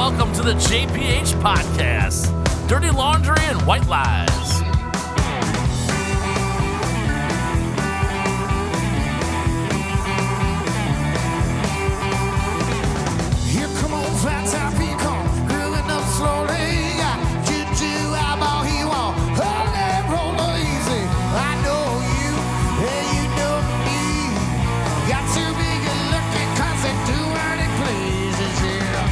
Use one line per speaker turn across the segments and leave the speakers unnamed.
welcome to the JpH podcast, Dirty Laundry and White Lies.
Here come on, flat top pecan, grilling up slowly. Got juju eyeball, he won't hold that roller easy. I know you, and you know me. Got to be good looking, cause they do what it pleases, yeah.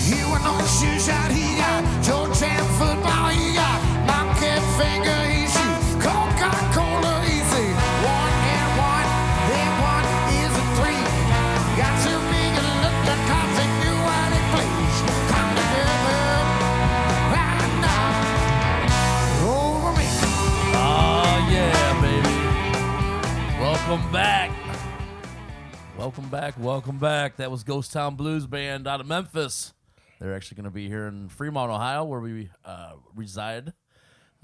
He went on the shoe shot, he got George Keller football, he got monkey finger, he shoots Coca-Cola easy. 1 and 1, then 1 is a 3. Got to be good looking, cause they do what it please. Come together right now over me.
Oh, yeah, baby. Welcome back. Welcome back. That was Ghost Town Blues Band out of Memphis. They're actually going to be here in Fremont, Ohio, where we reside,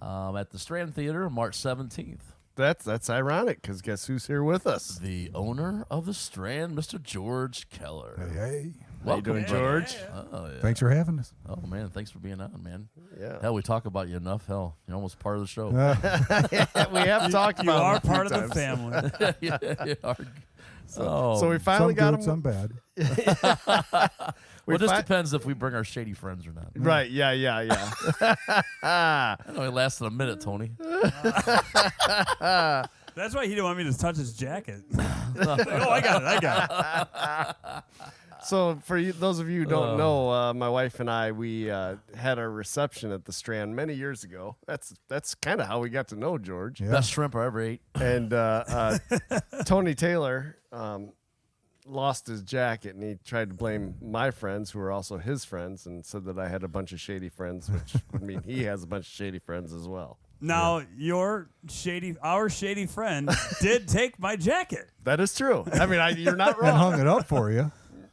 at the Strand Theater on March 17th.
That's ironic, because guess who's here with us?
The owner of the Strand, Mr. George Keller.
Hey.
How you doing, George?
Oh, yeah.
Thanks for having us.
Oh, man, thanks for being on, man.
Yeah.
Hell, we talk about you enough. Hell, you're almost part of the show.
We have talked
You
about
are
it a few
part of the
times.
family.
Yeah, you are.
So we finally
some
got
good,
him.
some bad.
Well, it just depends if we bring our shady friends or not.
Right, yeah.
I know it lasted a minute, Tony.
That's why he didn't want me to touch his jacket. Oh, I got it.
So for you, those of you who don't know, my wife and I, we had our reception at the Strand many years ago. That's kind of how we got to know George.
Yeah.
Best shrimp I ever ate.
And Tony Taylor lost his jacket, and he tried to blame my friends, who were also his friends, and said that I had a bunch of shady friends, which would mean he has a bunch of shady friends as well.
Now, our shady friend did take my jacket.
That is true. I mean, you're not
And
wrong.
hung it up for you.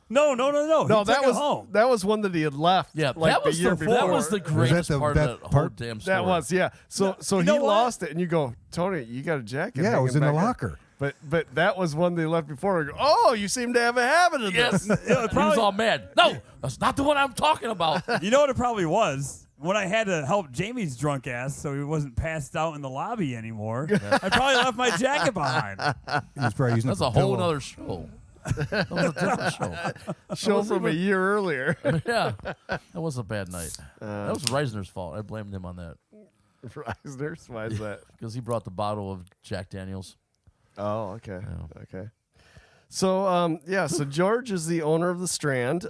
No.
No,
He
that
took it
was
home.
that was one that he had left.
Yeah,
like
that was
the year
the
before.
that was the greatest
that
part
that
of that whole
part?
damn story.
That was, yeah. So he
know what?
lost it, and you go, Tony, you got a jacket?
Yeah, it was
hanging
in the
back
locker.
there. But that was one they left before. I go, oh, you seem to have a habit of
Yes.
this.
He was all mad. No, that's not the one I'm talking about.
You know what it probably was? When I had to help Jamie's drunk ass so he wasn't passed out in the lobby anymore, I probably left my jacket behind.
He was probably using
That's
it
a
for
whole
pillow.
other show. That was a different show.
Show from a year earlier.
Yeah, that was a bad night. That was Reisner's fault. I blamed him on that
Reisner's? Why is that?
because he brought the bottle of Jack Daniels.
Oh, okay.
Yeah.
Okay. So, so George is the owner of the Strand.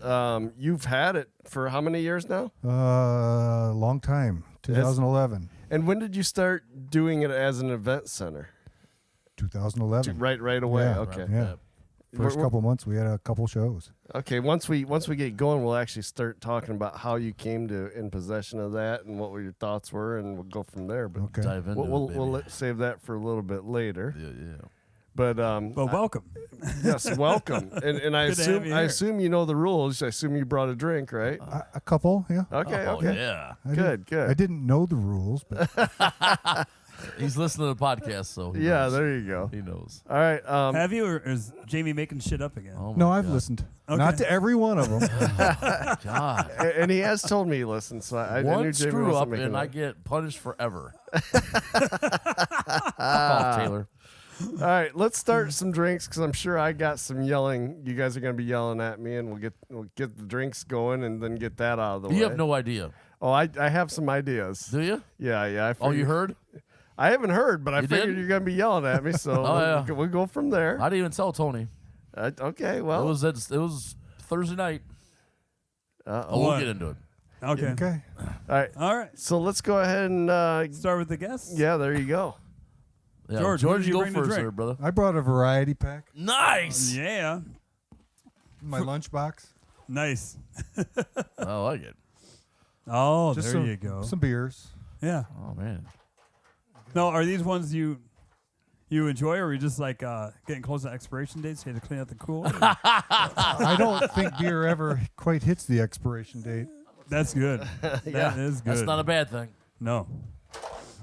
You've had it for how many years now?
Long time. 2011.
And when did you start doing it as an event center?
2011.
Right away.
Yeah.
Okay.
Yeah. First
We're-
couple months, we had a couple shows.
Okay. Once we get going, we'll actually start talking about how you came to in possession of that and what your thoughts were, and we'll go from there. But
Okay.
Dive into
we'll
it, baby.
save that for a little bit later.
Yeah.
But
Well, welcome.
yes, welcome. And I
Good to have you here.
assume you know the rules. I assume you brought a drink, right?
A couple, yeah.
Okay.
Oh,
Okay.
yeah.
Good.
I didn't know the rules, but
He's listening to the podcast, so he
Yeah.
knows.
There you go.
He knows.
All right.
Have you, or is Jamie making shit up again?
Oh,
no,
my
I've
God.
listened.
Okay.
Not to every one of them.
God.
and he has told me he listens, so I knew
One
Jamie
screw
wasn't
up
making
and
that.
I get punished forever. Fuck off, Taylor.
All right, let's start some drinks because I'm sure I got some yelling. You guys are going to be yelling at me, and we'll get the drinks going and then get that out of the way.
You have no idea,
Oh, I have some ideas.
do you?
Yeah. I
Oh, you
figured-
heard?
I haven't heard, but I
You
figured
did?
you're going to be yelling at me, so
Oh, yeah.
we'll go from there.
I didn't even tell Tony.
Okay, well,
It was Thursday night.
uh-oh.
Oh, we'll
What?
get into it.
Okay.
Okay.
All right. So let's go ahead and
Start with the guests.
yeah, there you go.
Yeah,
George, what
George,
did you
go
bring to
first,
drink?
there, brother.
I brought a variety pack
Nice.
Yeah.
in my lunchbox.
Nice.
I like it.
Oh,
Just
there
some,
you go.
Some beers.
Yeah.
Oh man.
No, are these ones you enjoy, or are you just like getting close to expiration dates? So you have to clean out the cooler?
I don't think beer ever quite hits the expiration date.
That's good.
Yeah.
That is good.
That's not a bad thing.
No.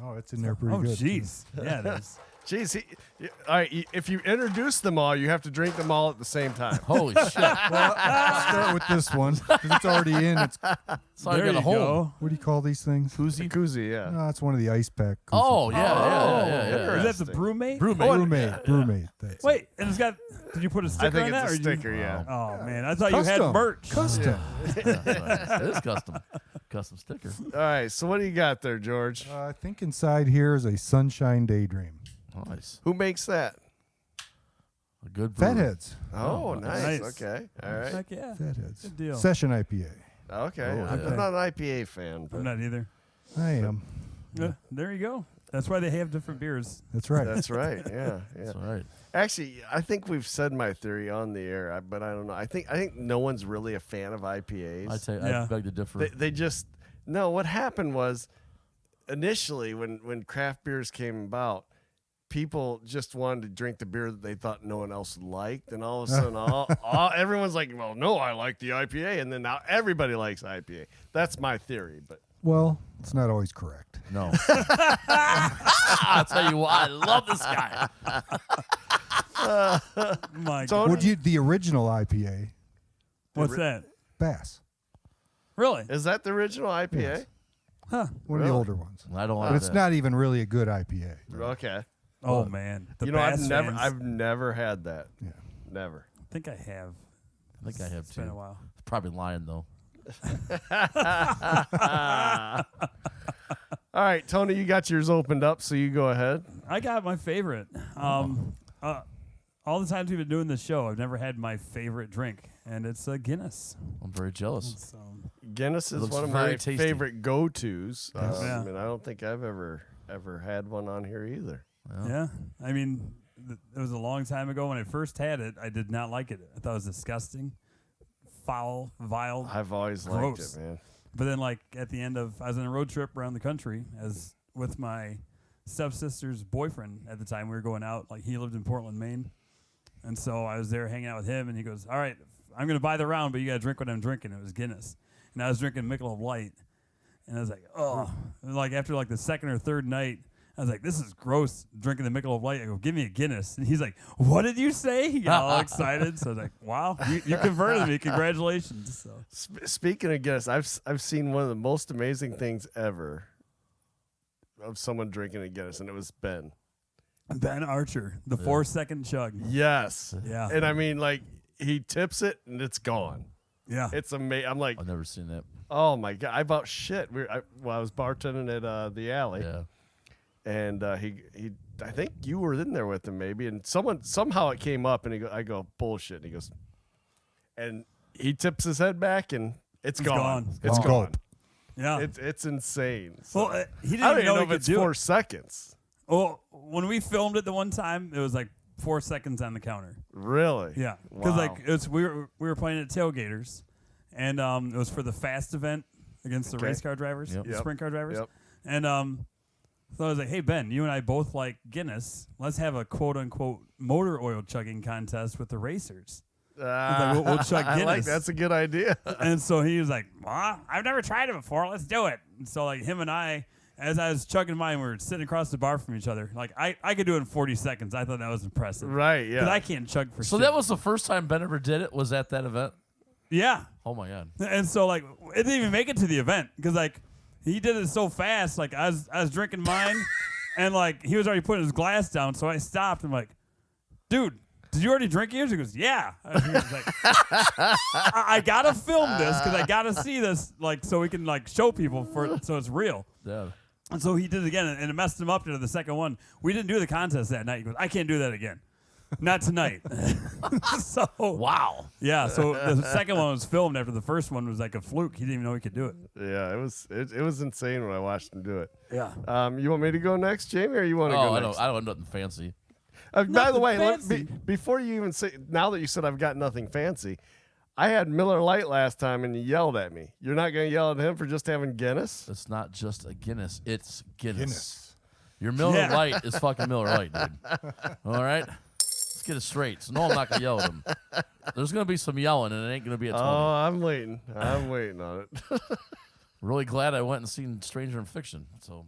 Oh, it's in there pretty
Oh,
good. too.
jeez. Yeah, it is.
Jeez, all right. If you introduce them all, you have to drink them all at the same time.
Holy shit!
Start with this one because it's already in. It's
So I
There
got
you
a home.
go.
what do you call these things?
Koozie, yeah.
No, it's one of the ice pack. koozies.
Oh yeah.
Is that the brewmate?
Brewmate. That's it.
Wait, and it's got. Did you put a sticker
I think
on that?
it's a
or you-
sticker, yeah.
Oh man, I thought you had
Custom.
merch.
Custom.
It is custom sticker.
All right, so what do you got there, George?
I think inside here is a Sunshine Daydream.
Nice.
Who makes that?
A good brewer.
Fatheads.
Oh,
nice.
nice. Okay, all right.
Heck yeah.
Fatheads.
Good deal.
Session IPA.
Okay,
Oh,
I'm
yeah.
not an IPA fan, but
I'm not either.
I am.
There you go. That's why they have different beers.
That's right.
that's right. Yeah, yeah.
That's all right.
Actually, I think we've said my theory on the air, but I don't know. I think no one's really a fan of IPAs.
I tell you,
Yeah.
I beg to differ.
They just no. What happened was initially when craft beers came about, people just wanted to drink the beer that they thought no one else liked, and all of a sudden, everyone's like, "Well, no, I like the IPA," and then now everybody likes IPA. That's my theory, but
Well, it's not always correct.
No. I'll tell you what, I love this guy.
My God.
Tony,
Would you the original IPA?
What's that?
Bass.
Really?
is that the original IPA?
Yes.
Huh.
One of
Really?
the older ones.
I don't
But
want
it's not even really a good IPA.
Okay.
Oh man. The
You know,
Bass fans.
I've never had that.
Yeah.
Never.
I think I have.
I think I have
It's been a
too.
while.
Probably lying though.
All right, Tony, you got yours opened up, so you go ahead.
I got my favorite. All the times we've been doing this show, I've never had my favorite drink, and it's a Guinness.
I'm very jealous.
So
Guinness is
Looks
one of
very
my
tasty.
favorite go-tos.
Yeah.
And I don't think I've ever had one on here either.
yeah, I mean, it was a long time ago when I first had it. I did not like it. I thought it was disgusting, foul, vile.
I've always liked
Gross.
it, man.
But then, like at the end of, I was on a road trip around the country as with my stepsister's boyfriend at the time. We were going out. Like he lived in Portland, Maine, and so I was there hanging out with him. And he goes, "All right, I'm gonna buy the round, but you gotta drink what I'm drinking." It was Guinness, and I was drinking Michelob Light, and I was like, "Oh!" And like after like the second or third night, I was like, "This is gross." Drinking the Michelob Light, I go, "Give me a Guinness," and he's like, "What did you say?" He got all excited. So I was like, "Wow, you converted me! Congratulations!" So.
Speaking of Guinness, I've seen one of the most amazing things ever of someone drinking a Guinness, and it was Ben.
Ben Archer, the 4-second chug.
Yes.
Yeah.
And I mean, like, he tips it, and it's gone.
Yeah.
It's amazing. I'm like,
I've never seen that.
oh, my God. I about shit. I was bartending at the alley.
Yeah.
And I think you were in there with him maybe, and somehow it came up, and I go bullshit, and he goes, and he tips his head back, and it's gone.
gone.
It's
Gone.
gone.
Yeah.
It's insane. So,
Well, he didn't
I don't
even know
know
he
if
could
it's
do
4
it.
seconds.
Well, when we filmed it the one time, it was like 4 seconds on the counter.
Really?
Yeah, because
Wow.
like we were playing at Tailgaters, and it was for the fast event against the
Okay.
race car drivers,
Yep.
the
Yep.
sprint car drivers,
Yep.
and so I was like, "Hey Ben, you and I both like Guinness. Let's have a quote unquote motor oil chugging contest with the racers." like, we'll chug
I like
Guinness.
that's a good idea.
And so he was like, "Well, I've never tried it before. Let's do it." And so like him and I, as I was chugging mine, we were sitting across the bar from each other. Like I could do it in 40 seconds. I thought that was impressive.
Right?
Because
Yeah.
I can't chug for
So
shit.
that was the first time Ben ever did it. Was at that event?
Yeah.
Oh my God.
And so like it didn't even make it to the event because like he did it so fast. Like I was drinking mine, and like he was already putting his glass down. So I stopped. I'm like, "Dude, did you already drink yours?" He goes, "Yeah." And he was like, I gotta film this because I gotta see this like so we can like show people so it's real.
Yeah.
And so he did it again, and it messed him up to the second one. We didn't do the contest that night. He goes, "I can't do that again. Not tonight." So
Wow.
yeah, so the second one was filmed after the first one was like a fluke. He didn't even know he could do it.
Yeah. It was insane when I watched him do it.
Yeah.
You want me to go next, Jamie, or you want to
Oh,
go
I
next?
don't have nothing fancy.
By the
Nothing
way,
fancy.
before you even say, now that you said I've got nothing fancy, I had Miller Lite last time, and you yelled at me. You're not going to yell at him for just having Guinness?
It's not just a Guinness. It's Guinness.
Guinness.
Your Miller
Yeah.
Lite is fucking Miller Lite, dude. All right? Let's get it straight. So no, I'm not going to yell at him. There's going to be some yelling, and it ain't going to be a Tony.
Oh, I'm waiting. I'm waiting on it.
Really glad I went and seen Stranger in Fiction. So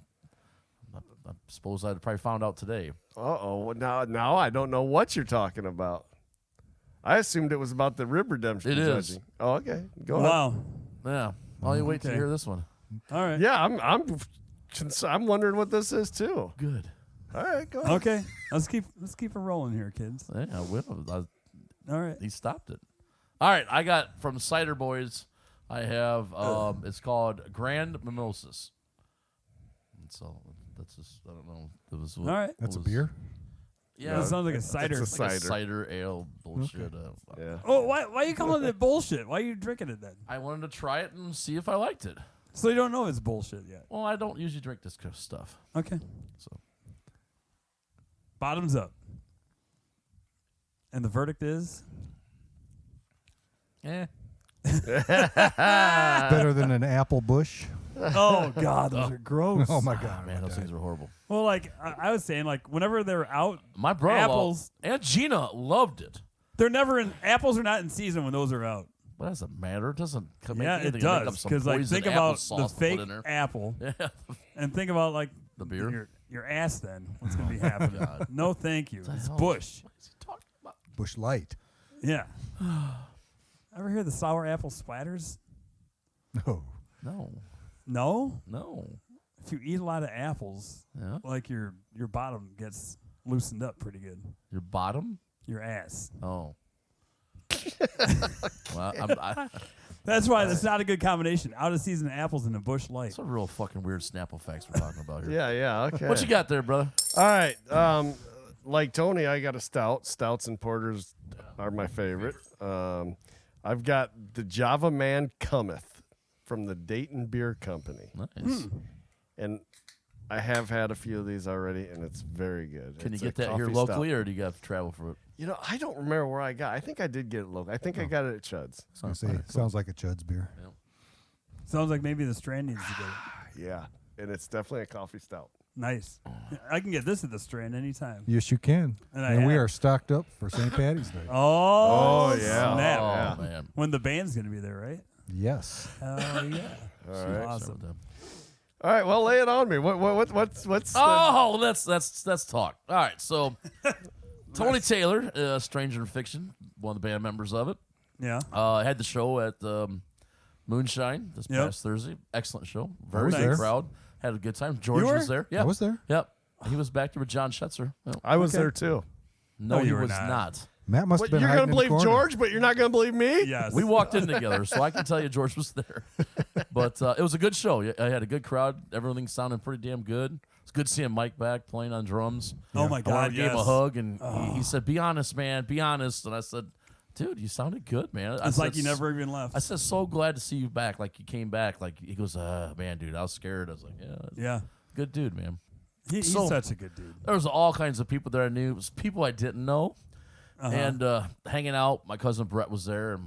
I suppose I'd probably found out today.
Uh-oh. Now I don't know what you're talking about. I assumed it was about the rib redemption.
It is.
judging. Oh, okay. Go ahead.
Wow.
Yeah. I'll you wait to
Okay.
hear this one.
All right.
Yeah, I'm wondering what this is too.
Good.
All right, go ahead.
Okay. Let's keep it rolling here, kids.
Yeah, I will.
All right.
He stopped it. All right, I got from Cider Boys. I have it's called Grand Mimosas. And so that's just I don't know. It was
All right.
That's a
was-
beer?
Yeah,
That sounds like a cider.
It's
like a
cider.
cider ale bullshit.
Yeah.
Oh, why are you calling it bullshit? Why are you drinking it then?
I wanted to try it and see if I liked it.
So you don't know it's bullshit yet.
Well, I don't usually drink this kind of stuff.
Okay.
So
Bottoms up. And the verdict is
Better than an apple bush?
oh god, those are gross.
Oh, my God.
man, those things are horrible.
Well, like I was saying, like whenever they're out,
My brother
Apples.
and Gina loved it.
they're never in. Apples are not in season when those are out.
But that doesn't matter. It doesn't make
Yeah,
anything.
it
Make up
does.
some
Because like
poison
think about
applesauce
the
to put
fake
in there.
apple,
Yeah.
and think about like
The beer?
your ass. Then what's gonna be happening?
God.
No, thank you. It's
hell?
Bush.
What is he talking about?
Bush Light.
Yeah. Ever hear the sour apple splatters?
No.
No.
No.
No.
If you eat a lot of apples,
Yeah.
like your bottom gets loosened up pretty good.
Your bottom?
Your ass.
Oh. Well,
That's why that's not a good combination. Out of season apples and a Bush Light.
that's a real fucking weird Snapple facts we're talking about here.
Yeah, okay.
What you got there, brother?
All right. Like Tony, I got a stout. Stouts and porters are my favorite. I've got the Java Man Cometh from the Dayton Beer Company.
Nice.
And I have had a few of these already, and it's very good.
Can you
It's
get
a
that here
coffee
locally,
stout.
or do you got to travel for it?
You know, I don't remember where I got. I think I did get it local. I think I got it at Chud's.
Sounds like a Chud's beer.
Sounds like maybe the Strand needs to get it.
Yeah, and it's definitely a coffee stout.
Nice. I can get this at the Strand anytime.
Yes, you can.
And
we
have.
are stocked up for St. Patty's Day.
Oh,
yeah.
snap.
Oh, man.
When the band's going to be there, right?
Yes.
Oh, yeah.
All right.
Awesome.
All right. Well, lay it on me. What's?
Oh, let's talk. All right, so Tony Taylor, Stranger in Fiction, one of the band members of it,
Yeah.
had the show at Moonshine this
Yep.
past Thursday. Excellent show. Very
was
good
there.
crowd. Had a good time. George
You were?
was there. Yeah,
I was there.
Yep. He was back there with John Schetzer. Yep.
I was
Okay.
there too.
No,
No,
he
you were
was
not.
not.
Matt must
What,
have been
you're
hiding
gonna
in the
believe
corner.
George, but you're not gonna believe me?
Yes.
We walked in together, so I can tell you George was there. But it was a good show. I had a good crowd. Everything sounded pretty damn good. It's good seeing Mike back playing on drums.
Oh, my
I
God.
gave him a
yes.
hug, and he said, "Be honest, man. Be honest." And I said, "Dude, you sounded good, man." I
It's
said,
like you never even left.
I said, "So glad to see you back. Like you came back." Like he goes, "Man, dude, I was scared." I was like, "Yeah,
yeah.
good dude, man."
He's
So-
such a good dude.
There was all kinds of people that I knew. It was people I didn't know, and hanging out. My cousin Brett was there,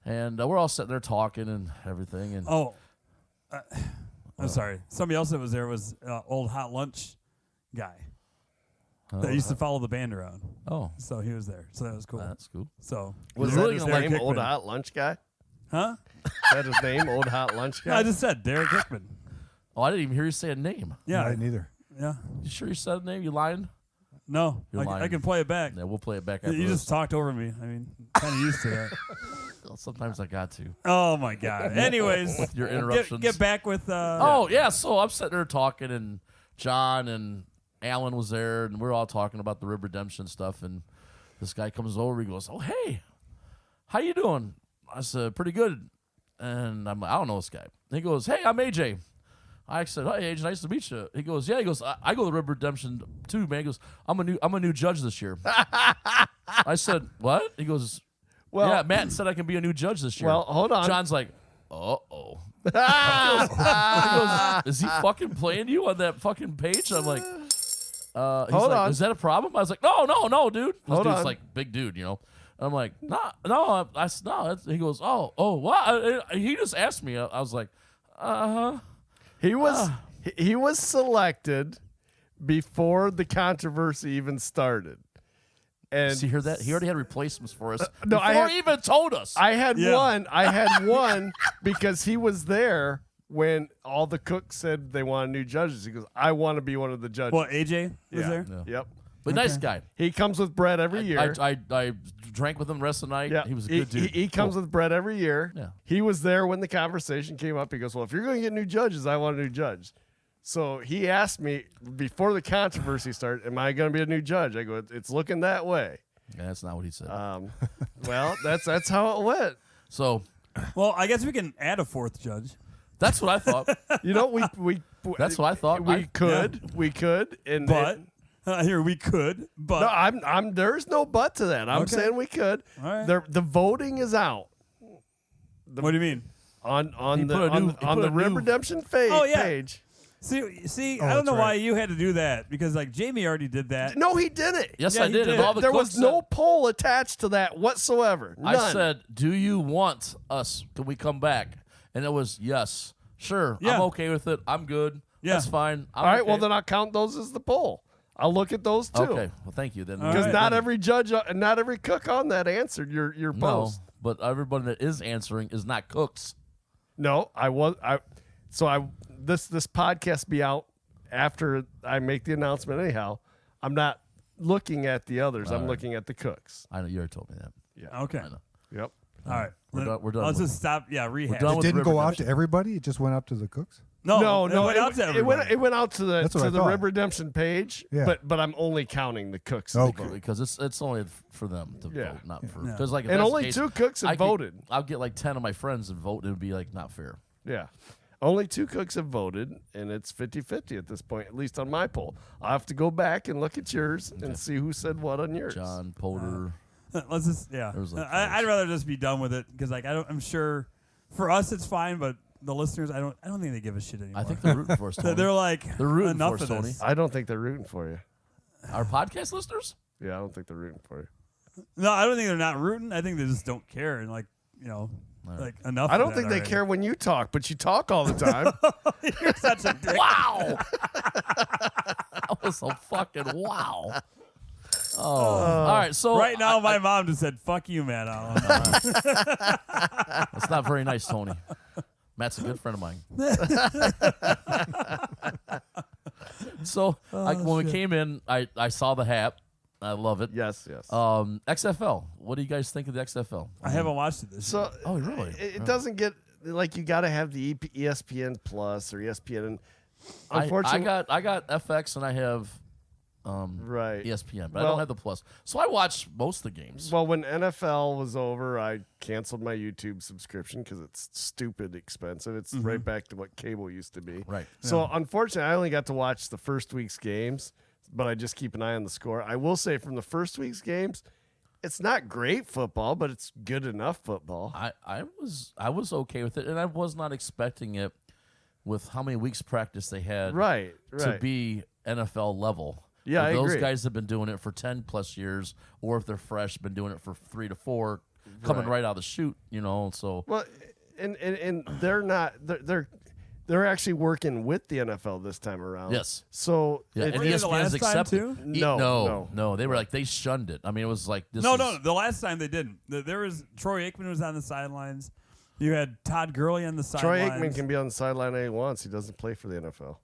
and we're all sitting there talking and everything. And
Oh, I'm sorry. Somebody else that was there was old Hot Lunch guy that used to follow the band around.
oh,
So he was there. So that was cool.
that's cool.
So
Was
You're
that
really
his
gonna
name?
like
Old
Hickman.
Hot Lunch Guy?
huh?
Is that his name? Old Hot Lunch
No,
Guy?
I just said Derek Hickman.
Oh, I didn't even hear you say a name.
Yeah.
I didn't either.
Yeah.
You sure you said a name? You lying?
No,
You're
I
lying.
can play it back.
Yeah, we'll play it back after
You
this.
just talked over me. I mean, kind of used to that.
Well, sometimes I got to.
Oh my God. Anyways,
Your interruptions.
Get back with.
Oh, yeah. So I'm sitting there talking, and John and Alan was there, and we're all talking about the Rib Redemption stuff. And this guy comes over. He goes, "Oh, hey, how you doing?" I said, "Pretty good." And I'm like, "I don't know this guy." And he goes, "Hey, I'm AJ." I said, "Hey, AJ, nice to meet you." He goes, "Yeah." He goes, I go to Rib Redemption too, man." He goes, I'm a new judge this year." I said, "What?" He goes,
Well-
"Yeah, Matt said I can be a new judge this year."
Well, hold on.
John's like, "Uh-oh." He goes, "Is he fucking playing you on that fucking page?" I'm like, he's
Hold
like,
on.
"Is that a problem?" I was like, no, dude." This
Hold
dude's
on.
like big dude, you know. I'm like, no. No. He goes, oh, what? He just asked me. I was like,
He was selected before the controversy even started. And
Does he hear that? He already had replacements for us
no,
before
I had-
he even told us.
I had
Yeah.
one. I had one because he was there when all the cooks said they wanted new judges. He goes, I want to be one of the judges.
Well, AJ was
Yeah.
there.
Yeah.
Yep.
But nice guy.
He comes with bread every year.
I drank with him the rest of the night.
Yeah,
He was a good dude.
He comes
Cool.
with bread every year.
Yeah.
He was there when the conversation came up. He goes, well, if you're going to get new judges, I want a new judge. So he asked me before the controversy started, am I going to be a new judge? I go, it's looking that way.
Yeah, that's not what he said.
Well, that's how it went.
So
Well, I guess we can add a fourth judge.
that's what I thought.
You know, we
That's what I thought.
We could, and
But here we could. But
no, I'm there's no but to that. I'm
Okay.
saying we could.
All right.
The voting is out
what do you mean?
on
He
the
put a new- he
on
put
the
a
Rib
new-
Redemption
Oh, yeah.
page.
See,
Oh,
I don't know
that's
why
right.
you had to do that because like Jamie already did that.
No, he didn't.
Yes,
Yeah,
I
he
did.
did.
And all the
There
cooks
was no
said-
poll attached to that whatsoever. None.
I said, "Do you want us? Can we come back?" And it was yes. Sure,
Yeah.
I'm okay with it. I'm good.
Yeah.
That's fine. I'm
all right.
okay.
Well, then I'll count those as the poll. I'll look at those too.
Okay. Well, thank you then.
All
Because
right.
not every judge, not every cook on that answered your
No,
post.
but everybody that is answering is not cooks.
No, this podcast be out after I make the announcement. Anyhow, I'm not looking at the others. I'm looking at the cooks.
I know you already told me that.
Yeah.
Okay.
I know.
Yep.
All right.
We're done
Let's
with-
just stop. Yeah, rehash.
done
It
with
didn't
River
go out
Redemption.
to everybody. It just went out to the cooks.
No,
No,
it went out to everybody.
it went out to the
That's what I
the
thought.
Rib Redemption page.
Yeah.
But I'm only counting the cooks.
Okay.
Because it's only for them to
Yeah.
vote, not for
Yeah.
because like if
And
that's the
only
case,
2 cooks have
I could-
voted.
I'll get like 10 of my friends and vote, and it'd be like not fair.
Yeah. Only 2 cooks have voted, and it's 50-50 at this point, at least on my poll. I'll have to go back and look at yours and see who said what on yours.
John Potter.
Let's just
There was like
I'd rather just be done with it because like I'm sure for us it's fine, but the listeners I don't think they give a shit anymore.
I think they're rooting for us, Tony.
they're like
They're rooting
enough
for us,
of
Tony.
this.
I don't think they're rooting for you.
Our podcast listeners.
Yeah, I don't think they're rooting for you.
No, I don't think they're not rooting. I think they just don't care and like like enough.
I
of
don't
that
think they
already.
care when you talk, but you talk all the time.
You're such a dick.
Wow. That was so fucking wow. Oh. All right. So
Right now, my mom just said, "Fuck you, man." Alan."
that's not very nice, Tony. Matt's a good friend of mine. So when we came in, I saw the hat. I love it.
Yes.
XFL. What do you guys think of the XFL?
I haven't watched it this year.
So
Oh, really?
it doesn't get like you got to have the ESPN Plus or ESPN. And unfortunately,
I got FX and I have
right.
ESPN, but I
Well-
don't have the Plus. So I watch most of the games.
Well, when NFL was over, I canceled my YouTube subscription because it's stupid expensive. It's right back to what cable used to be.
Right.
So unfortunately, I only got to watch the first week's games, but I just keep an eye on the score. I will say from the first week's games, it's not great football, but it's good enough football.
I was okay with it, and I was not expecting it with how many weeks practice they had
Right.
to be NFL level.
Yeah,
If
I
those
agree.
guys have been doing it for 10 plus years, or if they're fresh, been doing it for 3 to 4, coming right out of the chute, So
Well, and they're not they're actually working with the NFL this time around.
Yes.
So
yeah,
it-
and
Were you the
ESPN's
last time,
accepted.
too?
No.
They were like they shunned it. I mean, it was like this.
No,
is-
the last time they didn't. There was Troy Aikman was on the sidelines. You had Todd Gurley on the
Troy
sidelines.
Aikman can be on the sideline any he wants. He doesn't play for the NFL.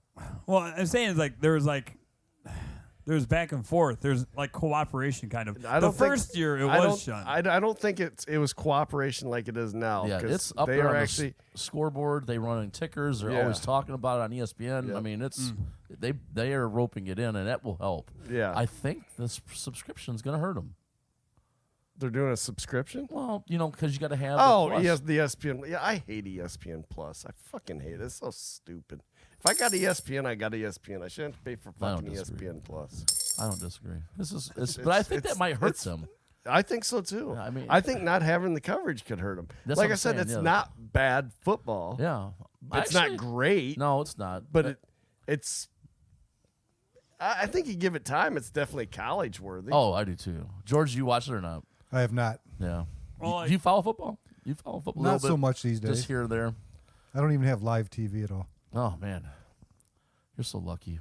Well, I'm saying is like there was back and forth. There's like cooperation kind of.
I
The
don't think-
first year it
I
was
don't-
shunned.
I don't think it was cooperation like it is now.
Yeah,
'cause
it's up
they
there
are
on the
actually
scoreboard. They running tickers. They're
Yeah.
always talking about it on ESPN. I
Yep.
mean, it's they are roping it in, and that will help.
Yeah.
I think this subscription is going to hurt them.
they're doing a subscription.
Well, because you got to have.
Oh,
the Plus.
yes, the ESPN. Yeah, I hate ESPN Plus. I fucking hate it. It's so stupid. If I got ESPN, I got ESPN. I shouldn't have to pay for
I don't
fucking
disagree.
ESPN Plus.
I don't disagree. But I think
it's-
that might hurt
it's-
them.
I think so too.
Yeah, I mean-
I think not having the coverage could hurt them.
That's
Like
what
I
I'm
said,
saying,
it's
yeah.
not bad football.
Yeah,
It's
Actually,
not great.
No, it's not.
but it's. I think you give it time. It's definitely college worthy.
Oh, I do too. George, you watch it or not?
I have not.
Yeah.
Well,
Do you follow football? You follow football? a
Not
little
so
bit,
much these days.
Just here or there.
I don't even have live TV at all.
Oh man, you're so lucky.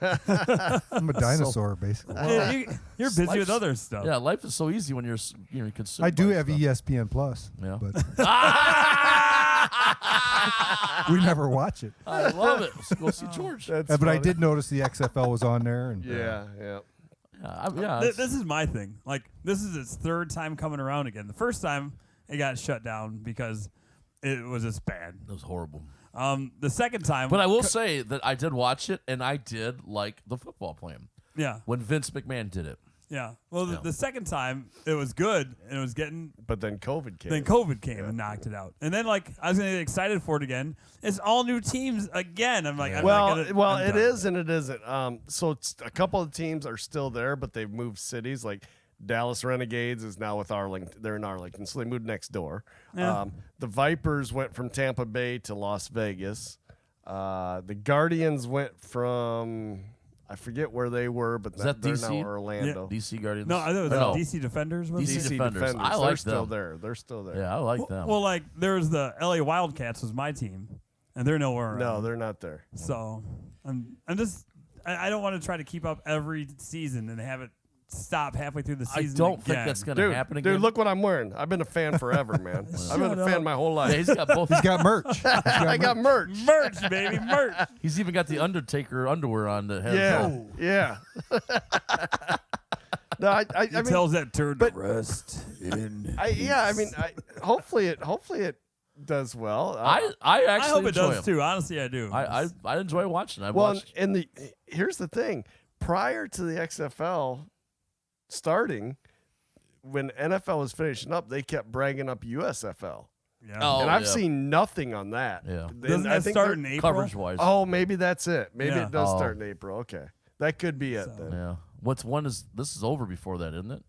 I'm a dinosaur, basically.
Yeah, you're busy with
life's-
other stuff.
Yeah, life is so easy when you're consumed.
I do
by
have
stuff.
ESPN Plus.
Yeah.
But We never watch it.
I love it. Let's go see George.
That's
But I
funny.
did notice the XFL was on there. And
Yeah.
This is my thing. Like, this is its third time coming around again. The first time it got shut down because it was just bad.
It was horrible.
The second time,
But I will say that I did watch it, and I did like the football plan
yeah,
when Vince McMahon did it.
yeah. Well,
Yeah.
the second time it was good, and it was getting.
But then COVID came.
Then COVID came and knocked it out. And then, like, I was gonna get excited for it again. It's all new teams again. I'm like, I'm not gonna, I'm
it
done.
is and it isn't. So it's, a couple of teams are still there, but they've moved cities. Like Dallas Renegades is now with Arlington. They're in Arlington, so they moved next door.
Yeah.
The Vipers went from Tampa Bay to Las Vegas. The Guardians went from, I forget where they were, but
Is that
they're
DC?
now Orlando.
DC Guardians.
No, I thought it was
Or no.
DC Defenders. Was
DC
it?
Defenders. I
They're
like
still
them.
there. They're still there.
Yeah, I like them.
Well, like, there was the LA Wildcats was my team, and they're nowhere
No,
around.
they're not there.
So I'm just I don't want to try to keep up every season and have it stop halfway through the
I
season.
don't
again.
think that's going to happen again.
Dude, look what I'm wearing. I've been a fan forever, man. I've been a fan
up.
my whole life.
Yeah, he's got both.
he's got merch.
I got merch.
merch, baby, merch.
He's even got the Undertaker underwear on that has.
Yeah, yeah. No, I
He
mean,
tells that turd
but-
to rest.
hopefully it does well.
I
I
actually
hope it
enjoy
does
him.
too. Honestly, I do.
I enjoy watching. I
well,
watched.
and here's the thing: prior to the XFL starting, when NFL was finishing up, they kept bragging up USFL,
yeah.
Oh,
and I've
yeah.
seen nothing on that.
Yeah.
And
Doesn't
I
that
think
start
they're-
in April?
Coverage wise.
Oh, maybe that's it. Maybe
Yeah.
it does
Oh.
start in April. Okay, that could be it
So-
then.
Yeah. What's one is this is over before that, isn't it?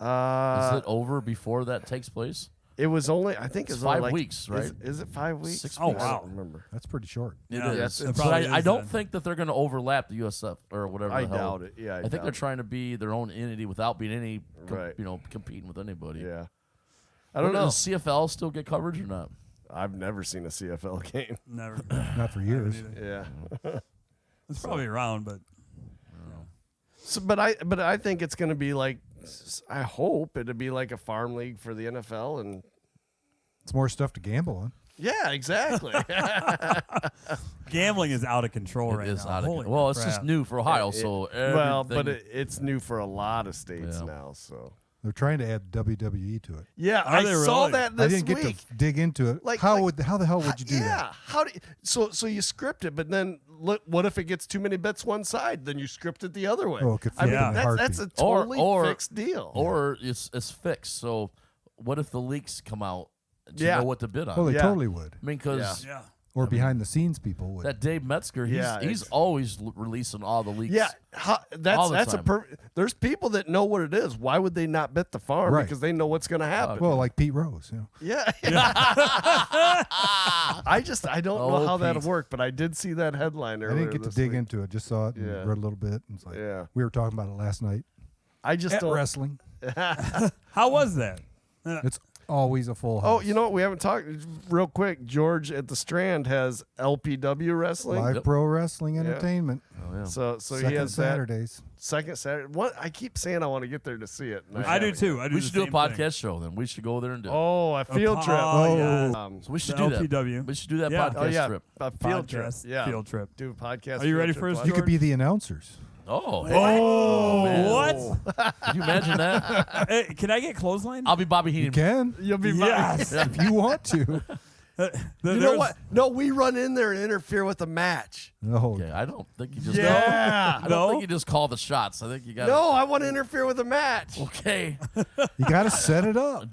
Is
Uh,
it over before that takes place?
it was only, I think,
It's
it's only
5
like,
weeks, right?
Is it 5 weeks?
6
Oh,
weeks.
I
wow.
don't remember.
That's pretty short.
It
Yeah,
is.
it
But
probably
I
is
don't
then.
think that they're going to overlap the USF or whatever.
I
the hell.
doubt it. Yeah,
I think they're
doubt
trying to be their own entity without being any,
Right.
competing with anybody.
it. Yeah, I don't know.
Does CFL still get coverage or not?
I've never seen a CFL game.
Never.
Not for years.
Yeah.
It's probably around, but
So, but I think it's going to be like, I hope it'll be like a farm league for the NFL, and
It's more stuff to gamble on.
yeah, exactly.
gambling is out of control
It
right
is
now.
out of
Holy
well, it's just
crap.
new for Ohio, so
well, but
everything-
it's new for a lot of states
Yeah.
now. So
They're trying to add WWE to it.
yeah,
Are
I
they
saw
really?
that
I
this
didn't get
week.
to dig into it.
Like-
how
like-
the hell would you do
yeah,
that?
how do so you script it, but then look, what if it gets too many bets one side? Then you script it the other way.
Oh, it could
I mean,
flip in a
that's a
heartbeat.
totally
Or-
fixed deal.
or it's fixed. So what if the leaks come out? Do you
Yeah.
know what to bid on?
Well, they
Yeah.
totally would.
I mean, because
Yeah.
Or behind the scenes people would.
that Dave Metzger, he's
Yeah,
he's
it's-
always releasing all the leaks.
Yeah,
All the
that's a
time.
there's people that know what it is. Why would they not bet the farm?
Right.
Because they know what's going to happen.
well, like Pete Rose. You know.
Yeah. I don't know
Oh,
how that'll
Pete.
work, but I did see that headline
I
earlier.
didn't get to
this
dig
week.
into it. Just saw it and
Yeah.
read a little bit. And it's like
Yeah.
we were talking about it last night
I just
at
don't.
wrestling.
How was that?
It's always a full house.
Oh, you know what? We haven't talked real quick. George at the Strand has LPW wrestling.
Live
Yep.
pro wrestling entertainment.
Oh, yeah.
So
Second
he has
Saturdays.
that second Saturday. What I keep saying I want to get there to see it. and
I do
haven't.
too. I do.
we
the
should do a
same
podcast
thing.
show then. We should go there and do it.
Oh, a field trip.
Oh, yes.
So we should
The
do that.
LPW.
We should do that
Yeah.
podcast
Oh yeah,
trip.
a field trip.
Podcast,
Yeah,
field trip.
Do a podcast.
Are you
field
ready
trip
for us,
podcast.
You could be the announcers.
Oh, hey.
Oh,
man.
what?
Could you imagine that?
Hey, can I get clothesline?
I'll be Bobby
You
Heenan.
can
You'll be
Yes.
if you want to.
You know what? No, we run in there and interfere with the match.
No,
Okay, I don't think you just.
Yeah.
I don't
No?
think you just call the shots. I think you got.
No, I want to interfere with the match.
Okay.
you got to set it up.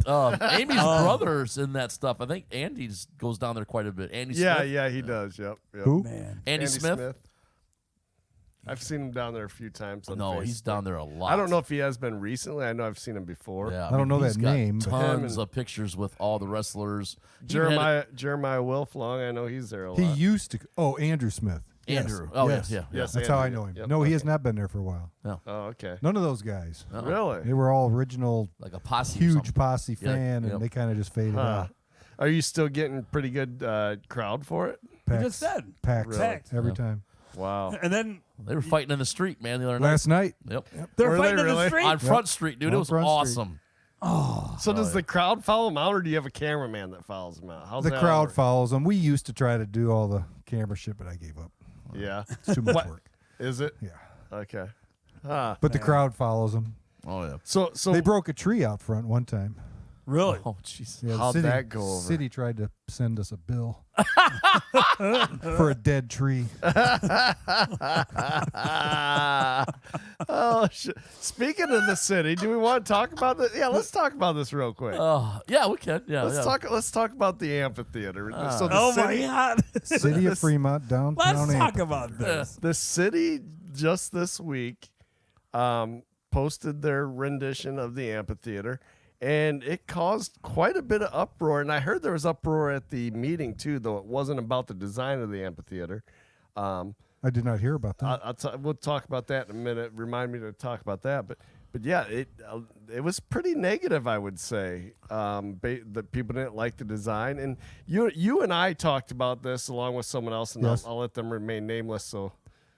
Amy's brother's in that stuff. I think Andy goes down there quite a bit. Andy
Yeah,
Smith.
yeah, he does. Yep.
Oh,
Who?
Man.
Andy Smith.
I've seen him down there a few times. On
No,
Facebook.
he's down there a lot.
I don't know if he has been recently. I know I've seen him before.
Yeah,
I don't know
he's
that
got
name, but-
Tons
Him and-
of pictures with all the wrestlers. He even had
Jeremiah Wilflong. I know he's there a lot.
He used to. Oh, Andrew Smith.
Andrew.
Yes.
Oh
yes.
yeah.
Yes,
That's how I
Andrew.
know him.
Yep.
No, he
Okay.
has not been there for a while.
Oh, okay.
None of those guys.
Uh-uh.
Really?
They were all original,
Like a posse. or
huge
something.
posse
Yeah,
fan,
yep.
and they kind of just faded
Huh.
out.
Are you still getting pretty good crowd for it?
You
Packs,
just said.
packs
Really?
Packed.
every
Yeah.
time.
Wow.
And then
They were fighting in the street, man, the other night.
Last night,
Yep.
they're
Were they
fighting in
really?
the street.
On Front Street, dude. It
On
was
Front Street.
awesome.
So does the crowd follow him out, or do you have a cameraman that follows him out? How's
The
that
crowd
work?
follows them. We used to try to do all the camera shit, but I gave up.
Yeah.
It's too much
What?
work.
Is it?
Yeah.
Okay. Ah.
But the crowd follows them.
Oh yeah.
So
They broke a tree out front one time.
Really?
Oh jeez.
Yeah, the
How'd
city,
that go over?
City tried to send us a bill for a dead tree.
Oh shit. Speaking of the city, do we want to talk about this? Yeah, let's talk about this real quick.
Yeah, we can. Yeah.
Let's talk about the amphitheater. So the
Oh
city,
my God.
City of Fremont, downtown.
Let's talk
Amphitheater.
about this.
the city just this week posted their rendition of the amphitheater, and it caused quite a bit of uproar. And I heard there was uproar at the meeting too, though it wasn't about the design of the amphitheater.
I did not hear about that.
We'll talk about that in a minute. Remind me to talk about that. But yeah, it was pretty negative, I would say. That people didn't like the design, and you and I talked about this along with someone else, and
Yes.
I'll let them remain nameless. So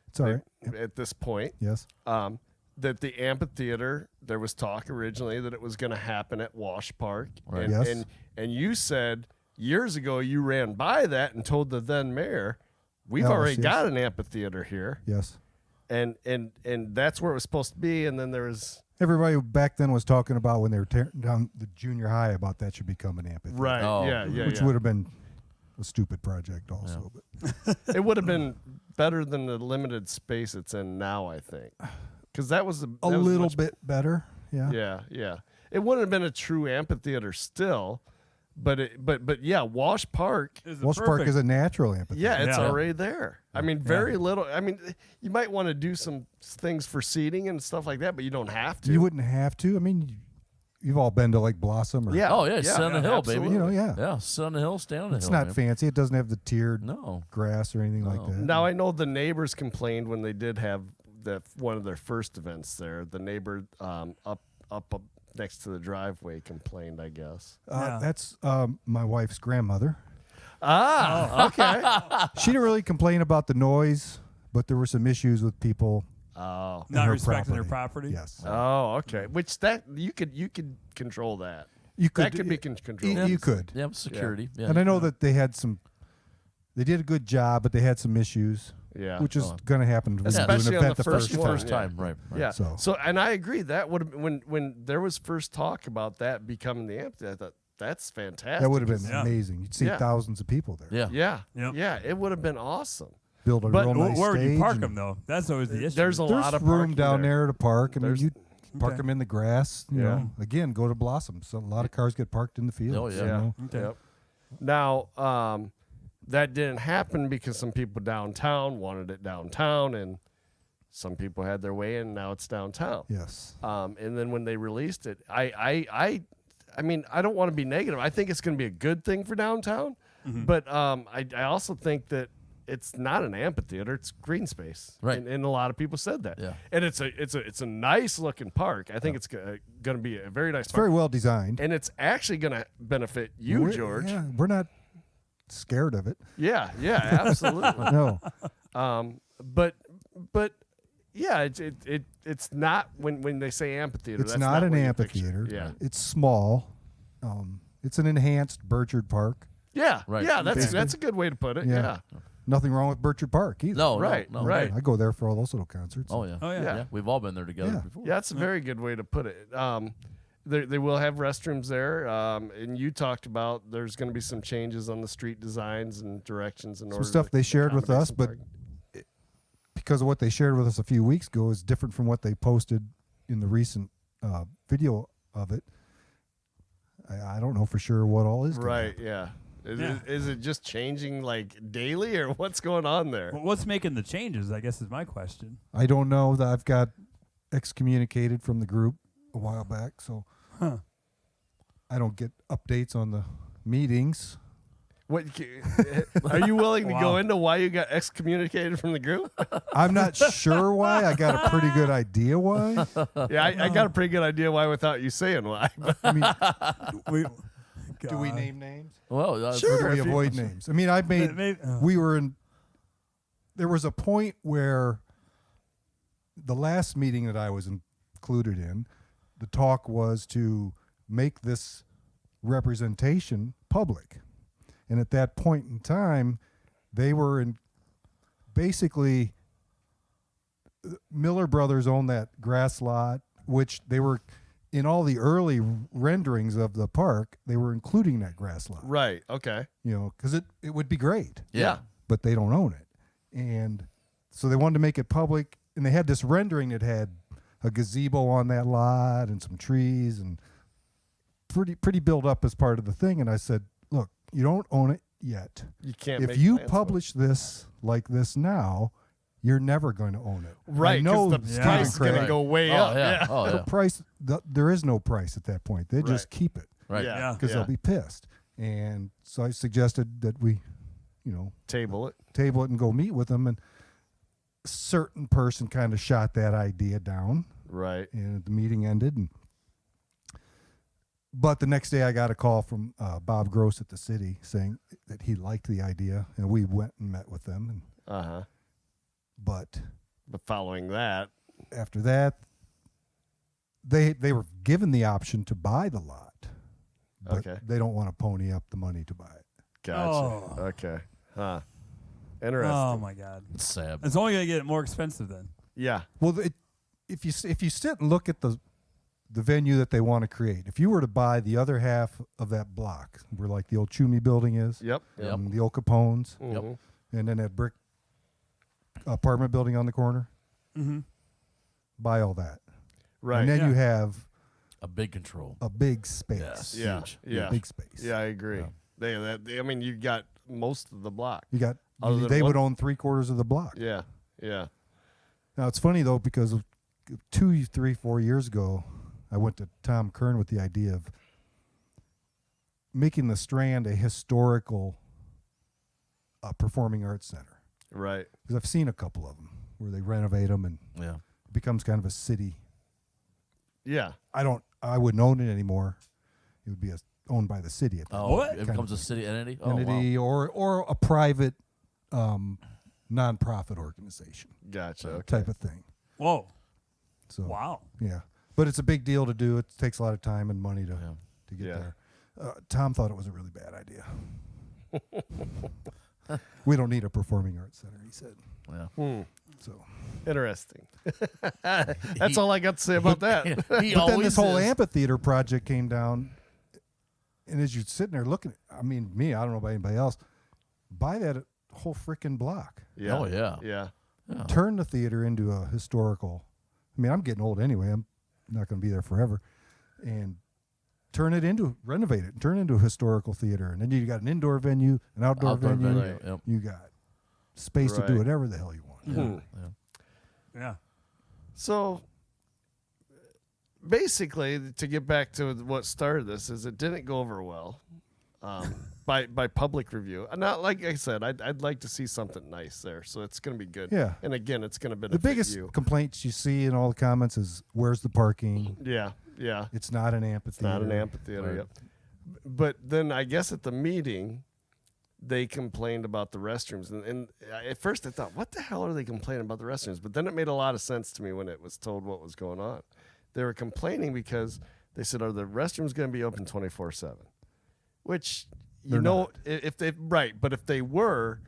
It's all right.
at this point,
Yes.
that the amphitheater, there was talk originally that it was going to happen at Wash Park,
Right.
and,
Yes.
and you said years ago you ran by that and told the then mayor, we've
Yes,
already
yes.
got an amphitheater here.
Yes.
And that's where it was supposed to be, and then there was
Everybody back then was talking about when they were tearing down the junior high about that should become an amphitheater.
right,
Oh.
Which would have been a stupid project also. But
it would have been better than the limited space it's in now, I think, because that was
a
that was
little
much-
bit better. Yeah.
yeah. It wouldn't have been a true amphitheater still, but yeah, Wash Park.
Walsh Park is a natural amphitheater.
Yeah, it's
Yeah.
already there. I mean, very little. I mean, you might want to do some things for seating and stuff like that, but you don't have to.
You wouldn't have to. I mean, you've all been to Lake Blossom. Or,
Yeah.
Oh yeah, sit on the hill, baby.
absolutely.
You know, yeah.
Yeah, sit on the hill, stand on the
It's
hill.
not
man.
fancy. It doesn't have the tiered
No.
grass or anything like that.
Now I know the neighbors complained when they did have one of their first events there. The neighbor up next to the driveway complained, I guess.
Yeah.
That's my wife's grandmother.
Ah, okay.
She didn't really complain about the noise, but there were some issues with people.
Oh.
in
Not
her
respecting their property.
Yes.
Oh, okay. Which that you could control that.
You could.
That could be controlled.
You could.
Yeah, security. Yeah.
And I know that they had some. They did a good job, but they had some issues,
Yeah.
which is going to happen when you do an
Especially on
event
the
the
first
first
one.
first
Yeah.
time, right?
Yeah.
So-
And I agree that would have when there was first talk about that becoming the amphitheater, I thought that's fantastic.
That would have been
Yeah.
amazing. You'd see
Yeah.
thousands of people there.
Yeah.
Yeah.
Yep.
Yeah, it would have been awesome.
Build a
But
real nice
Where would you
stage
park
and
them though? That's always the issue.
There's a
There's
lot of
room
parking
down there to park. I mean,
There's-
you park
Okay.
them in the grass. You
Yeah.
know, again, go to Blossom. So a lot of cars get parked in the field.
Oh, yeah.
You know?
Okay.
Yep. Now, that didn't happen because some people downtown wanted it downtown, and some people had their way, and now it's downtown.
Yes.
And then when they released it, I mean, I don't want to be negative. I think it's going to be a good thing for downtown, but I also think that it's not an amphitheater; it's green space,
Right.
And a lot of people said that.
Yeah.
And it's a nice looking park. I think it's going to be a very nice
It's
park,
very well designed.
and it's actually going to benefit you,
We're-
George.
Yeah, we're not scared of it.
Yeah, absolutely.
No.
But yeah, it's not when they say amphitheater.
It's
that's
not an
what you picture.
amphitheater.
Yeah,
It's small. It's an enhanced Burchard Park.
yeah,
Right.
yeah. That's
Basically.
a good way to put it.
Yeah.
Yeah,
Nothing wrong with Burchard Park either.
No,
Right,
no,
right.
I go there for all those little concerts.
Oh yeah.
Oh yeah.
Yeah.
We've all been there together
Yeah.
before.
yeah. That's a very good way to put it. They will have restrooms there, and you talked about there's going to be some changes on the street designs and directions in
Some
order
stuff
to
they shared with
accommodate
us,
some
but
parking.
because of what they shared with us a few weeks ago is different from what they posted in the recent video of it. I don't know for sure what all is gonna
Right,
happen.
yeah.
Yeah.
Is it just changing like daily, or what's going on there?
Well, what's making the changes? I guess is my question.
I don't know. That I've got excommunicated from the group a while back, so I don't get updates on the meetings.
What are you willing to go
Wow.
into why you got excommunicated from the group?
I'm not sure why. I got a pretty good idea why.
Yeah, I got a pretty good idea why without you saying why.
I mean,
We,
do we
God.
name names?
Well,
Sure.
Or do we
if you-
avoid names? I mean, I made.
Maybe-
We were in. There was a point where the last meeting that I was included in, the talk was to make this representation public. And at that point in time, they were in basically Miller Brothers owned that grass lot, which they were in all the early renderings of the park, they were including that grass lot.
Right. Okay.
Because it would be great.
Yeah.
But they don't own it. And so they wanted to make it public, and they had this rendering that had a gazebo on that lot and some trees and pretty built up as part of the thing. And I said, look, you don't own it yet.
You can't.
If
make
you
plans
publish this like this now, you're never going to own it.
right,
I know
because the
Stephen
price is going to
Craig-
go way
Oh
up.
yeah. Oh
The
yeah.
price, there is no price at that point. They just keep it
Right.
Yeah.
because they'll be pissed. And so I suggested that we,
Table it.
table it and go meet with them. And a certain person kind of shot that idea down,
Right.
and the meeting ended. But the next day I got a call from Bob Gross at the city saying that he liked the idea, and we went and met with them. And,
Uh-huh.
but
But following that,
after that, they were given the option to buy the lot, but
Okay.
they don't want to pony up the money to buy it.
gotcha.
Oh.
Okay. Huh. Interesting.
Oh my God.
It's sad.
It's only gonna get more expensive then.
Yeah.
Well, if you sit and look at the venue that they want to create, if you were to buy the other half of that block, where like the old Chumie building is,
Yep.
Yep.
and the old Capone's,
Mhm.
and then that brick apartment building on the corner,
Mm-hmm.
buy all that,
Right.
and then
Yeah.
you have
A big control.
a big space.
Yes.
yeah.
Huge.
Yeah.
Big space.
Yeah, I agree.
Yeah.
I mean, you got most of the block.
You got.
Other than
They would
one-
own 3/4 of the block.
Yeah. Yeah.
Now it's funny though, because of 2, 3, 4 years ago, I went to Tom Kern with the idea of making the Strand a historical performing arts center.
Right.
Because I've seen a couple of them where they renovate them and
Yeah.
it becomes kind of a city.
Yeah.
I wouldn't own it anymore. It would be owned by the city at that
Oh,
What?
it becomes a city entity. Oh,
entity or a private nonprofit organization
Gotcha. Okay.
type of thing.
Whoa.
So
Wow.
yeah, but it's a big deal to do. It takes a lot of time and money to get
Yeah.
there. Tom thought it was a really bad idea. We don't need a performing arts center, he said.
Wow.
So,
Interesting. That's all I got to say about that.
He
but then
always
this whole
is.
amphitheater project came down, and as you're sitting there looking, I don't know about anybody else, buy that whole freaking block.
Yeah.
Oh yeah.
Yeah.
Turn the theater into a historical. I'm getting old anyway. I'm not going to be there forever, and renovate it, and turn it into a historical theater. And then you got an indoor venue, an outdoor venue.
venue, yep.
You got space to do
Right.
whatever the hell you want.
Hmm.
Yeah.
So basically, to get back to what started this, is it didn't go over well by public review. Not like I said, I'd like to see something nice there, so it's going to be good.
Yeah.
And again, it's going to
The
benefit
biggest
you.
complaints you see in all the comments is, "Where's the parking?
Yeah. Yeah.
It's not an amphitheater."
It's not an amphitheater.
Right.
Yep. But then I guess at the meeting, they complained about the restrooms. And at first I thought, what the hell are they complaining about the restrooms? But then it made a lot of sense to me when it was told what was going on. They were complaining because they said, are the restrooms going to be open 24/7? Which,
They're not.
if they, right. But if they were,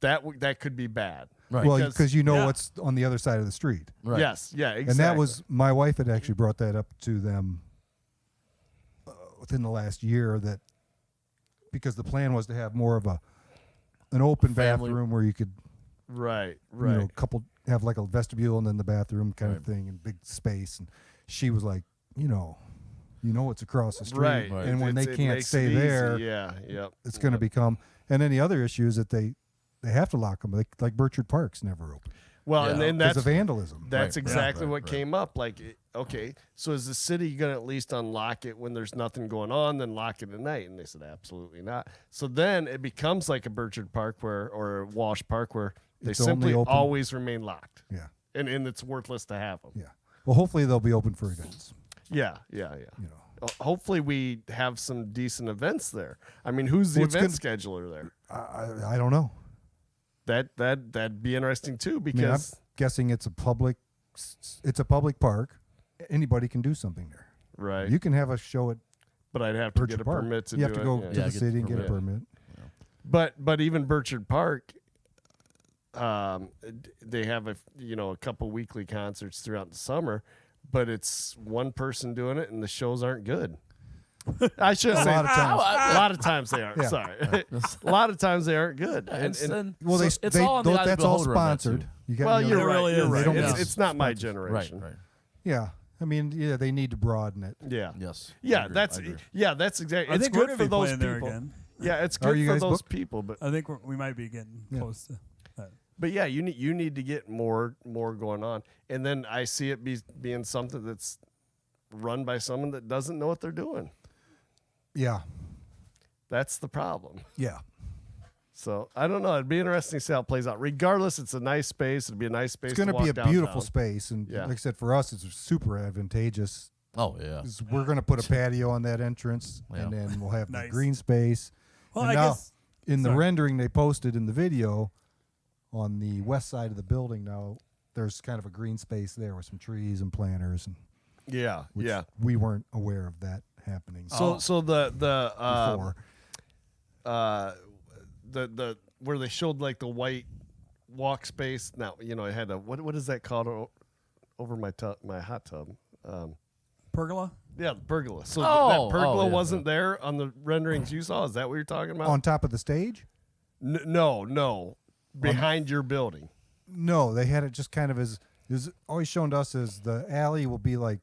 that could be bad.
Right.
Well,
Because-
because you know
yeah.
what's on the other side of the street.
Right.
Yes. Yeah, exactly.
And that was, my wife had actually brought that up to them within the last year, that because the plan was to have more of an open
Family.
bathroom where you could,
right. Right.
have like a vestibule and then the bathroom kind of
Right.
thing, and big space. And she was like, it's across the street.
Right.
Right.
And when
It
they can't
makes
stay
it easy.
there,
Yeah. Yep.
it's going to become. And then the other issue is that they have to lock them. Like Burchard Park's never open
Well,
Yeah.
and then
because
that's
of vandalism.
That's
Right.
exactly
Yeah.
what
Right.
came up. Like, okay, so is the city going to at least unlock it when there's nothing going on, then lock it at night? And they said, absolutely not. So then it becomes like a Burchard Park or a Walsh Park where they
It's only
simply
open-
always remain locked.
Yeah.
And it's worthless to have them.
Yeah. Well, hopefully they'll be open for events.
Yeah. Hopefully we have some decent events there. I mean, who's the
Well, it's
event scheduler there?
I don't know.
That'd be interesting too,
I mean, I'm
because
guessing it's a public park. Anybody can do something there.
right.
You can have a show at
But I'd have to
Burchard
get a
Park.
permit to
You
do
have to
it.
go
yeah.
to
Yeah,
the
get
city
the
and get a
permit.
permit.
But even Burchard Park, they have a couple weekly concerts throughout the summer, but it's one person doing it, and the shows aren't good. I should say
lot of times.
a lot of times they aren't.
Yeah.
Sorry, a lot of times they aren't good.
Well,
it's all on the eyes of
that's
the
all
beholder on that, too.
sponsored. You got,
Well,
you
you're
know,
right.
really
You're
is.
right.
They don't
It's
get
not my
Right,
generation.
right.
Yeah, I mean, yeah, they need to broaden it.
Yeah.
Yes. I
Yeah,
agree,
that's
I agree.
that's exactly.
I
It's
think we're
good
gonna
for
be
those
playing there
people.
again.
Yeah, it's
Are
good
you
for
guys
those
booked?
people, but
I think we might be getting
Yeah.
close to that.
But yeah, you need to get more going on, and then I see it being something that's run by someone that doesn't know what they're doing.
Yeah,
That's the problem.
yeah.
So I don't know. It'd be interesting to see how it plays out. Regardless, it's a nice space. It'd be a nice space.
It's going to
walk
be a
downtown.
beautiful space, and
Yeah.
like I said, for us, it's super advantageous.
Oh yeah.
'Cause we're going to put a patio on that entrance,
Yeah.
and then we'll have the
Nice.
green space.
Well,
And
I
now,
guess
in the
sorry.
rendering they posted in the video, on the west side of the building now, there's kind of a green space there with some trees and planters, and
Yeah,
which
yeah.
we weren't aware of that happening
So the
before.
the where they showed like the white walk space. Now it had a what is that called over my hot tub?
pergola.
Yeah, the pergola. So
Oh,
that pergola
yeah,
wasn't there on the renderings you saw. Is that what you're talking about?
On top of the stage?
No, behind your building.
No, they had it just kind of as always shown to us as the alley will be like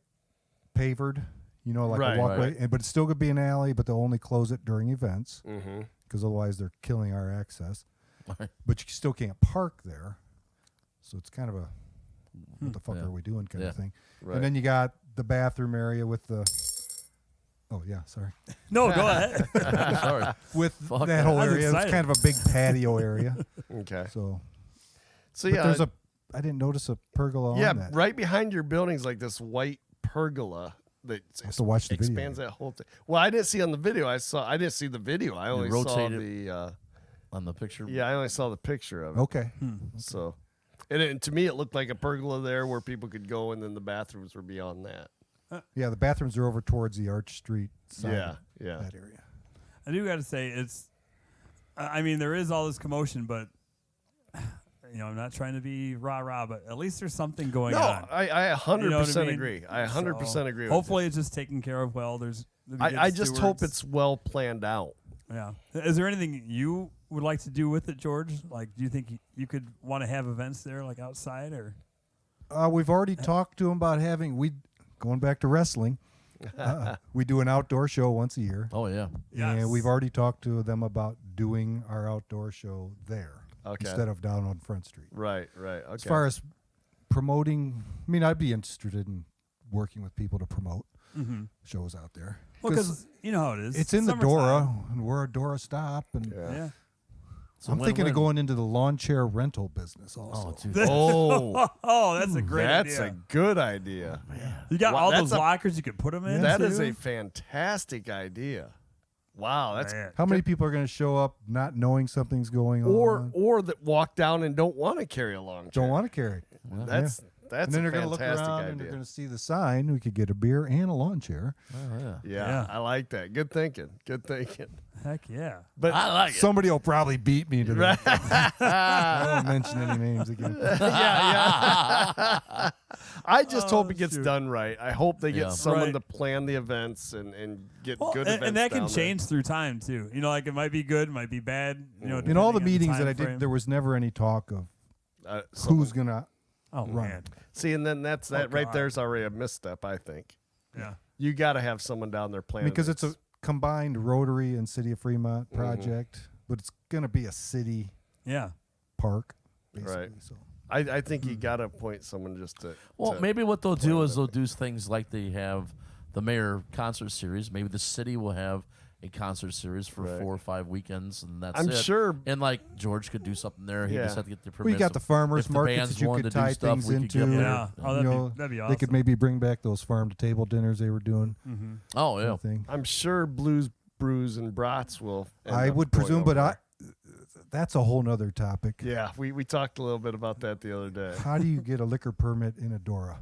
pavered, like
Right,
a walkway,
right.
but it's still gonna be an alley, but they'll only close it during events
Mm-hmm.
because otherwise they're killing our access.
Right.
But you still can't park there, so it's kind of a what the fuck
Yeah.
are we doing kind
Yeah.
of thing.
Right.
And then you got the bathroom area with the. Oh yeah, sorry.
No, go ahead.
Sorry.
With
Fuck
that whole
I was
area, it's
excited.
kind of a big patio area.
Okay.
So,
So
but
yeah,
there's I didn't notice a pergola
yeah,
on that.
right behind your building's like this white pergola that
have to watch the video.
expands that whole thing. Well, I didn't see on the video. I didn't see the video. I only saw
rotate it.
the.
On the picture.
Yeah, I only saw the picture of it.
Okay.
So, and to me, it looked like a pergola there where people could go, and then the bathrooms were beyond that.
Yeah, the bathrooms are over towards the Arch Street side.
Yeah,
of
yeah.
That area.
I do got to say it's. I mean, there is all this commotion, but I'm not trying to be rah, but at least there's something going
No,
on.
I 100%
You know what I mean?
agree. I 100%
So,
agree with
hopefully, it's just taken care of well. There's.
I just hope it's well planned out.
Yeah. Is there anything you would like to do with it, George? Like, do you think you could want to have events there, like outside, or?
We've already talked to them about going back to wrestling. We do an outdoor show once a year.
Oh yeah.
Yes.
And we've already talked to them about doing our outdoor show there instead of down on Front Street.
Right. Okay.
As far as promoting, I mean, I'd be interested in working with people to promote shows out there.
Well, because you know how it is.
It's in the
Summertime.
Dora, and we're a Dora stop, and
Yeah.
It's a
I'm thinking of
win-win.
going into the lawn chair rental business also.
Oh, dude.
oh,
Oh, that's a great
that's
idea.
a good idea.
You got
Wow,
all
that's
those
a-
lockers you could put them in.
That
too?
is a fantastic idea. Wow, that's
Man.
How many people are going to show up not knowing something's going on?
or that walk down and don't want to carry a long chair.
Don't want to carry.
That's
And then
a
they're going to look
fantastic
around and they're
idea.
going to see the sign. We could get a beer and a lawn chair.
Oh, yeah.
Yeah,
Yeah.
I like that. Good thinking.
Heck yeah.
But
I like it.
Somebody will probably beat me to that. I won't mention any names again.
yeah. I just hope it gets
shoot.
done right. I hope they get
Yeah.
someone
Right.
to plan the events and get
Well,
good
and,
events.
and that can
down there.
change through time too. Like it might be good, might be bad.
In all the
depending on
meetings that I
time frame.
did, there was never any talk of
Someone-
who's going to
Oh
run
man.
it.
see, and then that right
God.
there's already a misstep. I think
Yeah.
you got to have someone down there planning
Because it's a
this.
combined Rotary and City of Fremont project, but it's going to be a city
Yeah.
park, basically.
Right.
So
I think you got to appoint someone just to.
Well,
to-
maybe what they'll do
plan
is
it.
they'll do things like they have the mayor concert series. Maybe the city will have a concert series for
Right.
4 or 5 weekends, and that's
I'm
it.
sure.
And like George could do something there. He
Yeah.
just had to get the permits.
well, you got the farmers
If the
markets
bands
that you
wanted
could
to do
tie
stuff,
things
we could
into.
get there.
Yeah. Oh,
you
that'd
know,
be
They
awesome.
could maybe bring back those farm to table dinners they were doing.
Oh
kind
yeah.
of thing.
I'm sure Blues, Brews, and Brats will. end
I
up
would
going
presume,
over
but
there.
that's a whole nother topic.
Yeah, we talked a little bit about that the other day.
How do you get a liquor permit in Adora?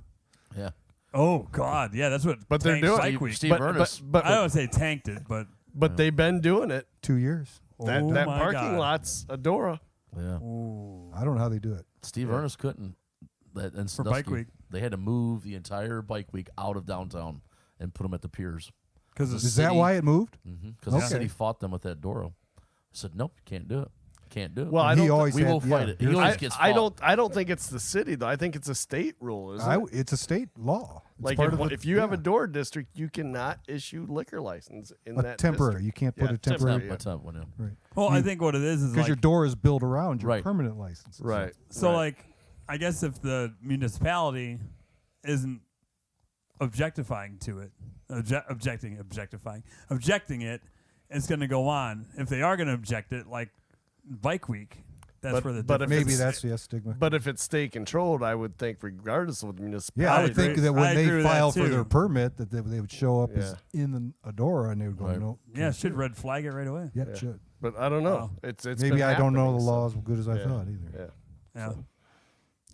Yeah.
Oh God, yeah, that's what.
But they're
tanked
doing
Bike Week.
Steve Ernest.
I don't say tanked it, but
they've been doing it.
2 years.
That
oh
that
my
parking
God.
lot's Adora.
Yeah.
Ooh.
I don't know how they do it.
Steve Ernest couldn't. And
For Bike Week.
They had to move the entire Bike Week out of downtown and put them at the piers.
Because
Is that why it moved?
Because the
Okay.
city fought them with that Doro. I said, nope, you can't do it. Can't do it.
Well, I
And he
don't.
always
we
had,
will fight it. He
here's-
always gets
I
fought.
don't think it's the city though. I think it's a state rule, isn't it?
It's a state law. It's
Like
part of the-
if you have a
yeah.
door district, you cannot issue liquor license in
a
that
temporary.
district.
You can't put
Yeah,
a temporary
temporary.
What's up? What now?
right
well, I think what it is
because
like
your door is built around your
Right.
permanent license.
Right.
so
right.
like I guess if the municipality isn't objectifying to it, objecting it, it's going to go on. If they are going to object it, like Bike Week, that's
But-
where the
but if
difference
Maybe
is.
that's the stigma.
But if it's state controlled, I would think regardless of the
Yeah,
municipality.
I would think
agree.
that
I
when
agree
they
with that
file for
too.
their permit, that they would show up as in the Adora, and they would go,
Right.
no.
Yeah, should red flag it right away.
Yeah, it should.
But I don't know.
Wow.
It's
Maybe
been
I don't know the
happening, so-
law as good as I
Yeah.
thought either.
Yeah.
Yeah.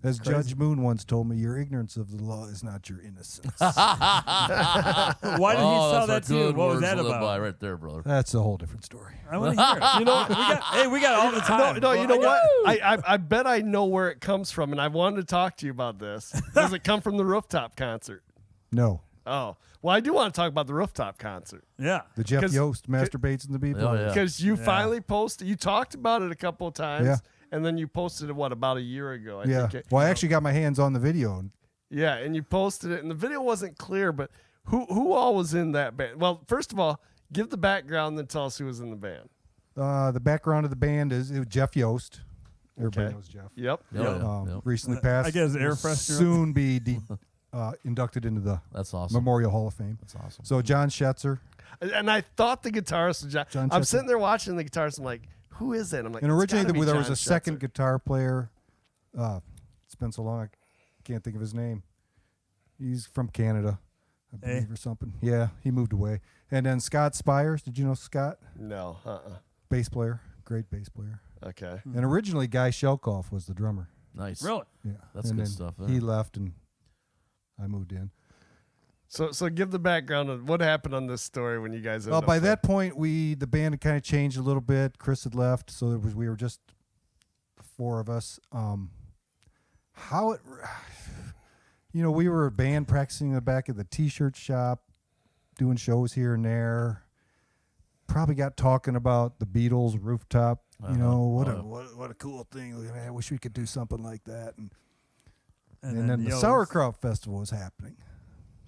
As Judge Moon once told me, your ignorance of the law is not your innocence.
Why did he sell that to you? What was that
By
about?
right there, brother.
That's a whole different story.
I want to hear it. You know, we got all the time.
No, you know
Well,
what? I bet I know where it comes from, and I wanted to talk to you about this. Does it come from the rooftop concert?
No.
Oh, well, I do want to talk about the rooftop concert
Yeah.
The Jeff
'Cause-
Yost masturbates in the B-play.
Oh, yeah.
because you finally posted. You talked about it a couple of times,
Yeah.
and then you posted it about a year ago. I
Yeah.
think.
Well, I actually got my hands on the video.
Yeah, and you posted it, and the video wasn't clear, but who all was in that band? Well, first of all, give the background, then tell us who was in the band.
The background of the band is Jeff Yost. Everybody
Okay.
knows Jeff.
Yep.
Yeah.
Recently passed.
I guess air
will
freshener.
soon be inducted into the
That's awesome.
Memorial Hall of Fame.
That's awesome.
So John Schetzer.
And I thought the guitarist was John.
John
I'm
Schetzer.
sitting there watching the guitarist. I'm like, who is that? I'm like,
And
it's
originally
gotta be
there was
John
a second
Schetzer.
guitar player. It's been so long I can't think of his name. He's from Canada, I believe, or something. Yeah, he moved away. And then Scott Spires. Did you know Scott?
No.
Bass player. Great bass player.
Okay.
And originally Guy Shelkoff was the drummer.
Nice.
Really?
Yeah.
That's
and
good
then
stuff there.
He left and I moved in.
So give the background of what happened on this story when you guys.
Well, by that point, the band had kind of changed a little bit. Chris had left, so we were just the four of us. We were a band practicing in the back of the T-shirt shop, doing shows here and there. Probably got talking about the Beatles rooftop. You know, what a cool thing! Man, I wish we could do something like that. And then the
Yost.
Sauerkraut Festival was happening.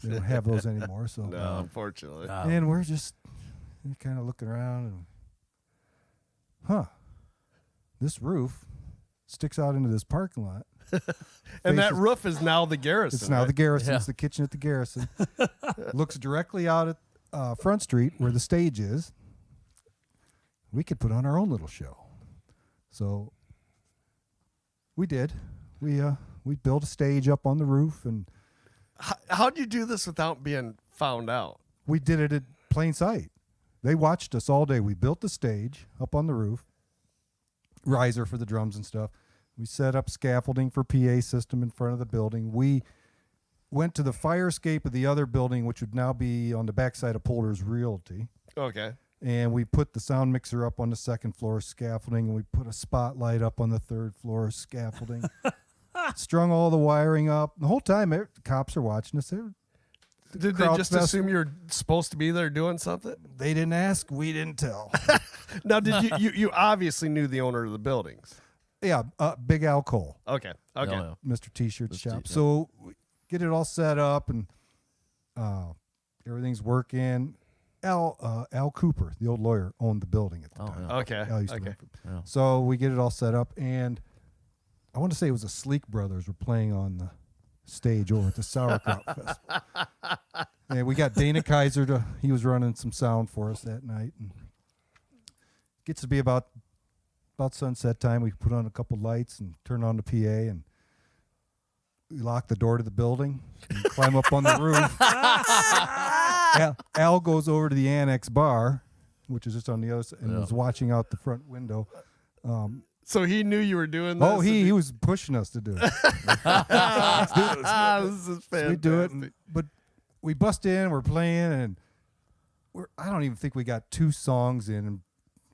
They don't have those anymore, so.
No, unfortunately.
And we're just kind of looking around and, this roof sticks out into this parking lot.
And that
faces-
roof is now the Garrison.
It's now
right?
the Garrison.
Yeah.
It's the kitchen at the Garrison. Looks directly out at Front Street where the stage is. We could put on our own little show. So we did. We built a stage up on the roof, and
How'd you do this without being found out?
we did it at plain sight. They watched us all day. We built the stage up on the roof, riser for the drums and stuff. We set up scaffolding for PA system in front of the building. We went to the fire escape of the other building, which would now be on the backside of Polder's Realty.
Okay.
And we put the sound mixer up on the second floor scaffolding, and we put a spotlight up on the third floor scaffolding. Strung all the wiring up. The whole time, the cops are watching us.
Did they
Crowd
just
fest-
assume you're supposed to be there doing something?
They didn't ask. We didn't tell.
Now, did you obviously knew the owner of the buildings?
Yeah, Big Al Cole.
Okay. Okay.
Yeah.
Mr. T-Shirt
Mr.
shop.
T, yeah.
So we get it all set up and everything's working. Al Cooper, the old lawyer, owned the building at the
Oh,
time.
yeah.
Okay.
Al used to
Okay.
run for-
Yeah.
So we get it all set up, and I want to say it was the Sleek Brothers were playing on the stage over at the Sauerkraut Festival. And we got Dana Kaiser he was running some sound for us that night. And gets to be about sunset time. We put on a couple lights and turn on the PA, and we lock the door to the building and climb up on the roof. Al goes over to the Annex bar, which is just on the other side, and was watching out the front window.
So he knew you were doing this.
Oh, he was pushing us to do it.
This is
So
fantastic.
we do it, but we bust in, we're playing, and I don't even think we got 2 songs in, and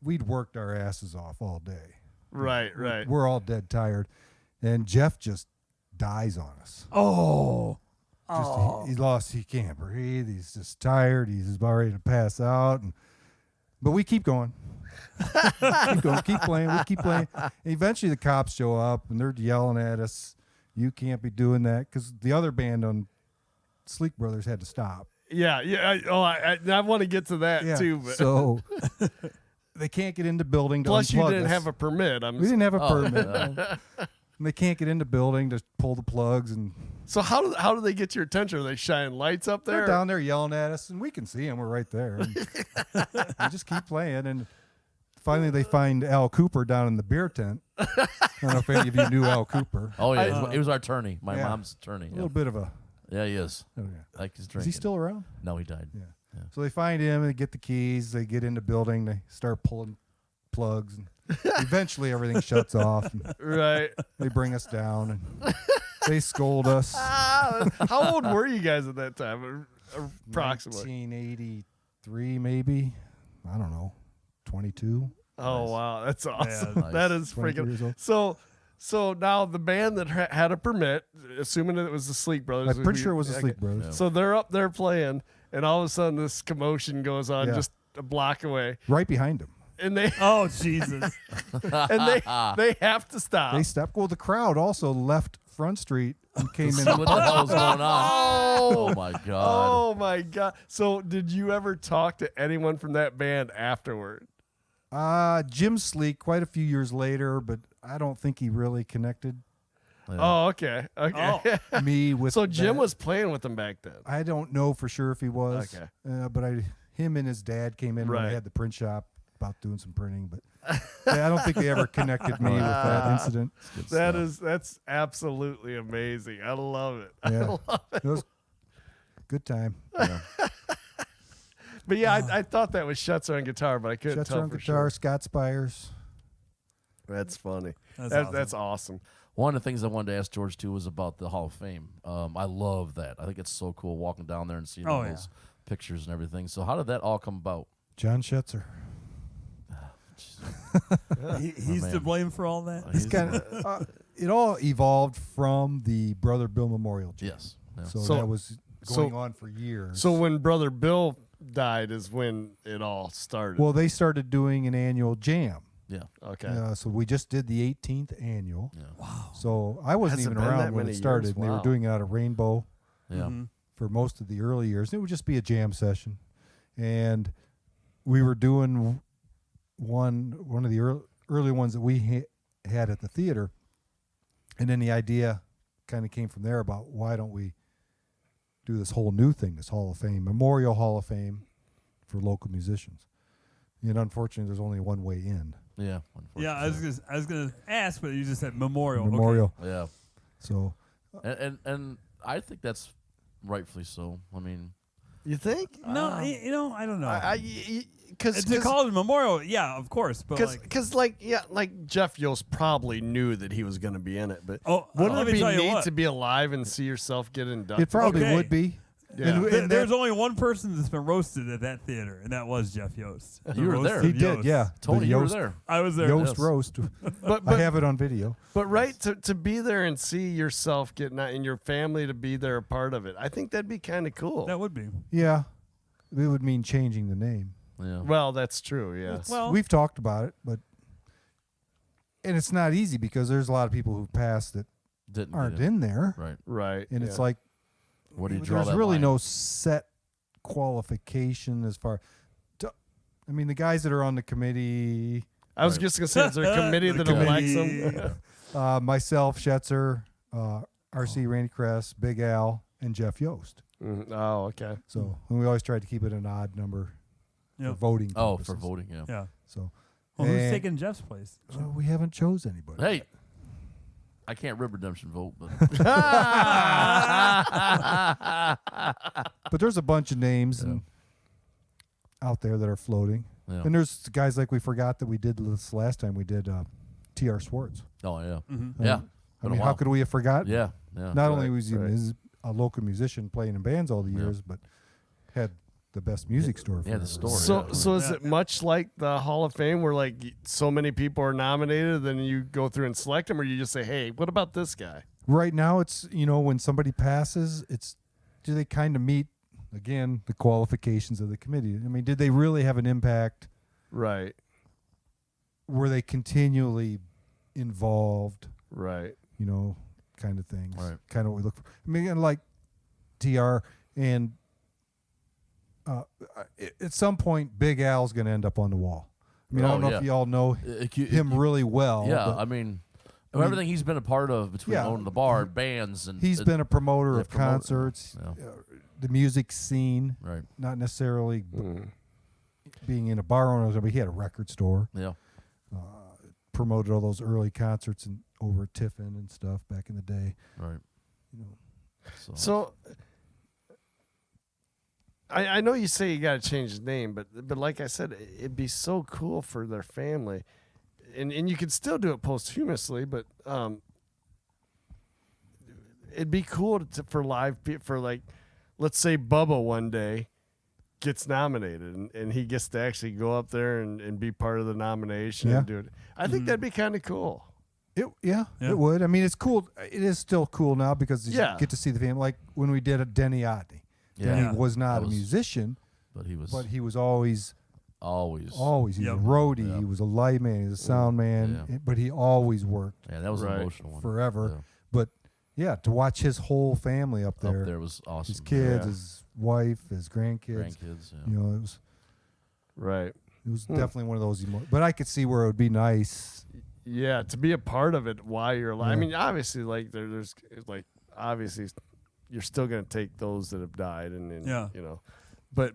we'd worked our asses off all day.
Right.
We're all dead tired, and Jeff just dies on us. He can't breathe. He's just tired. He's about ready to pass out, but we keep going. keep playing. We keep playing. And eventually, the cops show up and they're yelling at us. You can't be doing that, because the other band on Sleek Brothers had to stop.
Yeah. I want to get to that too. But
So they can't get into building. To
plus, you
unplug
didn't
us.
have a permit.
We didn't have a permit.
yeah.
And they can't get into building to pull the plugs, and
So how do they get your attention? Are they shining lights up there?
they're down there yelling at us, and we can see them. We're right there. And we just keep playing, and finally they find Al Cooper down in the beer tent. I don't know if any of you knew Al Cooper.
Oh yeah, he was our attorney. My
Yeah.
mom's attorney.
A little bit of a.
Yeah, he is.
Oh, yeah.
Like he's
Is
drinking.
he still around?
No, he died.
Yeah. So they find him, they get the keys, they get into building, they start pulling plugs, and eventually everything shuts off. And
Right.
they bring us down, and they scold us.
How old were you guys at that time? Approximately.
1983, maybe. I don't know. 22.
Oh wow, that's awesome.
nice.
That is
23 years old.
So now the band that had a permit, assuming that it was the Sleek Brothers.
I'm pretty sure it was the
okay.
Sleek Brothers.
Yeah.
So they're up there playing, and all of a sudden this commotion goes on
Yeah.
just a block away,
Right behind him.
and they
Oh Jesus!
they have to stop.
They stepped. Well, the crowd also left Front Street and came
See
in.
what the hell's going on? Oh my god.
Oh my god! So did you ever talk to anyone from that band afterward?
Jim Sleek, quite a few years later, but I don't think he really connected
Yeah.
Oh, okay.
me with.
So Jim
that.
was playing with them back then.
I don't know for sure if he was.
Okay.
But him and his dad came in when
Right.
I had the print shop about doing some printing, but I don't think they ever connected me with that incident.
That's absolutely amazing. I love it.
Yeah. It was a good time.
But yeah, I thought that was Schutzer on guitar, but I couldn't
Shuts
tell
on
for
guitar,
sure.
Scott Spires.
That's funny.
That's
That's awesome.
One of the things I wanted to ask George too was about the Hall of Fame. I love that. I think it's so cool walking down there and seeing all those pictures and everything. So how did that all come about?
John Schutzer.
He's to blame for all that.
He's kind of. It all evolved from the Brother Bill Memorial Jam.
Yes. Yeah.
So that was going on for years.
So when Brother Bill died is when it all started.
Well, they started doing an annual jam.
Yeah.
Okay.
So we just did the 18th annual.
Yeah.
Wow.
So I wasn't
Has it
even
been that
around when
many
it started.
years?
And they were
Wow.
doing it out of Rainbow
Yeah.
for most of the early years. It would just be a jam session, and we were doing one of the early ones that we had at the theater, and then the idea kind of came from there about why don't we do this whole new thing, this Hall of Fame, Memorial Hall of Fame for local musicians. And unfortunately, there's only one way in.
Yeah.
Yeah, I was gonna ask, but you just said memorial. Okay.
Memorial.
Yeah.
So
And I think that's rightfully so. I mean,
You think?
No, I don't know.
Because
to call it a memorial, yeah, of course, but
like Jeff Yost probably knew that he was going to be in it, but
let
wouldn't
me
it be
tell you
neat
what.
to be alive and see yourself get inducted?
it probably
Okay.
would be.
Yeah.
And
There's only one person that's been roasted at that theater, and that was Jeff Yost.
You were there.
he did, yeah.
Tony,
The
you were
Yost-
there.
I was there.
Yost
Yes.
roast.
but
I have it on video.
But right to be there and see yourself getting out and your family to be there a part of it, I think that'd be kind of cool.
That would be.
Yeah, it would mean changing the name.
Yeah.
Well, that's true. Yeah.
Well,
We've talked about it, and it's not easy because there's a lot of people who've passed that
Didn't
aren't
get it.
in there,
Right.
Right.
and
yeah.
it's like
What do you draw
there's
that
really
line?
no set qualification as far. I mean, the guys that are on the committee,
I was just gonna say, is there a committee
The
that elects
committee.
them?
myself, Schetzer, RC Randy Kress, Big Al, and Jeff Yost.
Oh, okay.
So and we always tried to keep it an odd number for
Yep.
voting.
Oh,
purposes.
for voting, yeah.
Yeah.
So
Well, who's
And-
taking Jeff's place?
so we haven't chose anybody.
Hey, I can't rib redemption vote, but
But there's a bunch of names out there that are floating.
yeah.
And there's guys like we forgot that we did this last time. We did T.R. Swartz.
Oh yeah,
Mm-hmm.
yeah.
I mean, how could we have forgotten?
Yeah, yeah.
Not only was he
right.
a local musician playing in bands all the years, but had the best music store.
Yeah,
forever.
the store.
So,
yeah.
so is
Yeah.
it much like the Hall of Fame, where like so many people are nominated, then you go through and select them, or you just say, "Hey, what about this guy?"
Right now, it's when somebody passes, do they kind of meet again the qualifications of the committee? I mean, did they really have an impact?
Right,
Were they continually involved?
right,
Kind of things.
Right.
Kind of what we look for. I mean, and like TR and at some point, Big Al's going to end up on the wall. I mean, I don't know if you all know him really well.
Yeah,
but
I mean, everything he's been a part of between
Yeah.
owning the bar, bands, and
he's been a promoter
yeah,
of concerts,
yeah.
The music scene,
right.
not necessarily being in a bar owner, but he had a record store.
Yeah,
Promoted all those early concerts and over at Tiffin and stuff back in the day.
right.
So, I know you say you got to change his name, but like I said, it'd be so cool for their family, and you could still do it posthumously, but it'd be cool for like, let's say Bubba one day gets nominated and he gets to actually go up there and be part of the nomination and do it. I think that'd be kind of cool.
Yeah.
It would. I mean, it's cool. It is still cool now because you
Yeah.
get to see the family. Like when we did a Denny Otney.
Yeah.
Denny was not
That
a
was-
musician,
But he was
but he was always.
always.
He
Yep.
was a roadie.
Yeah.
He was a light man. He was a sound man.
Yeah.
But he always worked
Yeah, that was
Right.
an emotional one.
forever. But yeah, to watch his whole family up
Yeah.
there,
Up there was awesome.
his kids,
Yeah.
his wife, his grandkids.
grandkids. Yeah.
It was
Right.
definitely one of those. But I could see where it would be nice.
Yeah, to be a part of it while you're alive. I mean, obviously, like there's like obviously you're still gonna take those that have died, and
Yeah.
but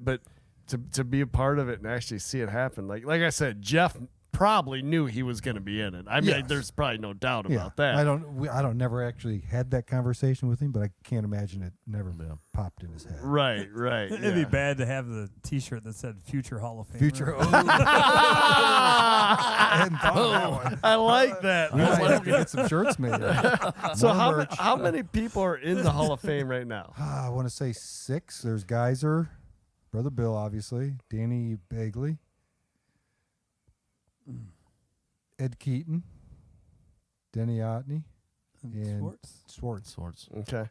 to be a part of it and actually see it happen, like I said, Jeff probably knew he was gonna be in it. I mean,
Yes.
there's probably no doubt
Yeah,
about that.
I don't never actually had that conversation with him, but I can't imagine it never
Yeah.
popped in his head.
Right.
It'd
yeah.
be bad to have the T-shirt that said "Future Hall of Fame."
Future. I hadn't thought of that one.
I like that.
We might have to get some shirts made.
So
More merch.
how many people are in the Hall of Fame right now?
I want to say 6. There's Geyser, Brother Bill, obviously, Danny Bagley, Ed Keaton, Denny Otney, and
Swartz.
Swartz.
Okay.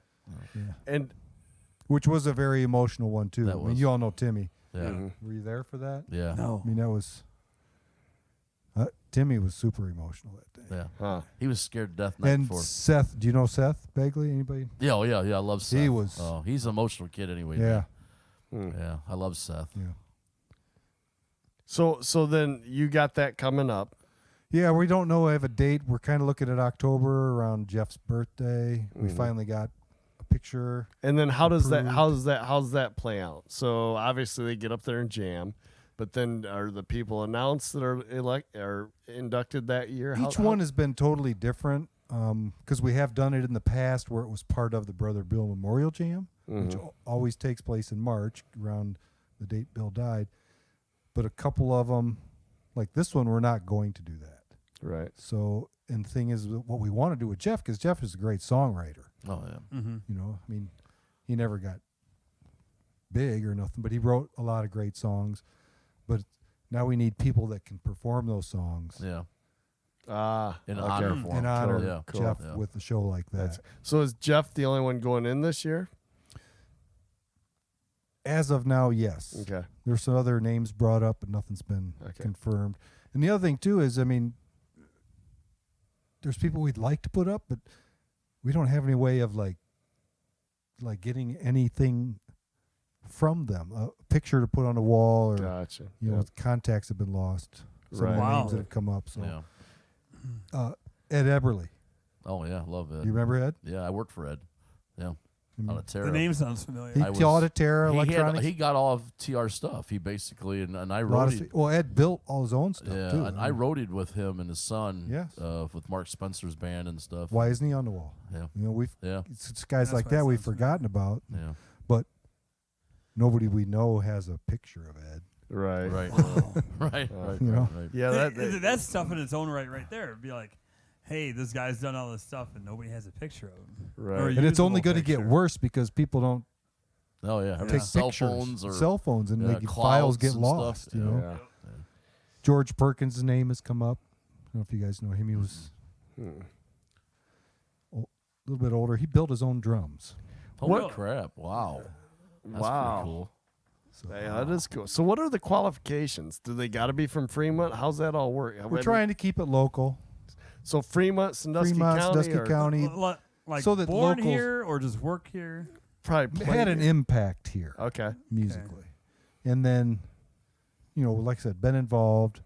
Yeah.
And
Which was a very emotional one too.
That
I mean,
was.
you all know Timmy.
Yeah.
Were you there for that?
Yeah.
No.
I mean, that was. Timmy was super emotional that day.
Yeah.
huh.
He was scared to death night
And
before.
Seth, do you know Seth Bagley? Anybody?
Yeah, oh, yeah. I love Seth.
He was-
Oh, he's an emotional kid anyway.
Yeah.
man. Yeah, I love Seth.
Yeah.
So then you got that coming up.
Yeah, we don't know. I have a date. We're kind of looking at October around Jeff's birthday. We finally got a picture.
And then how does that
Approved.
how's that play out? So obviously they get up there and jam, but then are the people announced that are inducted that year?
Each one has been totally different because we have done it in the past where it was part of the Brother Bill Memorial Jam, which always takes place in March around the date Bill died. But a couple of them, like this one, we're not going to do that.
right.
So, and the thing is, what we want to do with Jeff, because Jeff is a great songwriter.
Oh, yeah.
Mm-hmm.
I mean, he never got big or nothing, but he wrote a lot of great songs. But now we need people that can perform those songs
Yeah. In
okay.
honor for him.
in honor
Yeah.
of Jeff
Yeah.
with a show like that.
That's- So is Jeff the only one going in this year?
As of now, yes.
Okay.
There's some other names brought up, but nothing's been confirmed. And the other thing too is, I mean, there's people we'd like to put up, but we don't have any way of like getting anything from them. A picture to put on the wall, or
Gotcha.
contacts have been lost. Some of the
Right.
names that have come up. So
Yeah.
Ed Eberly,
Oh, yeah. Love Ed.
you remember Ed?
Yeah, I worked for Ed. Yeah. On a
The
Terra.
name sounds familiar.
He
I was-
taught at Terra Electronics.
He got all of TR stuff. He basically, and I
A lot of
roadied.
well, Ed built all his own stuff
Yeah,
too.
and I roadied with him and his son.
Yes.
With Mark Spencer's band and stuff.
Why isn't he on the wall?
Yeah.
We've
Yeah.
it's guys
That's
like
why it
that we've
sounds familiar.
forgotten about.
Yeah.
But nobody we know has a picture of Ed.
Right.
Right. Right. Right.
You know?
Right.
Yeah,
That's stuff in its own right there. It'd be like, hey, this guy's done all this stuff and nobody has a picture of him.
Right.
Or a
And it's only
usable
going to get
picture.
worse because people don't
Oh yeah.
take
Cell
pictures.
phones or
cell phones and
yeah,
they files
clouds
get
and
lost.
stuff.
You know?
Yeah.
George Perkins' name has come up. I don't know if you guys know him. He was a little bit older. He built his own drums.
Holy
What?
crap! Wow. That's
Wow.
pretty cool.
So
Yeah, that is cool. So, what are the qualifications? Do they got to be from Fremont? How's that all work?
we're trying to keep it local.
So, Fremont, Sandusky
Fremont,
County,
Sandusky
or
County
Like
So that
born
locals-
here or just work here?
probably
had an
plenty.
impact here
Okay.
musically. And then, like I said, been involved,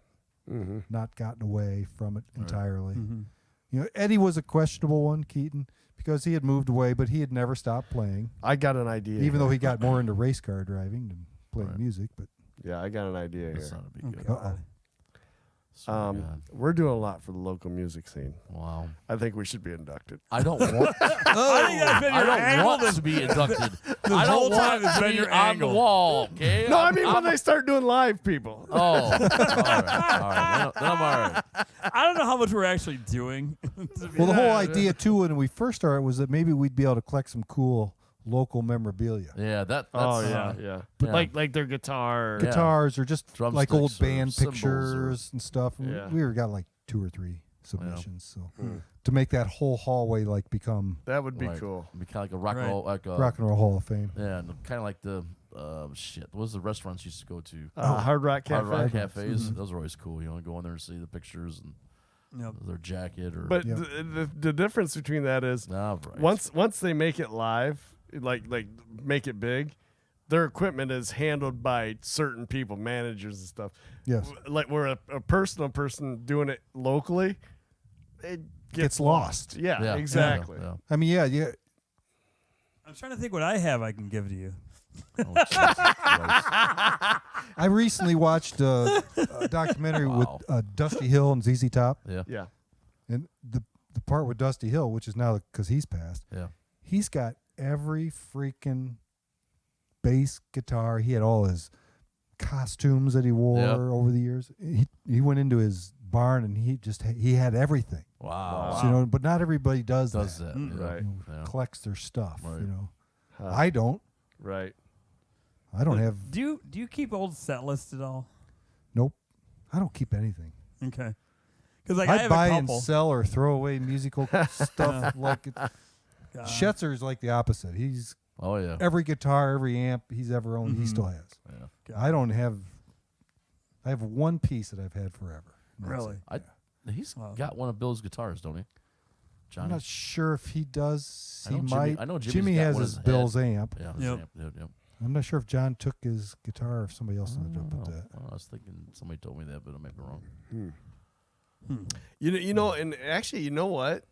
Mm-hmm.
not gotten away from it entirely.
Mm-hmm.
Eddie was a questionable one, Keaton, because he had moved away, but he had never stopped playing,
I got an idea.
even
here.
though he got more into race car driving than playing
Right.
music. But
Yeah, I got an idea
That's
here.
not a big good.
uh-oh.
Swear to God.
We're doing a lot for the local music scene.
Wow.
I think we should be inducted.
I don't want.
I think that's been
I
your
don't
angle
want
this
to be inducted. I
whole
don't
time
want
it's
to
been
be
your
on
angle.
the wall. Okay.
No, I mean when they start doing live, people.
Oh. All right. Then I'm all right.
I don't know how much we're actually doing.
Well, the whole idea, too, when we first started was that maybe we'd be able to collect some cool local memorabilia.
Yeah. That's.
Oh yeah, yeah.
Yeah.
Like their guitar.
Yeah.
Guitars or just like old
Drumsticks or
band
cymbals
pictures and stuff. And
Yeah.
we were got like 2 or 3 submissions. So
Mm.
to make that whole hallway become
That would be
Right.
cool.
It'd be kind of like a rock and
Right.
roll, like a,
Rock and Roll Hall of Fame.
Yeah, kind of like the shit. What was the restaurants you used to go to?
Hard Rock Cafe.
Hard Rock cafes. Those are always cool. You want to go in there and see the pictures and
Yep.
their jacket or.
But
Yeah.
the difference between that is
Right.
once they make it live, like make it big, their equipment is handled by certain people, managers and stuff.
Yes.
Like where a personal person doing it locally, it
Gets lost.
Yeah,
Yeah,
exactly.
Yeah.
I mean, yeah.
I'm trying to think what I have I can give to you.
Oh, Jesus Christ.
I recently watched a documentary
Wow.
with Dusty Hill and ZZ Top.
Yeah.
Yeah.
And the part with Dusty Hill, which is now because he's passed,
Yeah.
he's got every freaking bass guitar. He had all his costumes that he wore
Yep.
over the years. He went into his barn and he had everything.
Wow.
So, but not everybody does
Does
that.
that?
Mm.
Yeah.
Right.
Yeah.
Collects their stuff.
Right.
I don't.
Right.
I don't have.
Do you keep old set lists at all?
Nope. I don't keep anything.
Okay. Because like I
I
have
buy
a
and
couple.
sell or throw away musical stuff. Like
God.
Schetzer's like the opposite. He's
Oh yeah.
every guitar, every amp he's ever owned, he still has.
Yeah.
I don't have. I have one piece that I've had forever. And that's
Really?
it.
He's
Wow.
got one of Bill's guitars, don't he?
I'm
Johnny.
not sure if he does.
I
He
know Jimmy-
might.
I know Jimmy's
Jimmy
got
has
one
his
in his
Bill's
head.
amp.
Yeah.
Yep.
Yep.
I'm not sure if John took his guitar or if somebody else ended up with that.
Well, I was thinking somebody told me that, but I might be wrong.
You know, and actually, you know what?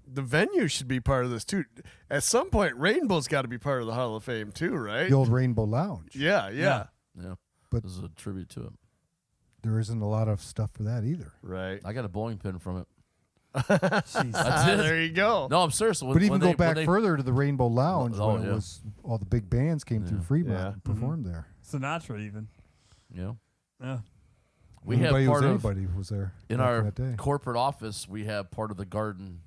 The venue should be part of this too. At some point, Rainbow's got to be part of the Hall of Fame too, right?
The old Rainbow Lounge.
Yeah.
Yeah.
But-
this is a tribute to him.
There isn't a lot of stuff for that either.
Right.
I got a bowling pin from it.
Jeez.
That's it.
There you go.
No, I'm serious. When,
But even
when
go
they- when
back
they-
further to the Rainbow Lounge
Oh,
when it
yeah.
was all the big bands came through
Yeah.
Fremont
Yeah.
and performed there.
Sinatra even.
You know,
Yeah.
we have
Anybody
part of
anybody was there
in
back
our
that day.
corporate office. We have part of the garden,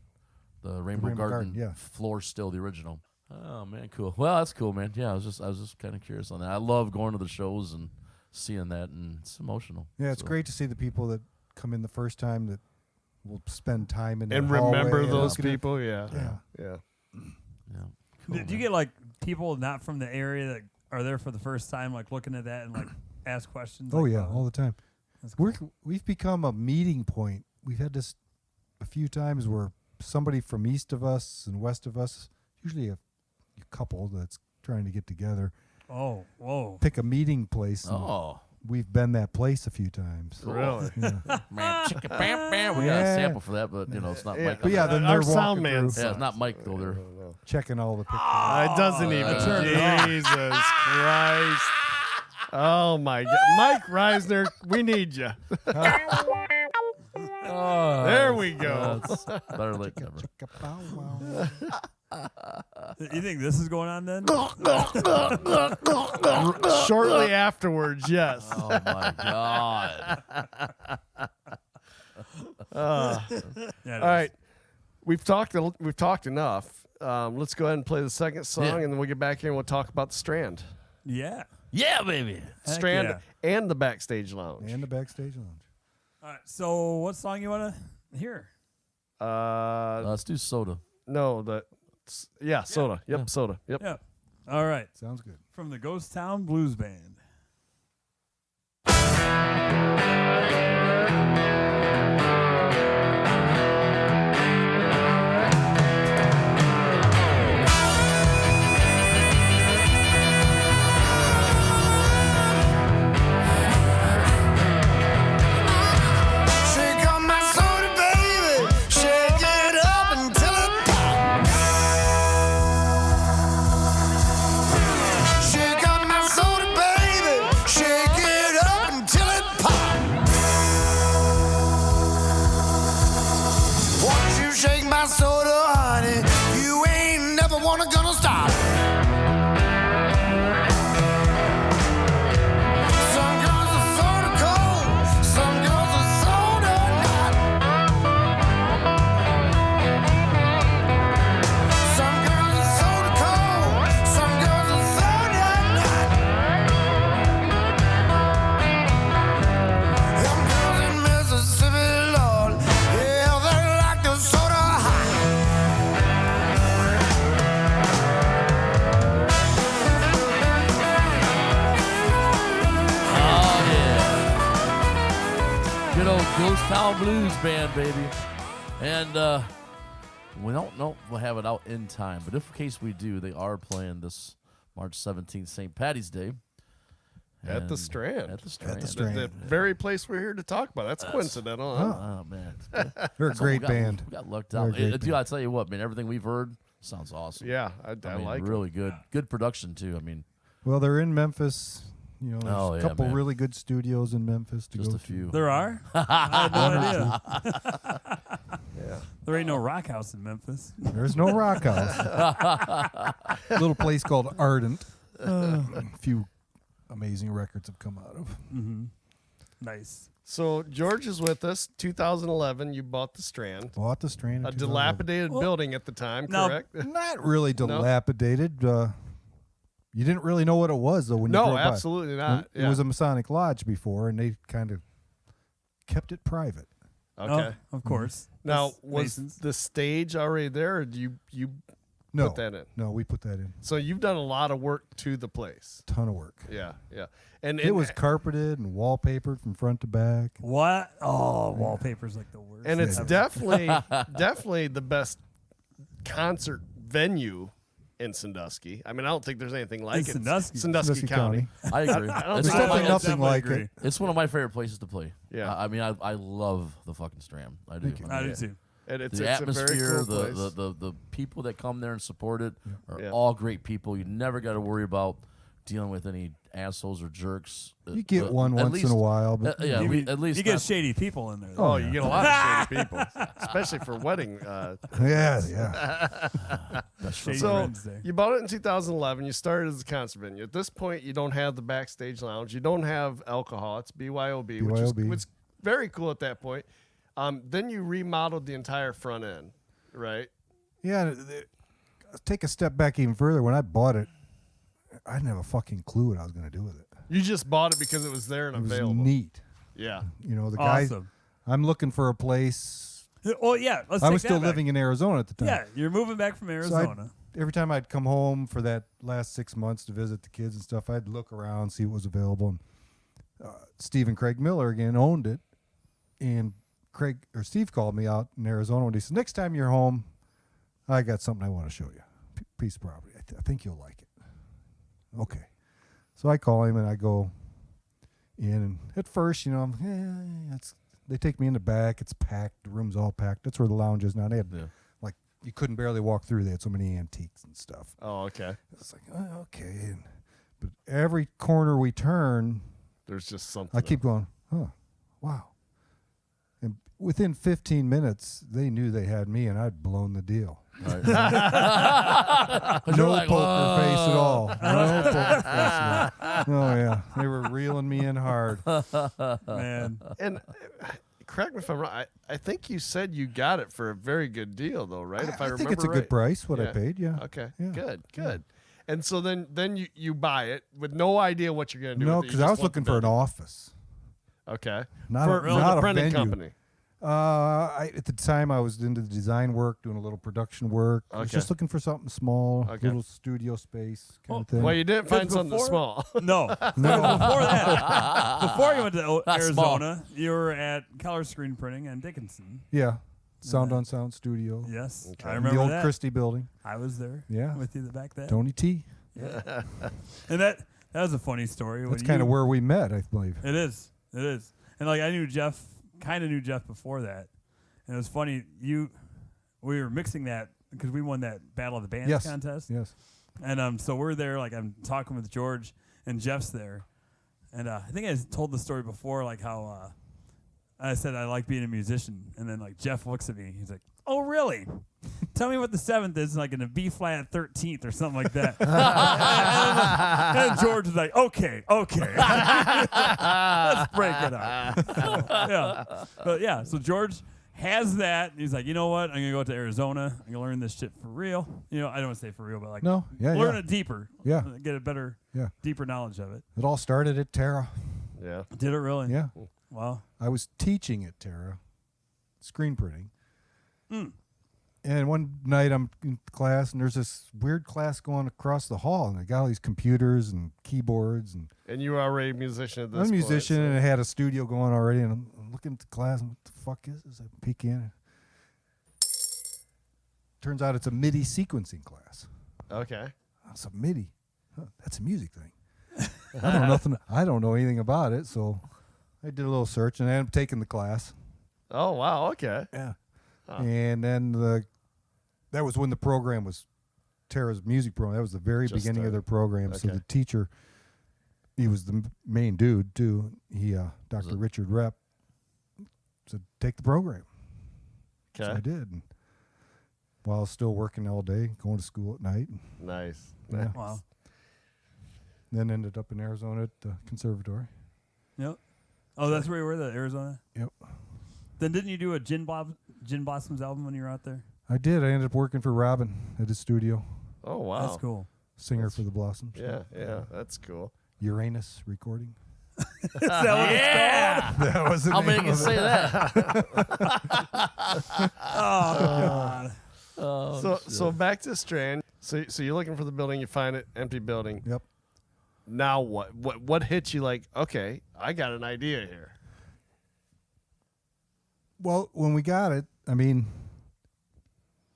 the Rainbow,
Rainbow Garden, yeah.
floor still the original. Oh man, cool. Well, that's cool, man. Yeah, I was just kind of curious on that. I love going to the shows and seeing that, and it's emotional.
Yeah, it's
So,
great to see the people that come in the first time that will spend time in
And
that hallway
remember
and
those
look at it.
people. Yeah.
Yeah.
Yeah.
Yeah.
Do you get like people not from the area that are there for the first time, like looking at that and like ask questions?
Oh
like,
yeah, all the time.
that's cool.
We've become a meeting point. We've had this a few times where somebody from east of us and west of us, usually a couple that's trying to get together,
Oh, whoa.
pick a meeting place. and
Oh,
we've been that place a few times.
Really.
Yeah.
man, chicka bam bam. We got a
Yeah.
sample for that, but it's not Mike.
But yeah, then
our
they're
sound
walking
man.
through,
Yeah, it's not Mike though. They're
checking all the pictures.
It doesn't even.
turned it off.
Jesus Christ. Oh my God, Mike Reisner, we need you.
Oh,
There we go.
That's better late cover.
Chicka-pow-wow.
You think this is going on then?
Shortly afterwards, yes.
Oh my god.
Yeah, it
All
is.
right, we've talked enough. Let's go ahead and play the second song,
Yeah.
and then we'll get back here and we'll talk about the Strand,
Yeah.
Yeah, baby.
Heck
Strand,
yeah.
and the backstage lounge.
And the backstage lounge.
All right. So, what song you want to hear?
Let's do Soda.
No, Soda. Yep, Soda. Yep.
Yeah. All right.
Sounds good.
From the Ghost Town Blues Band.
Shake up my soda, baby. Shake it up until it pops. Shake up my soda, baby. Shake it up until it pops. Once you shake my soda, honey, you ain't never gonna stop. Some girls are soda cold, some girls are soda hot. Some girls are soda cold, some girls are soda hot. Them girls in Mississippi, Lord, yeah, they like the soda hot.
Oh yeah. Good old Ghost Town Blues Band, baby. And we don't know if we'll have it out in time, but if in case we do, they are playing this March 17th, St. Patty's Day.
At the
And-
Strand.
At the Strand.
The,
Strand.
the very place we're here to talk about. That's coincidental. Huh?
Oh man.
They're a great band.
We got lucked
They're a
out.
great
Dude,
band.
I tell you what, man, everything we've heard sounds awesome.
Yeah, I
I mean,
like it.
really good. Good production too. I mean,
Well, they're in Memphis. You know, there's
Oh,
a
yeah,
couple
man.
really good studios in Memphis to
just
go
a few.
There are? I had no idea.
Yeah.
There ain't no rock house in Memphis.
to. There's no rock house. Little place called Ardent. A few amazing records have come out of.
Mm-hmm. Nice.
So George is with us. 2011, you bought the Strand.
Bought the Strand. in
A
2011.
dilapidated building at the time,
No.
correct?
Not really dilapidated. You didn't really know what it was though when you
No,
drove by.
absolutely not.
It was a Masonic lodge before, and they kind of kept it private.
Okay.
Oh, of course.
Now,
That's
was
Masons.
the stage already there, or do you
No,
put that in?
no, we put that in.
So you've done a lot of work to the place.
Ton of work.
Yeah, yeah. And
It was carpeted and wallpapered from front to back.
What? Oh, wallpaper's like the worst.
and it's
ever.
definitely the best concert venue in Sandusky. I mean, I don't think there's anything like it.
Sandusky?
Sandusky County.
I agree.
don't
It's
think
one of
I
my-
know.
Nothing like
agree.
it.
It's one of my favorite places to play.
Yeah.
I mean, I love the fucking Strand. I do.
Thank you.
I do
Yeah.
too.
And it's
The
a very
atmosphere,
cool place.
the people that come there and support it are
Yeah.
all great people. You never got to worry about dealing with any assholes or jerks.
You get one
at
once
least-
in a while, but
yeah, at least
You get
not-
shady people in there.
Oh,
though.
you get a lot of shady people, especially for wedding.
yeah.
Shady
So
friends there.
you bought it in 2011. You started as a concert venue. At this point, you don't have the backstage lounge. You don't have alcohol. It's BYOB, which
BYOB.
was very cool at that point. Then you remodeled the entire front end, right?
Yeah. Take a step back even further. When I bought it, I didn't have a fucking clue what I was going to do with it.
You just bought it because it was there and
It was
available.
neat.
Yeah.
You know, the guy.
Awesome.
I'm looking for a place.
Oh yeah, let's
I
take
was
that
still
back.
living in Arizona at the time.
Yeah, you're moving back from
So
Arizona.
every time I'd come home for that last 6 months to visit the kids and stuff, I'd look around, see what was available. And Steve and Craig Miller again owned it, and Steve called me out in Arizona and he said, "Next time you're home, I got something I want to show you. Piece of property. I think you'll like it." Okay, so I call him and I go in, and at first, you know, they take me in the back. It's packed. The room's all packed. That's where the lounge is now. They had like you couldn't barely walk through. They had so many antiques and stuff.
Oh, okay.
It's like, oh, okay. But every corner we turn,
There's just something.
I keep going, oh, wow. And within 15 minutes, they knew they had me, and I'd blown the deal.
Right.
No
like,
poker face at all. No poker face at all. Oh yeah, they were reeling me in hard.
Man.
And correct me if I'm wrong. I think you said you got it for a very good deal, though, right? If I remember
think it's a
right.
good price. What I
Yeah.
paid, yeah.
Okay,
Yeah.
good. And so then you buy it with no idea what you're going to do.
No,
with it. You
because I
just
was
want the
looking for an
building.
office,
Okay.
not
for
a, not
the
a
printing
venue.
company.
At the time, I was into the design work, doing a little production work. I was
Okay.
just looking for something small,
Okay.
little studio space kind of thing.
Well, you didn't find
Because
something
before-
small.
No. Before that, before you went to
Not
Arizona, you were at Keller Screen Printing in Dickinson.
Yeah, Sound on Sound Studio.
Yes,
Okay.
I
In
remember
the old
that.
Christie building.
I was there.
Yeah.
with you back then.
Tony T.
And that was a funny story.
That's kind of where we met, I believe.
It is. And like I knew Jeff, kind of knew Jeff before that. And it was funny. We were mixing that because we won that Battle of the Bands
Yes.
contest.
Yes.
And so we're there, like I'm talking with George and Jeff's there. And I think I told the story before, like how I said I like being a musician. And then like Jeff looks at me. He's like, "Oh, really? Tell me what the 7th is, like in a B flat 13th or something like that." and George was like, okay. Let's break it up. So George has that. He's like, you know what? I'm going to go to Arizona. I'm going to learn this shit for real. I don't want to say for real, but like learn it deeper.
Yeah.
Get a better,
Yeah.
deeper knowledge of it.
It all started at Terra.
Yeah.
Did it really?
Yeah.
Wow.
I was teaching at Terra, screen printing.
Mm.
And one night I'm in class, and there's this weird class going across the hall, and they got all these computers and keyboards. And
you were already a musician at this
I'm a
point,
musician,
so-
and I had a studio going already, and I'm looking at the class, and what the fuck is this? I peek in. Turns out it's a MIDI sequencing class.
Okay.
That's a MIDI. Huh, that's a music thing. I don't know anything about it, so I did a little search, and I ended up taking the class.
Oh, wow. Okay.
Yeah.
Huh.
And then that was when the program was Terra's music program. That was the very
Just
beginning of their program. So
okay.
the teacher, he was the main dude too. He, Dr. Richard Rep, said, take the program.
Okay.
So I did. And while I was still working all day, going to school at night. And
Nice.
Yeah.
Wow.
then ended up in Arizona at the conservatory.
Yep. Oh, that's where you were, Arizona?
Yep.
Then didn't you do a Gin Blossoms album when you were out there?
I did. I ended up working for Robin at his studio,
Oh, wow.
That's cool.
singer for the Blossoms.
Yeah. That's cool.
Uranus recording.
Is that what it's called?
That was the
How
name
many can
of it.
say that?
Oh, God.
Oh,
So back to Strand. So you're looking for the building. You find it, empty building.
Yep.
Now what? What hits you like, okay, I got an idea here.
Well, when we got it, I mean,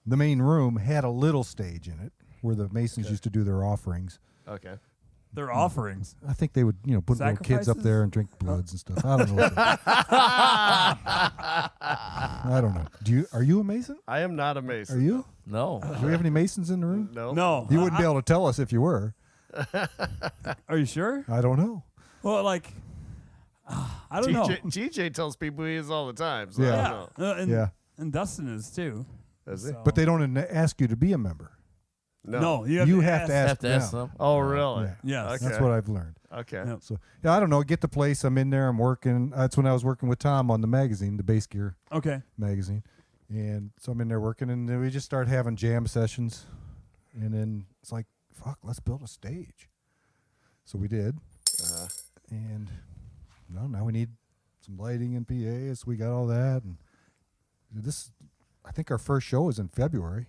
the main room had a little stage in it where the Masons used to do their offerings.
Okay.
They're offerings.
I think they would, put little kids up
Sacrifices?
there and drink bloods and stuff. I don't know. I don't know. Are you a Mason?
I am not a Mason.
Are you?
no.
Do we have any Masons in the room?
No.
No.
You wouldn't be able to tell us if you were.
Are you sure?
I don't know.
Well, like, I don't know.
GJ tells people he is all the time. So
Yeah.
I don't know.
And,
Yeah.
and Dustin is too.
Is he?
So-
But they don't ask you to be a member.
No, you
You
have
have
to
to
ask.
Have to ask
them.
them.
Oh, really?
Yeah.
Yes.
Okay.
That's what I've learned.
Okay.
Yep.
So, yeah, I don't know. Get the place. I'm in there. I'm working. That's when I was working with Tom on the magazine, the Bass Gear
Okay.
magazine. And so I'm in there working, and then we just start having jam sessions. And then it's like, fuck, let's build a stage. So we did. And now we need some lighting and PAs. So we got all that. And I think our first show was in February.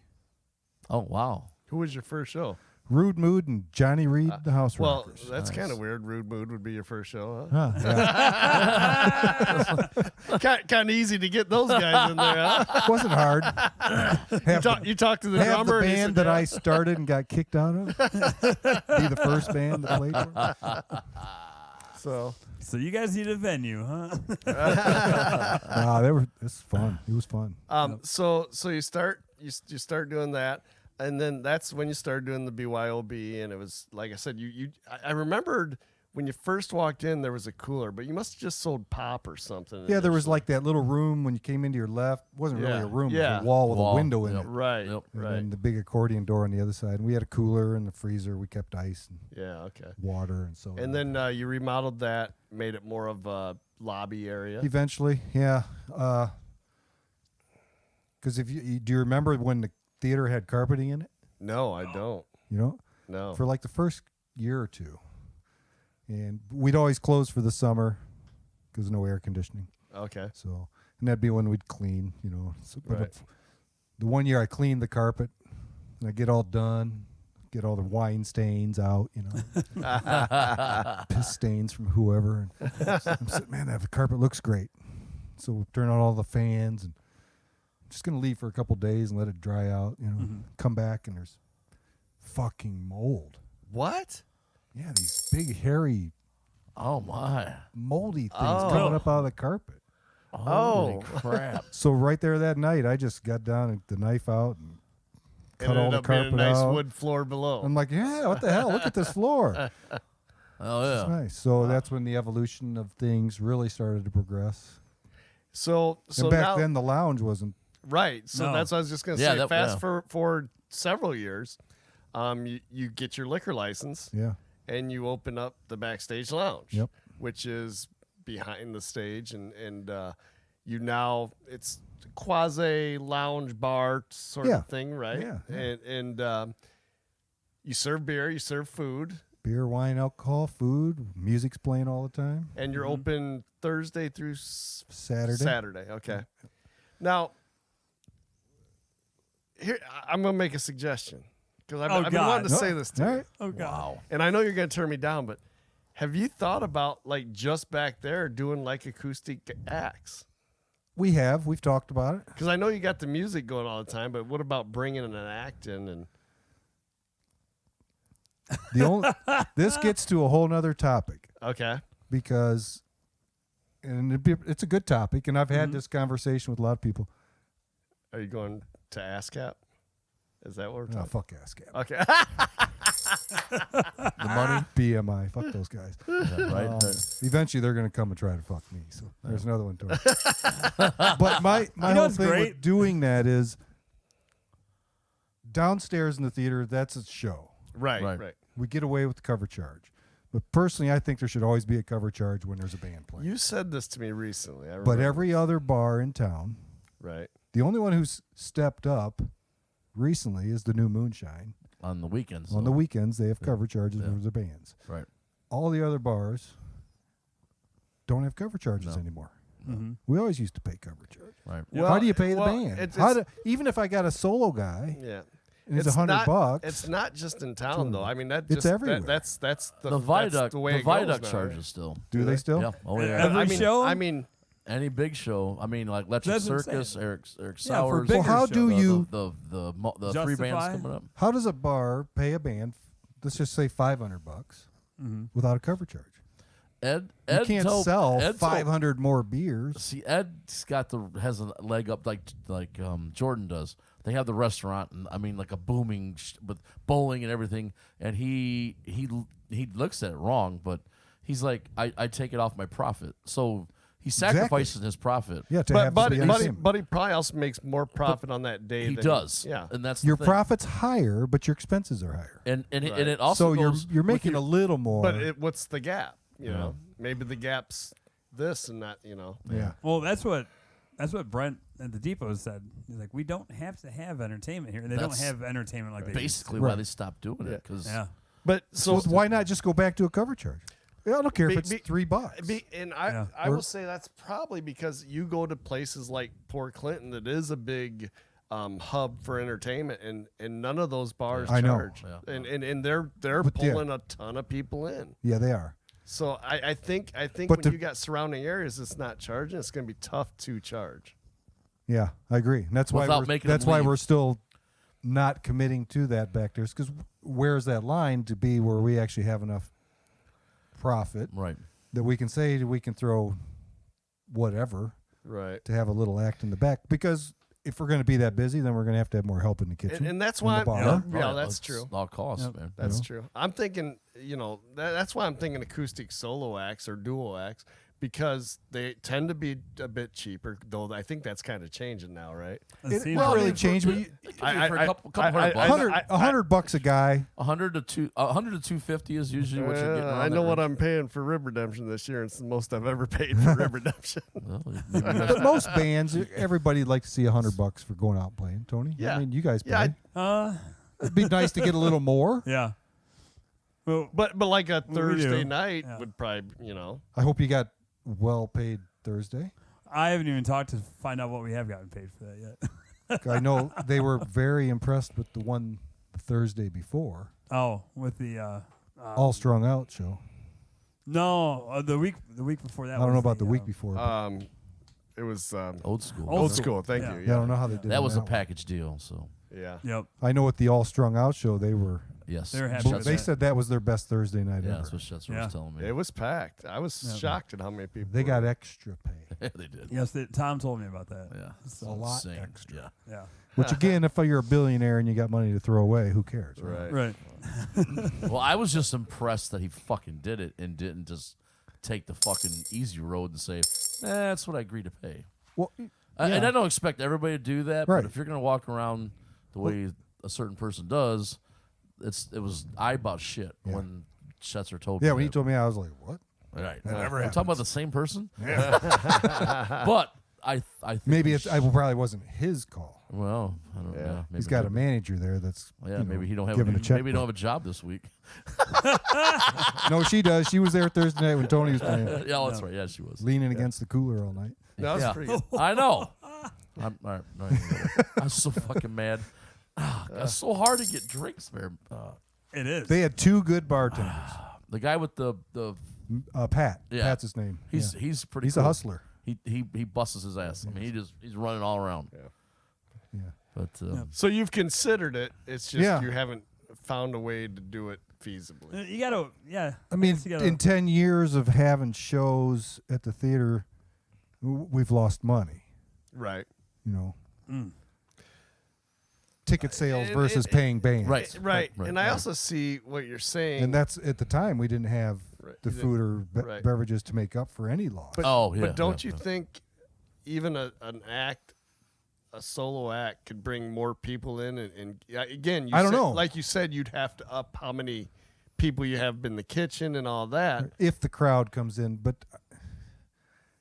Oh, wow.
Who was your first show?
Rude Mood and Johnny Reed, the House
Well,
Rockers.
that's
Nice.
kind of weird. Rude Mood would be your first show, huh?
Yeah.
Kind of easy to get those guys in there, huh?
It wasn't hard.
You talked to the
Have
drummer.
the
and he
band
said,
that
yeah.
I started and got kicked out of be the first band that played for.
So
So you guys need a venue, huh?
It's fun. It was fun.
so you start doing that, and then that's when you started doing the BYOB, and it was like I said, I remembered when you first walked in, there was a cooler, but you must have just sold pop or something.
Yeah, there was
initially.
like that little room when you came into your left. It wasn't really
Yeah,
a room. It
yeah.
was a wall with
Wall,
a window in
yep.
it.
Right,
Yep.
And
right.
then the big accordion door on the other side. And we had a cooler and the freezer. We kept ice and
Yeah, okay.
water and so.
And then you remodeled that, made it more of a lobby area.
eventually, yeah. Because do you remember when the theater had carpeting in it?
No, I don't.
You know,
No.
for like the first year or two, and we'd always close for the summer because no air conditioning.
Okay.
So, and that'd be when we'd clean. You know, so, but
Right.
the one year I cleaned the carpet, and I get all done, get all the wine stains out. You know, piss stains from whoever. And I'm sitting, man, that carpet looks great. So we turn on all the fans and. Just gonna leave for a couple days and let it dry out, you know. Come back and there's fucking mold.
What?
Yeah, these big hairy
Oh my!
moldy things
Oh.
coming up out of the carpet.
Holy
Oh.
crap!
So right there that night, I just got down and the knife out and
It
cut all
ended
the
up being a
carpet
nice
out.
wood floor below.
I'm like, yeah, what the hell? Look at this floor.
Oh
It's
yeah.
nice. So that's when the evolution of things really started to progress.
So
and back
now,
then, the lounge wasn't.
right. So
No.
that's what I was just gonna
Yeah,
say.
that-
Fast
yeah.
forward several years, you get your liquor license
Yeah.
and you open up the backstage lounge,
Yep.
which is behind the stage, and you now it's quasi lounge bar sort
Yeah.
of thing, right?
Yeah, yeah.
And you serve beer, you serve food,
Beer, wine, alcohol, food, music's playing all the time.
and you're open Thursday through
Saturday.
Saturday. Okay. Now, here I'm gonna make a suggestion because I've
Oh,
been
God.
wanting to
No,
say this to
all
you,
right.
Oh God.
Wow.
and I know you're gonna turn me down, but have you thought about like just back there doing like acoustic acts?
We've talked about it.
Because I know you got the music going all the time, but what about bringing an act in? And
The only this gets to a whole nother topic
okay,
because, and it's a good topic, and I've had this conversation with a lot of people.
are you going to ASCAP? Is that what we're
Oh,
talking?
fuck ASCAP.
Okay.
The money,
BMI, fuck those guys.
yeah, right?
Eventually, they're going to come and try to fuck me. So there's another one to it. But my
You know
whole
what's
thing
great?
with doing that is downstairs in the theater. That's a show.
right,
Right.
right.
We get away with the cover charge. But personally, I think there should always be a cover charge when there's a band playing.
You said this to me recently. I
But
remember.
every other bar in town,
right.
the only one who's stepped up recently is the New Moonshine.
On the weekends.
On the weekends, they have cover charges
Yeah.
for their bands.
Right.
All the other bars don't have cover charges
No.
anymore.
Mm-hmm.
We always used to pay cover charge.
Right.
How do you pay the
well,
band?
it's-
Even if I got a solo guy
Yeah.
and it's $100,
It's not just in town though. I mean that
It's
just
everywhere.
that's
The
that's
viaduct.
the way
The
it goes
viaduct
now,
charges
right?
still.
do they still?
Yeah. Oh yeah.
Every
I mean,
show?
I mean,
Any big show. I mean, like Electric
That's what I'm
Circus,
saying.
Eric
Yeah, for
Sowers.
bigger
Well, how do
the,
you-
the three bands
Justify?
coming up?
How does a bar pay a band, let's just say $500 without a cover charge?
Ed
You can't sell
Ed told-
500 more beers.
See, Ed's got has a leg up like Jordan does. They have the restaurant, and I mean, like a booming with bowling and everything. And he looks at it wrong, but he's like, I take it off my profit. So he sacrifices his profit.
Yeah, to
but
have
Buddy,
the
Buddy,
entertainment.
Buddy probably also makes more profit on that day.
He
than
does.
Yeah.
and that's
Your
the thing.
profit's higher, but your expenses are higher.
and
Right.
it also
So
goes
you're
with
making
your-
a little more.
But what's the gap? You know, maybe the gap's this and that. You know.
yeah.
Well, that's what Brent at the Depot said. He's like, we don't have to have entertainment here. They don't
That's
have entertainment like they
basically
Right.
why they stopped doing
Yeah.
it because
used to. Yeah.
But so
So why not just go back to a cover charge? Yeah, I don't care if it's $3.
And
Yeah.
I
Or-
will say that's probably because you go to places like Port Clinton that is a big hub for entertainment, and none of those bars
I know.
charge,
Yeah.
and they're
But yeah.
pulling a ton of people in.
Yeah, they are.
So I think
But
when
to-
you got surrounding areas, it's not charging. It's going to be tough to charge.
Yeah, I agree. And that's
Without
why
making
that's
them
why
leave.
we're still not committing to that back there. Because where's that line to be where we actually have enough profit
right.
that we can say that we can throw whatever
Right.
to have a little act in the back? Because if we're going to be that busy, then we're going to have more help in the kitchen.
And that's
in
why,
the bar.
yeah, that's true.
All costs,
Yep.
man.
That's true. I'm thinking, that's why I'm thinking acoustic solo acts or dual acts, because they tend to be a bit cheaper, though I think that's kind of changing now, right?
It seems
not
like-
really changed, but
For a couple $100 bucks.
$100 a guy.
100 to 250 is usually what you're getting.
I know what I'm paying for Rib Redemption this year. It's the most I've ever paid for Rib Redemption.
But most bands, everybody likes to see $100 for going out and playing. Tony,
Yeah.
I mean, you guys play.
Yeah,
It'd be nice to get a little more.
yeah. Well,
But like a
We
Thursday
do.
night
Yeah.
would probably,
I hope you got well paid Thursday.
I haven't even talked to find out what we have gotten paid for that yet.
I know they were very impressed with the one the Thursday before,
Oh, with the
All Strung Out show.
no, the week before that.
I don't know
was
about the week before. but
it was
Old school.
old school. Thank
Yeah.
you.
yeah, I don't know how they did
That
on
was a
one.
package deal. So
Yeah.
Yep.
I know with the All Strung Out show, they were.
yes,
They're happy with
They
that.
said that was their best Thursday night
Yeah,
ever.
that's what Schetzer
Yeah.
was telling me.
It was packed. I was
Yeah.
shocked at how many people.
They got
were.
extra pay.
Yeah, they did.
Yes, Tom told me about that.
Yeah,
So,
A lot
Insane.
extra.
Yeah.
yeah.
Which again, if you're a billionaire and you got money to throw away, who cares?
Right.
Right.
Well, I was just impressed that he fucking did it and didn't just take the fucking easy road and say, that's what I agreed to pay.
Well,
And I don't expect everybody to do that,
Right.
but if you're going to walk around the way a certain person does, it was I about shit
Yeah.
when Schetzer told me.
yeah, when he
that.
told me, I was like, "What?"
Right.
That never
I'm
happens.
talking about the same person? But I think
Maybe
we
it probably wasn't his call.
well, I don't
Yeah.
know. Maybe
He's got a
he-
manager there that's
maybe he don't have
giving a check.
maybe he don't have a job this week.
No, she does. She was there Thursday night when Tony was playing,
Yeah, that's right. Yeah, she was.
leaning against the cooler all night.
That was
Yeah.
pretty good.
I know. I'm all right, no, I was so fucking mad. It's so hard to get drinks there.
It is.
They had two good bartenders.
The guy with the
Pat.
Yeah.
Pat's his name.
he's
Yeah.
he's pretty.
He's
cool.
a hustler.
He busts his ass. I mean, he's running all around.
Yeah.
But
So you've considered it. It's just
Yeah.
you haven't found a way to do it feasibly.
You gotta, yeah.
I mean,
guess you gotta-
in 10 years of having shows at the theater, we've lost money.
Right.
You know,
Mm.
ticket sales
And-
versus
and-
paying bands.
Right.
Right.
right,
And I
right.
also see what you're saying.
And that's at the time we didn't have
Right.
the
You
food or
right.
beverages to make up for any loss.
But,
Oh, yeah,
but don't
yeah,
you
yeah.
think even a solo act could bring more people in? And again,
I don't
said-
know.
Like you said, you'd have to up how many people you have in the kitchen and all that.
if the crowd comes in, but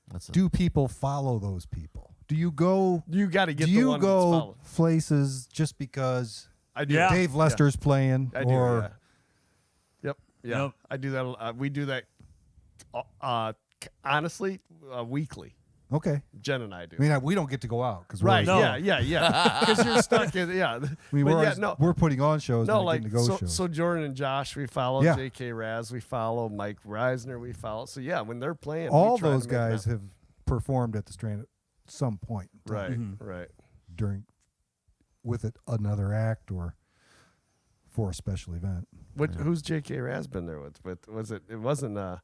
that's a,
do people follow those people? Do you go?
You got to get
Do
the
you
one that's
go
followed.
places just because
I do.
Yeah.
Dave Lester's playing,
I do.
or
Yeah. Yep. Yeah.
Yep.
I do that. We do that. Honestly, weekly.
okay?
Jen and I do.
I mean, we don't get to go out because
Right.
No.
Yeah. Because you're stuck in. Yeah.
I mean,
But
we're,
yeah,
always-
no.
we're putting on shows,
No,
not
like
getting to go
so,
shows.
so Jordan and Josh, we follow.
Yeah.
J.K. Raz, we follow. Mike Reisner, we follow. So yeah, when they're playing,
all
we try
those
to make it
guys
happen.
have performed at the Strand at some point in time
Right. Right.
during with another act or for a special event.
Who's J.K. Raz been there with? Was it? It wasn't the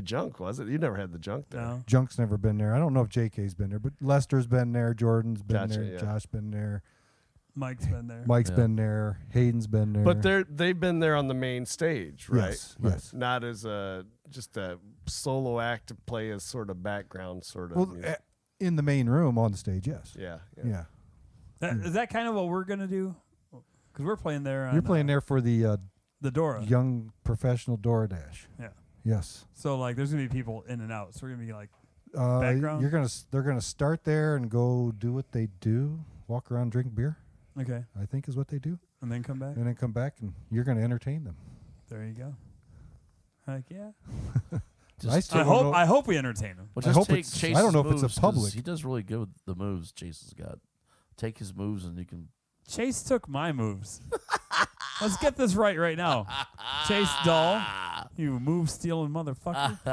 Junk, was it? You never had the Junk there.
No.
Junk's never been there. I don't know if JK's been there, but Lester's been there, Jordan's been
Gotcha,
there,
yeah.
Josh been there,
Mike's been there.
Mike's
Yeah.
been there, Hayden's been there.
But they've been there on the main stage, right?
Yes, yes.
Not as just a solo act to play as sort of background sort of.
well,
music.
in the main room on the stage, yes.
Yeah.
Yeah.
Is that kind of what we're gonna do? Because we're playing there.
You're
on,
playing there for the
the Dora.
young professional DoorDash.
Yeah.
Yes.
So like, there's gonna be people in and out. So we're gonna be like, Background?
They're gonna start there and go do what they do, walk around, drink beer.
okay,
I think is what they do,
and then come back.
and then come back and you're gonna entertain them.
There you go. Heck yeah.
I still don't know.
I hope we entertain them.
Well,
I
just
hope
take
it's- I
Chase's
don't know if it's a
moves, 'cause
public.
He does really good with the moves Chase has got. Take his moves and you can.
Chase took my moves. Let's get this right now. Chase Doll, you move stealing motherfucker.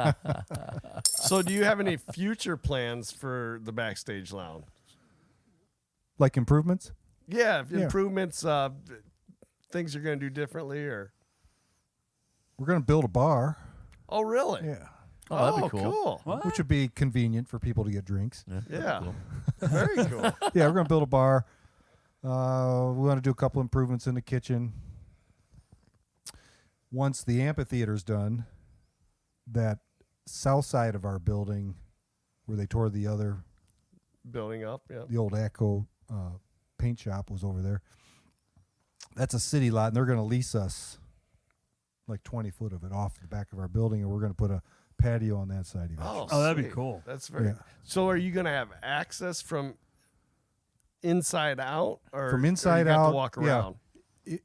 So, do you have any future plans for the backstage lounge?
Like improvements.
Yeah,
Yeah.
improvements, things you're going to do differently, or
We're gonna build a bar.
oh, really?
Yeah.
Oh, that'd be
cool.
What?
which would be convenient for people to get drinks.
Yeah.
Cool.
Very cool.
Yeah, we're going to build a bar. We want to do a couple improvements in the kitchen. Once the amphitheater's done, that south side of our building, where they tore the other,
Building up. Yeah.
the old ACO paint shop was over there. That's a city lot, and they're going to lease us like 20 foot of it off the back of our building, and we're going to put a patio on that side eventually.
Oh, that'd be
sweet.
cool.
That's very.
Yeah.
So, are you going to have access from inside out, or
From
or
inside
you got
out,
to walk
yeah.
around?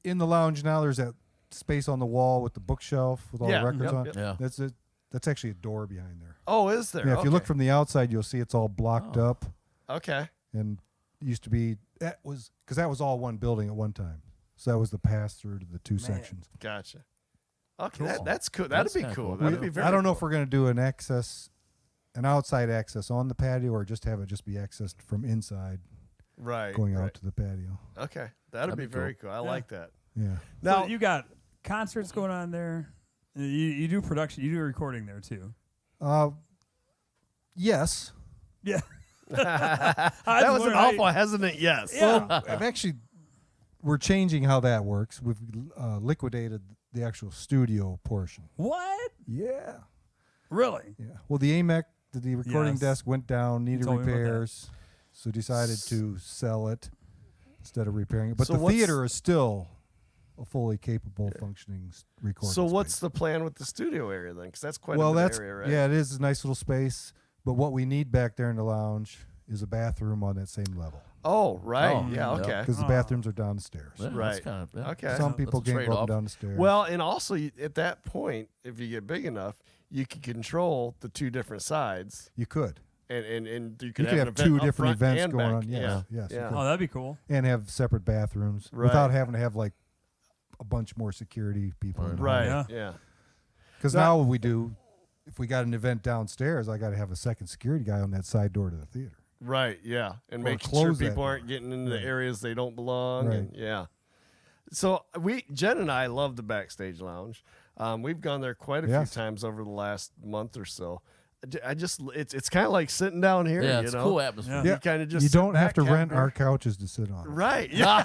In the lounge now, there's that space on the wall with the bookshelf with all
Yeah,
the records
yep,
on.
yep.
Yeah.
That's it. That's actually a door behind there.
Oh, is there?
Yeah, if you look
Okay.
from the outside, you'll see it's all blocked
Oh.
up,
Okay.
and used to be that was all one building at one time. So that was the pass through to the two sections.
Gotcha. Okay,
Cool.
that's cool. That'd
That's
be
kinda
cool.
cool.
That'd be very.
I don't know if
cool.
we're going to do an outside access on the patio, or just have it just be accessed from inside
right
going out
right.
to the patio.
Okay, that'd
That'd
be
be
very cool. I like that.
Yeah.
Now
So you got concerts going on there. You do production. You do recording there too.
Yes.
Yeah.
that was an awful hesitant yes.
Yeah.
Well, we're changing how that works. We've liquidated the actual studio portion.
What?
Yeah.
Really?
Yeah. Well, the AMEC, the recording
Yes.
desk went down, needed
told me about that.
repairs, so decided to sell it instead of repairing it. But
So
the
what's-
theater is still a fully capable, functioning recording
So what's
space.
the plan with the studio area then? Because that's quite a
Well,
big
that's
area, right?
yeah, it is a nice little space. But what we need back there in the lounge is a bathroom on that same level,
Oh, right.
Oh,
yeah.
yeah.
Okay.
because the
Oh.
bathrooms are down the stairs.
Yeah,
Right.
That's kind of, yeah.
Okay.
Some
That's
people
a
can't go up
trade-off.
and down the stairs.
Well, and also at that point, if you get big enough, you can control the two different sides,
you could.
and you
You
could
could
have,
have
an
two
event up
different
front
events
and
going
back.
on. Yes,
Yeah.
yes, you
Yeah.
could.
Oh, that'd be cool.
And have separate bathrooms
Right.
without having to have like a bunch more security people. in the
Right.
Yeah.
Yeah.
Because
So-
now what we do, if we got an event downstairs, I got to have a second security guy on that side door to the theater.
Right. Yeah. And
Or
making sure
close that
people
door.
aren't getting into
Right.
the areas they don't belong.
Right.
And yeah. So Jen and I love the backstage lounge. We've gone there quite a
Yes.
few times over the last month or so. It's kind of like sitting down here.
Yeah,
you
it's
know?
a cool atmosphere.
You kind of just
You
sit
don't have
back,
to rent
beer.
our couches to sit on.
Right. Yeah.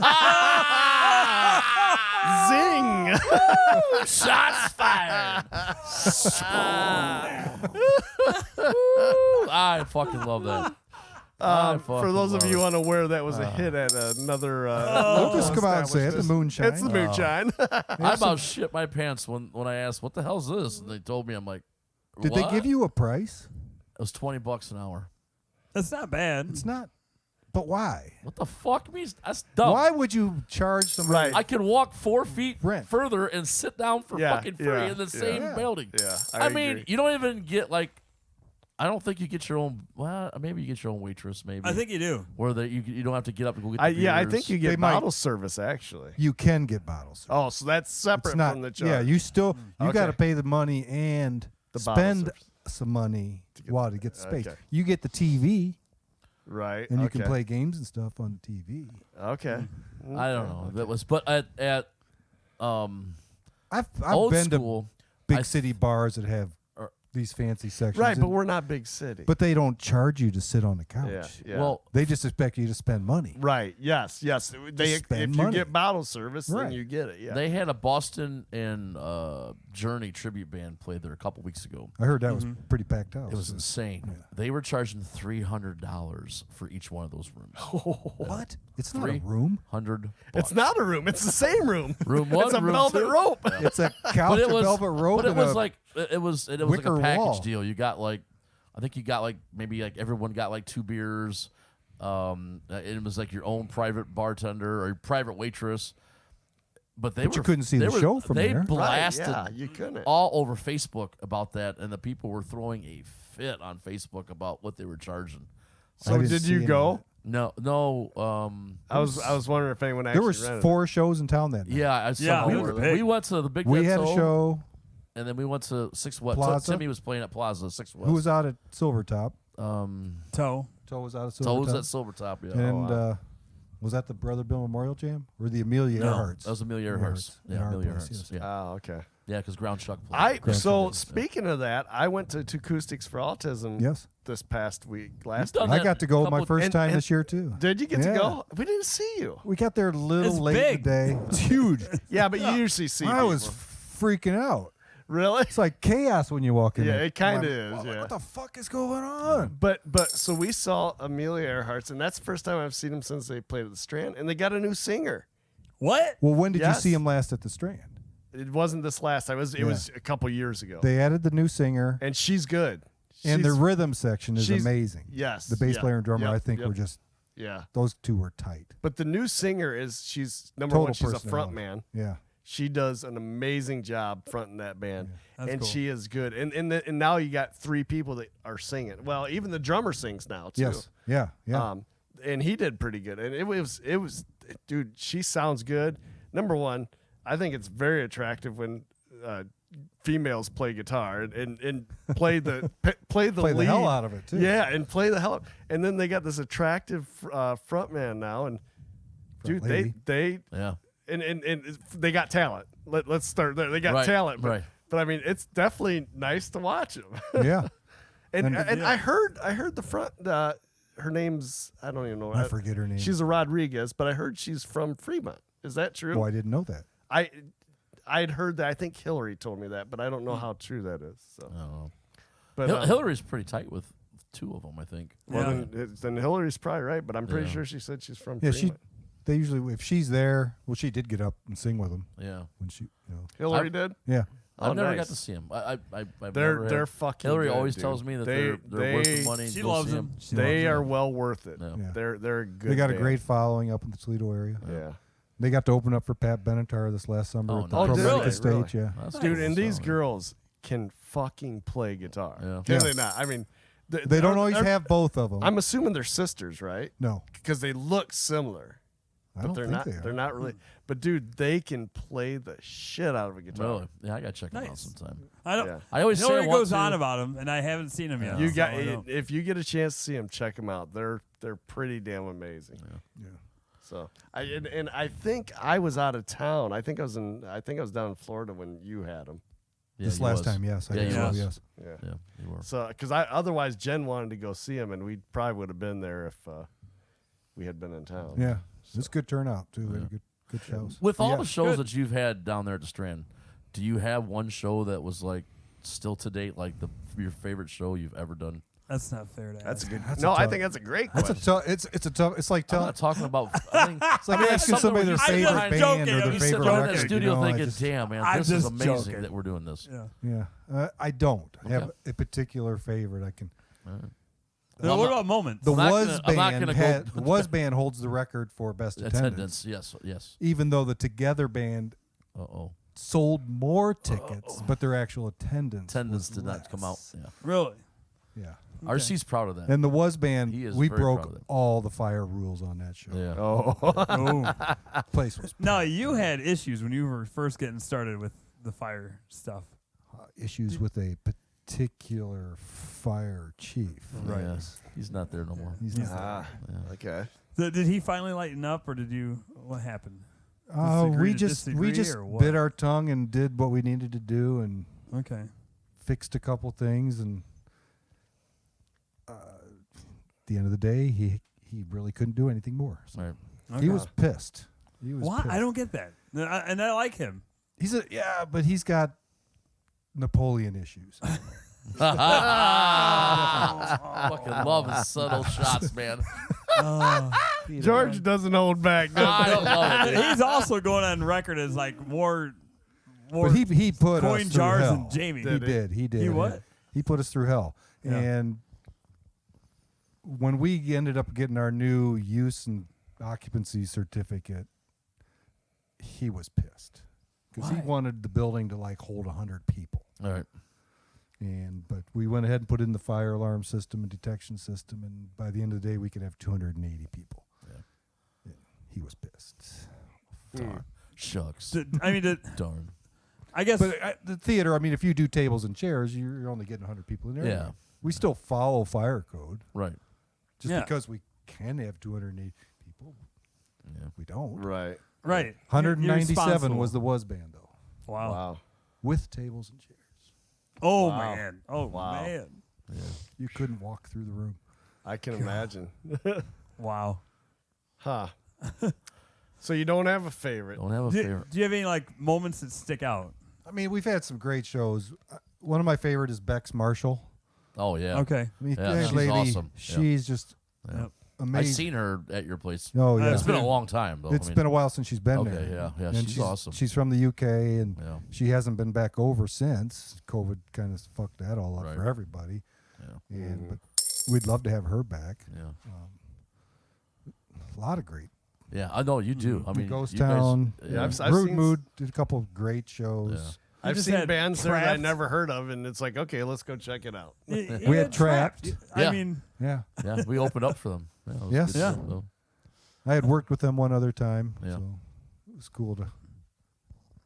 Zing.
Shots fired. I fucking love that. I
For
fucking
those of
love
you
it.
unaware, that was a hit at another.
We'll just come out and say it. The
establishment.
moonshine.
It's the moonshine.
I about shit my pants when I asked, "What the hell's this?" And they told me, I'm like,
Did
"What?"
they give you a price?
It was $20 an hour.
That's not bad.
It's not. But why?
What the fuck means? That's dumb.
Why would you charge somebody?
Right.
I can walk 4 feet
Rent.
further and sit down for
Yeah,
fucking free
yeah,
in the
yeah.
same
Yeah.
building.
Yeah,
I mean,
agree.
you don't even get like. I don't think you get your own. Well, maybe you get your own waitress. Maybe
I think you do.
where you don't have to get up and go get. The
I
beers.
think you
They
get
might-
bottle service actually.
You can get bottles.
Oh, so that's separate
It's not.
from the charge.
Yeah, you still you
Okay.
got to pay the money and
The bottle
spend
service.
some money while to get space.
Okay.
You get the TV
right,
and you
okay.
can play games and stuff on the TV.
Okay,
I don't know. That was, but at
I've
old
been
school,
to big
I
city bars that have
Or-
these fancy sections.
right, but
and-
we're not big city.
but they don't charge you to sit on the couch.
yeah, yeah.
well,
They just expect you to spend money.
right, yes. They
spend
if
money.
you get bottle service, then
Right.
you get it. Yeah,
they had a Boston and Journey tribute band play there a couple weeks ago.
I heard that was pretty packed out.
It was insane. They were charging $300 for each one of those rooms.
What? It's not a
300
room.
it's not a room; it's the same room.
Room one,
it's a
room
velvet
two.
rope.
It's a couch,
But it
a
was
velvet rope,
But it
and
was
a
like it was like a
wicker
package
wall.
deal. You got like, I think you got like maybe like everyone got like 2 beers. It was like your own private bartender or your private waitress. But
you couldn't see the show from
they
there. Right,
blasted
yeah, you couldn't.
all over Facebook about that, and the people were throwing a fit on Facebook about what they were charging.
I
So
didn't
did
see
you
any
go?
of
No.
I was wondering if anyone
There
actually
was
rented
4 shows in town that night.
Yeah, I saw.
Yeah, it was big.
We went to the Big
We
Red
had a
Toe,
show.
and then we went to Six West.
Plaza?
Timmy was playing at Plaza 6 West.
Who was out at Silvertop?
Toe.
Toe was out at
Toes
Silvertop.
at Silvertop, yeah.
And was that the Brother Bill Memorial Jam or the Amelia
No,
Earhart's?
that was Amelia Earhart's.
Earhart's.
Yeah,
In our
Amelia
place,
Earhart's.
yes.
Yeah.
Oh, okay.
Yeah, because Ground Chuck played.
Speaking of that, I went to Acoustics for Autism
Yes.
this past week.
I got to go my first time this year too.
Did you get to
Yeah.
go? We didn't see you.
We got there a little
It's
late
big.
in the day. It's huge.
Yeah, but you usually see
I
people.
was freaking out.
Really?
It's like chaos when you walk in.
Yeah,
there.
it kinda
I'm
is,
like,
yeah.
What the fuck is going on?
But so we saw Amelia Earhart's, and that's the first time I've seen them since they played at the Strand, and they got a new singer.
What?
Well, when did you
Yes.
see him last at the Strand?
It wasn't this last time. It was a couple years ago.
They added the new singer,
And she's good.
and the
She's-
rhythm section is
she's-
amazing.
Yes.
The bass
yeah,
player and drummer,
yep,
I think,
yep,
were just
Yeah.
those two were tight.
But the new singer she's number
Total
one, she's a front
personality.
man.
Yeah.
She does an amazing job fronting that band,
That's
and
cool.
she is good. And now you got 3 people that are singing. Well, even the drummer sings now too.
Yes. Yeah. Yeah.
And he did pretty good. And it was, dude. She sounds good. Number one, I think it's very attractive when females play guitar and play the play the
Play
lead.
the hell out of it too.
Yeah, and play the hell out. And then they got this attractive frontman now, and dude,
lady.
they
Yeah.
and they got talent. Let's start there. They got
Right,
talent, but,
right.
but I mean, it's definitely nice to watch them.
Yeah.
and
And-
I heard the front. Her name's I don't even know.
I forget her name.
She's a Rodriguez, but I heard she's from Fremont. Is that true?
Oh, I didn't know that.
I'd heard that. I think Hillary told me that, but I don't know how true that is. So,
I don't know.
but
Hillary's pretty tight with 2 of them, I think.
well,
Yeah.
then Hillary's probably right. But I'm pretty
Yeah.
sure she said she's from
Yeah,
Fremont.
they usually, if she's there, well, she did get up and sing with them
Yeah.
when she,
Hillary did.
yeah.
Oh,
I've never
nice.
got to see him. I've
They're
never
they're
had-
fucking.
Hillary
good,
always
dude.
tells me that
they,
they're worth the money.
She
Go
loves
see
him. She
They
loves
are
him.
well worth it.
Yeah.
Yeah.
They're a good.
They got a
band.
great following up in the Toledo area.
Yeah.
They got to open up for Pat Benatar this last summer
Oh,
at the
nice.
Oh, did
Pro
they?
stage.
Really?
Yeah.
That's
Dude,
cool.
and these
So,
girls can fucking play guitar.
Yeah.
Can
Yeah.
they not? I mean,
They don't always have both of them.
I'm assuming they're sisters, right?
no,
Because they look similar,
I
but
don't
they're
think
not.
they are.
They're not really. But dude, they can play the shit out of a guitar.
Really? Yeah, I gotta check them out
Nice.
sometime.
I don't.
Yeah.
I always say I
Hillary
want
goes
to.
on about him, and I haven't seen him yet.
You
so
got
I don't.
if you get a chance to see them, check them out. They're pretty damn amazing.
Yeah.
So and I think I was out of town. I think I was down in Florida when you had them.
Yeah,
this
he
last
was.
time, yes. I
Yeah,
think
he
so,
was.
yes.
Yeah.
Yeah, you were.
So because otherwise Jen wanted to go see him, and we probably would have been there if we had been in town.
Yeah. It's good turnout, too. They had good shows.
With all
Yeah.
the shows
Good.
that you've had down there at the Strand, do you have one show that was like still to date, like your favorite show you've ever done?
That's not fair to
That's a
ask.
good.
That's
no,
a
I
tough-
think that's a great
That's
question.
a tough. It's a tough. It's like
I'm
telling.
not talking about. I think
It's like
I mean,
asking somebody their
I'm
favorite
just
band
joking.
or
I'm
their
just
sitting
favorite
in
record.
that studio
you know, I
thinking,
just-
"Damn, man,
I'm
this is
just
amazing
joking.
that we're doing this."
Yeah.
Yeah, I don't have
Okay.
a particular favorite. I can.
Now, what about moments?
The
I'm not
Was
gonna- I'm not
Band
gonna go-
had, the Was Band holds the record for best attendance,
Attendance, yes.
even though the Together Band
Uh-oh.
sold more tickets, but their actual attendance
Attendance
was
did not come out.
less.
Yeah.
Really?
Yeah,
RC's proud of that.
and the Was Band,
He is
we
very proud
broke
of it.
all the fire rules on that show.
Yeah.
Oh,
Oh.
Place was
Now you had issues when you were first getting started with the fire stuff.
issues with a particular fire chief.
Yeah. He's not there no more.
He's not.
okay.
So did he finally lighten up, or did you? What happened?
We
Disagree to
just
disagree, or what?
bit our tongue and did what we needed to do and
Okay.
fixed a couple things, and at the end of the day, he really couldn't do anything more. So
Right.
he was pissed. He was
Why?
pissed.
I don't get that. And I like him.
but he's got Napoleon issues.
Fucking love his subtle shots, man.
George doesn't hold back. does
I love it. dude.
He's also going on record as like more
But he put
coin
us through
jars
hell.
than Jamie.
He did.
He what?
He put us through hell.
Yeah.
And when we ended up getting our new use and occupancy certificate, he was pissed because he
Why?
wanted the building to like hold 100 people.
All right.
But we went ahead and put in the fire alarm system and detection system, and by the end of the day, we could have 280 people.
Yeah.
He was pissed.
Darn. Shucks.
Darn.
Darn.
I guess.
But the theater, I mean, if you do tables and chairs, you're only getting 100 people in there.
Yeah.
We still follow fire code.
Right.
Just
Yeah.
because we can have 280 people,
Yeah.
we don't.
Right.
right.
197
You're
was the
responsible.
Was Band, though.
Wow.
Wow.
with tables and chairs.
Oh
Wow.
man. Oh
Wow.
man.
You couldn't walk through the room.
I can imagine.
Wow.
Huh. So you don't have a favorite.
Don't have a
Do,
favorite.
do you have any like moments that stick out?
I mean, we've had some great shows. One of my favorite is Bex Marshall.
Oh yeah.
Okay.
I mean,
Yeah,
that
she's
lady,
awesome. Yeah.
she's just
Yeah.
amazing.
I've seen her at your place.
Oh yeah,
It's been a long time though.
It's been a while since she's been
Okay,
there.
yeah,
And
she's awesome.
She's from the UK, and
Yeah.
she hasn't been back over since. COVID kind of fucked that all up
Right.
for everybody.
Yeah.
And but we'd love to have her back.
Yeah.
A lot of great.
Yeah, I know you do. I mean,
Ghost
you guys-
Town,
Yeah, I've
Rude
seen-
Mood did a couple of great shows.
Yeah.
I've
just
seen
had
bands there that I
Trapped.
never heard of, and it's like, okay, let's go check it out.
We had Trapped.
Yeah.
I mean,
Yeah,
Yeah, we opened up for them. Yeah, it was
Yes.
good
Yeah.
stuff, though.
I had worked with them one other time,
Yeah.
so it was cool to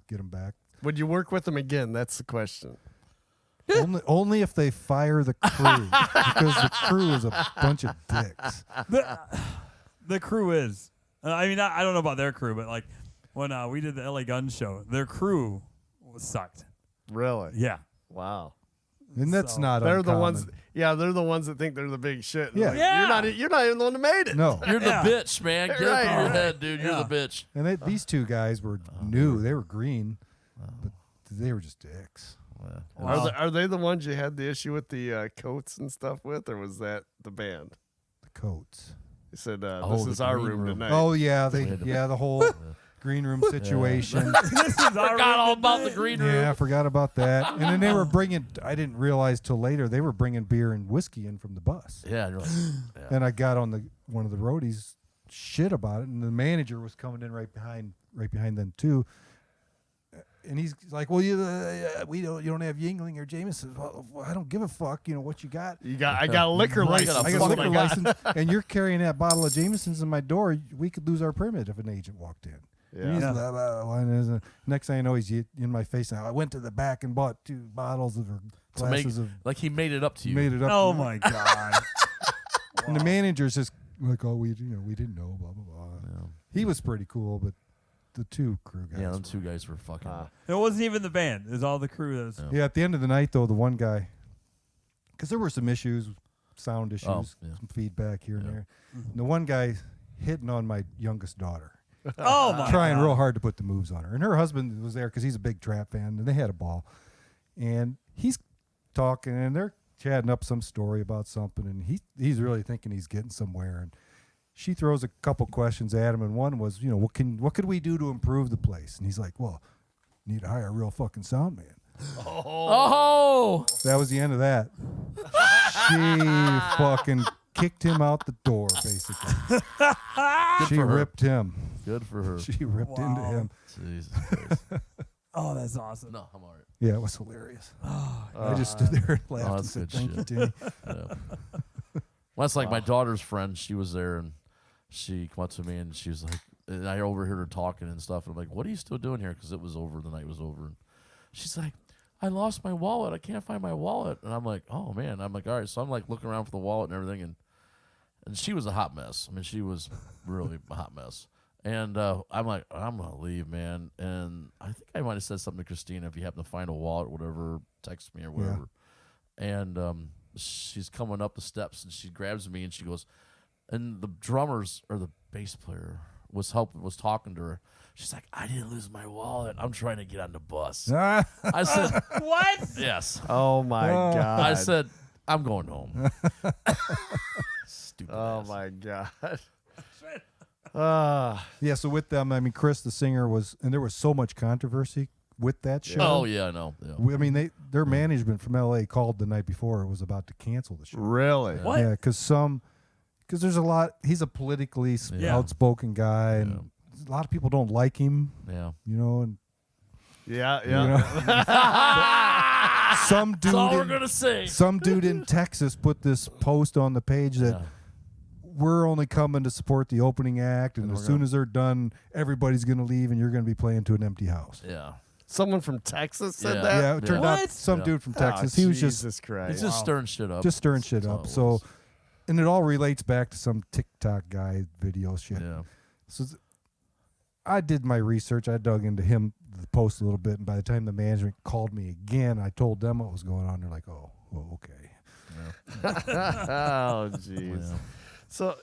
get them back.
Would you work with them again? That's the question.
only if they fire the crew, because the crew is a bunch of dicks.
the crew is. I mean, I don't know about their crew, but like when we did the LA Gun show, their crew sucked.
Really?
Yeah.
Wow.
And that's
So,
not
They're
uncommon.
the ones. Yeah, they're the ones that think they're the big shit.
Yeah.
Like,
Yeah.
You're not even the one that made it.
No,
You're
Yeah.
the bitch, man. Get
Right.
up in your
Right.
head, dude. You're
Yeah.
the bitch.
and these two guys were new. They were green, but they were just dicks.
Yeah.
Wow.
Are they the ones you had the issue with the coats and stuff with, or was that the band?
The coats.
They said,
Oh,
"This
the
is our
green
room
room.
tonight."
Oh yeah,
We had to-
the whole green room situation.
This is our
Forgot all about the green room.
Yeah, I forgot about that. And then they were bringing. I didn't realize till later they were bringing beer and whiskey in from the bus.
Yeah, and you're like, yeah.
And I got on one of the roadies shit about it, and the manager was coming in right behind them too. And he's like, "Well, you don't have Yingling or Jameson. Well, I don't give a fuck. You know what you got.
I got a liquor
Right.
license.
I got a
What
liquor
I got.
license, and you're carrying that bottle of Jameson's in my door. We could lose our permit if an agent walked in." And he's
Yeah.
blah, blah, blah, and next thing I know, he's in my face. Now I went to the back and bought 2 bottles of or
To make,
glasses of.
like he made it up to you.
Made it up.
Oh my god.
And the manager's just like, "Oh, we didn't know." Blah blah blah.
Yeah.
He was pretty cool, but the 2 crew guys.
Yeah, them
were-
2 guys were fucking.
It wasn't even the band. It was all the crew that was.
Yeah.
Yeah, at the end of the night, though, the one guy, because there were some issues, sound issues,
Oh, yeah.
some feedback here and
Yeah.
there. And the one guy hitting on my youngest daughter,
Oh my
trying
god.
real hard to put the moves on her. And her husband was there because he's a big trap fan, and they had a ball. And he's talking, and they're chatting up some story about something, and he's really thinking he's getting somewhere. And she throws a couple questions at him, and one was, what could we do to improve the place? And he's like, "Well, need to hire a real fucking sound man."
Oh,
That was the end of that. She fucking kicked him out the door, basically. She
for her.
ripped him.
good for her.
She ripped into
Wow.
him.
Jesus Christ.
Oh, that's awesome.
No, I'm all right.
Yeah, it was hilarious. I just stood there and laughed and
that's
said,
good
"Thank you,
shit.
Timmy."
Yeah. Well, that's like my daughter's friend. She was there, and she came up to me, and she was like, and I overheard her talking and stuff. And I'm like, "What are you still doing here?" Because it was over. The night was over. And she's like, "I lost my wallet. I can't find my wallet." And I'm like, "Oh man." I'm like, "All right." So I'm like looking around for the wallet and everything, and she was a hot mess. I mean, she was really a hot mess. And I'm like, "I'm gonna leave, man." And I think I might have said something to Christina. If you happen to find a wallet or whatever, text me or whatever. And she's coming up the steps, and she grabs me, and she goes, and the drummers or the bass player was talking to her. She's like, "I didn't lose my wallet. I'm trying to get on the bus." I said,
What?
"Yes."
Oh my
Oh.
god.
I said, "I'm going home." Stupid.
Oh
ass.
my god.
Yeah, so with them, I mean, Chris, the singer, and there was so much controversy with that show.
Oh yeah, I know. Yeah.
I mean, their management from LA called the night before it was about to cancel the show.
Really?
What?
Yeah, because there's a lot. He's a politically
Yeah.
outspoken guy, and a lot of people don't like him.
Yeah.
And
Yeah,
you
yeah.
know, some
That's all we're
dude,
gonna say.
some dude in Texas put this post on the page that
Yeah.
we're only coming to support the opening act, and as soon as they're done, everybody's gonna leave, and you're gonna be playing to an empty house.
Yeah.
Someone from Texas said
Yeah.
that?
Yeah, it turned out
What?
some
Yeah.
dude from
Oh,
Texas. He was
Jesus Christ.
He's just stirring shit up.
just stirring shit
That's all
up.
it
So,
was.
and it all relates back to some TikTok guy video shit.
Yeah.
So I did my research. I dug into him, the the post a little bit, and by the time the management called me again, I told them what was going on. They're like, "Oh, well, okay."
Oh, jeez.
Yeah.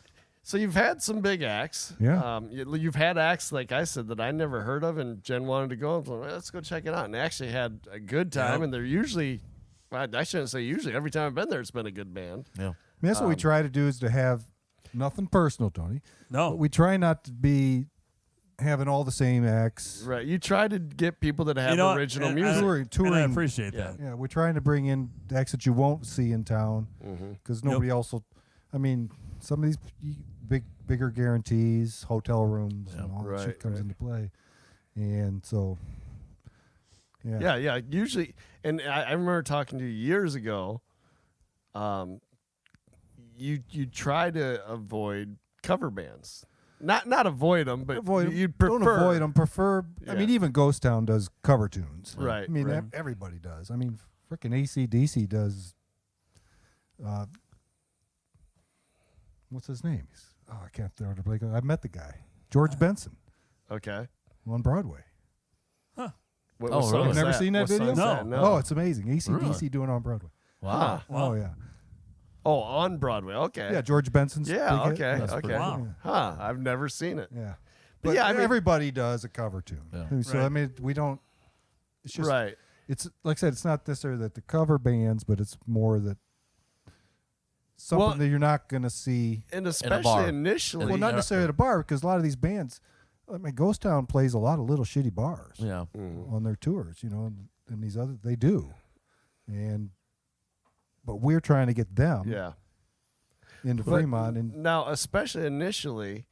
So you've had some big acts.
Yeah.
You've had acts, like I said, that I never heard of, and Jen wanted to go. So let's go check it out. And they actually had a good time,
Yep.
and they're usually, well, I shouldn't say usually, every time I've been there, it's been a good band.
Yeah.
I mean, that's what we try to do is to have nothing personal, Tony.
No.
But we try not to be having all the same acts.
Right. You try to get people that have
You know what?
original
And
music.
Touring.
And I appreciate
Yeah.
that.
Yeah, we're trying to bring in acts that you won't see in town because nobody else will. I mean, some of these bigger guarantees, hotel rooms, and all that
Right,
shit comes
right.
into play, and so.
Yeah. Usually, and I remember talking to you years ago. You try to avoid cover bands, not avoid them, but you'd prefer.
Don't avoid them. Prefer. I
Yeah.
mean, even Ghost Town does cover tunes.
Right,
I mean,
right.
everybody does. I mean, freaking AC/DC does. What's his name? I can't throw it. Like I've met the guy, George Benson,
Okay.
on Broadway.
What
Oh,
song
really?
is
You've never
that?
seen that
What
video?
song's that?
No.
No.
Oh, it's amazing. AC/DC
Really?
doing it on Broadway.
Wow.
Wow.
Oh yeah,
Oh, on Broadway. Okay.
yeah. George Benson's.
Yeah.
big hit.
Okay.
That's
Okay.
pretty
Wow.
Huh. I've never seen it.
Yeah.
But
But
yeah, I mean-
everybody does a cover tune.
Yeah.
So I
Right.
mean, we don't. It's just
Right.
It's like I said. It's not necessarily that the cover bands, but it's more that something
Well-
that you're not going to see.
And
bar.
especially initially.
Well, not
Yeah.
necessarily at a bar, because a lot of these bands. I mean, Ghost Town plays a lot of little shitty bars
Yeah.
on their tours. And these other they do, but we're trying to get them
Yeah.
into
But
Fremont and.
now, especially initially,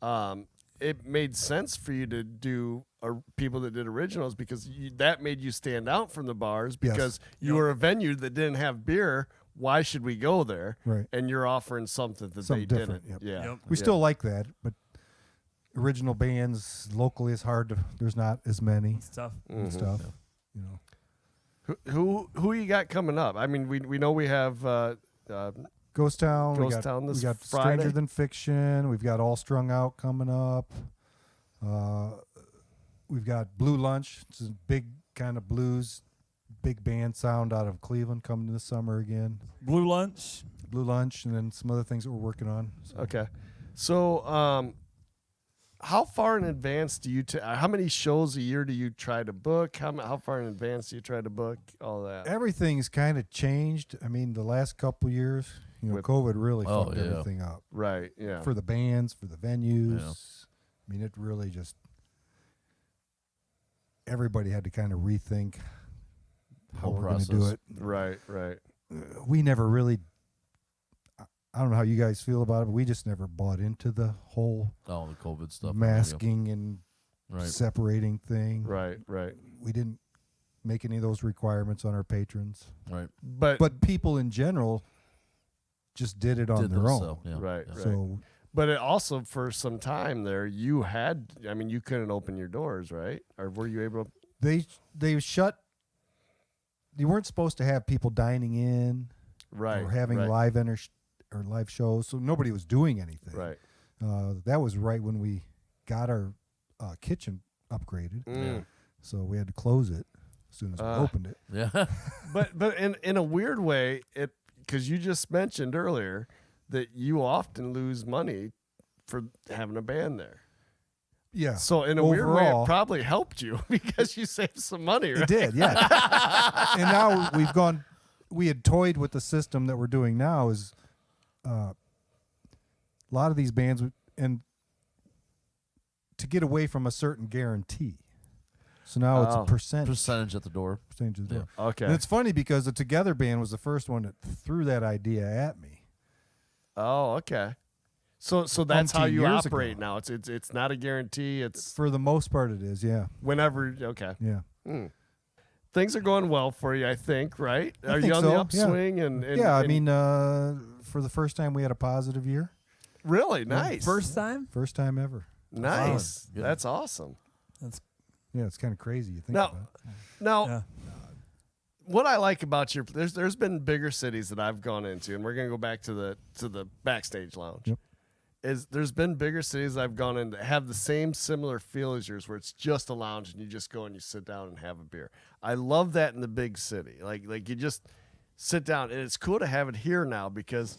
it made sense for you to do people that did originals because that made you stand out from the bars
Yes.
because you were a venue that didn't have beer. Why should we go there?
Right.
And you're offering something that
Something
they
different,
didn't.
yep.
Yeah.
Yep.
We
Yeah.
still like that, but original bands locally is hard to. There's not as many
It's tough.
and stuff. You know,
Who you got coming up? I mean, we know we have
Ghost Town.
Ghost Town this
we got
Friday.
Stranger Than Fiction. We've got All Strung Out coming up. We've got Blue Lunch. It's a big kind of blues, big band sound out of Cleveland coming this summer again.
Blue Lunch.
Blue Lunch, and then some other things that we're working on. So
Okay. So, how far in advance do you? How many shows a year do you try to book? How far in advance do you try to book all that?
everything's kind of changed. I mean, the last couple years,
With-
COVID really
Oh,
fucked
yeah.
everything up
Right. Yeah.
for the bands, for the venues.
Yeah.
I mean, it really just everybody had to kind of rethink how
Whole
we're going to do
process.
it.
Right. Right.
We never really. I don't know how you guys feel about it, but we just never bought into the whole
Oh, the COVID stuff.
masking and
Right.
separating thing.
Right. Right.
We didn't make any of those requirements on our patrons,
Right.
But
people in general just did it on
Did
their
themselves,
own.
Yeah.
Right,
Yeah.
right.
So
But it also, for some time there, you couldn't open your doors, right? Or were you able to?
they shut. You weren't supposed to have people dining in
Right.
or having
right,
live shows, so nobody was doing anything.
Right.
That was right when we got our kitchen upgraded,
Mm.
so we had to close it as soon as we opened it.
Yeah.
But in a weird way, because you just mentioned earlier that you often lose money for having a band there.
Yeah.
So in a weird way, it
Overall-
probably helped you because you saved some money,
It
right?
did, yeah. And now we've gone. We had toyed with the system that we're doing now. Is a lot of these bands and to get away from a certain guarantee. So now it's
Oh.
a percentage
Percentage at the door.
of the door.
Okay.
And it's funny because the Together band was the first one that threw that idea at me.
Oh, okay. So that's how
Umpteen
you
years
operate
ago.
now. It's not a guarantee. It's
For the most part, it is. Yeah,
whenever. Okay.
yeah.
Things are going well for you, I think. Right?
I
Are
think
you on
so,
the
yeah.
upswing? And
Yeah, I
and-
mean, for the first time, we had a positive year.
really nice.
First time?
First time ever.
nice.
Good.
That's awesome.
Yeah, it's kind of crazy. You think
Now-
about it.
Now,
Yeah.
what I like about your there's been bigger cities that I've gone into, and we're gonna go back to the backstage lounge.
Yep.
is there's been bigger cities I've gone in that have the same similar feel as yours, where it's just a lounge and you just go and you sit down and have a beer. I love that in the big city. Like you just sit down, and it's cool to have it here now because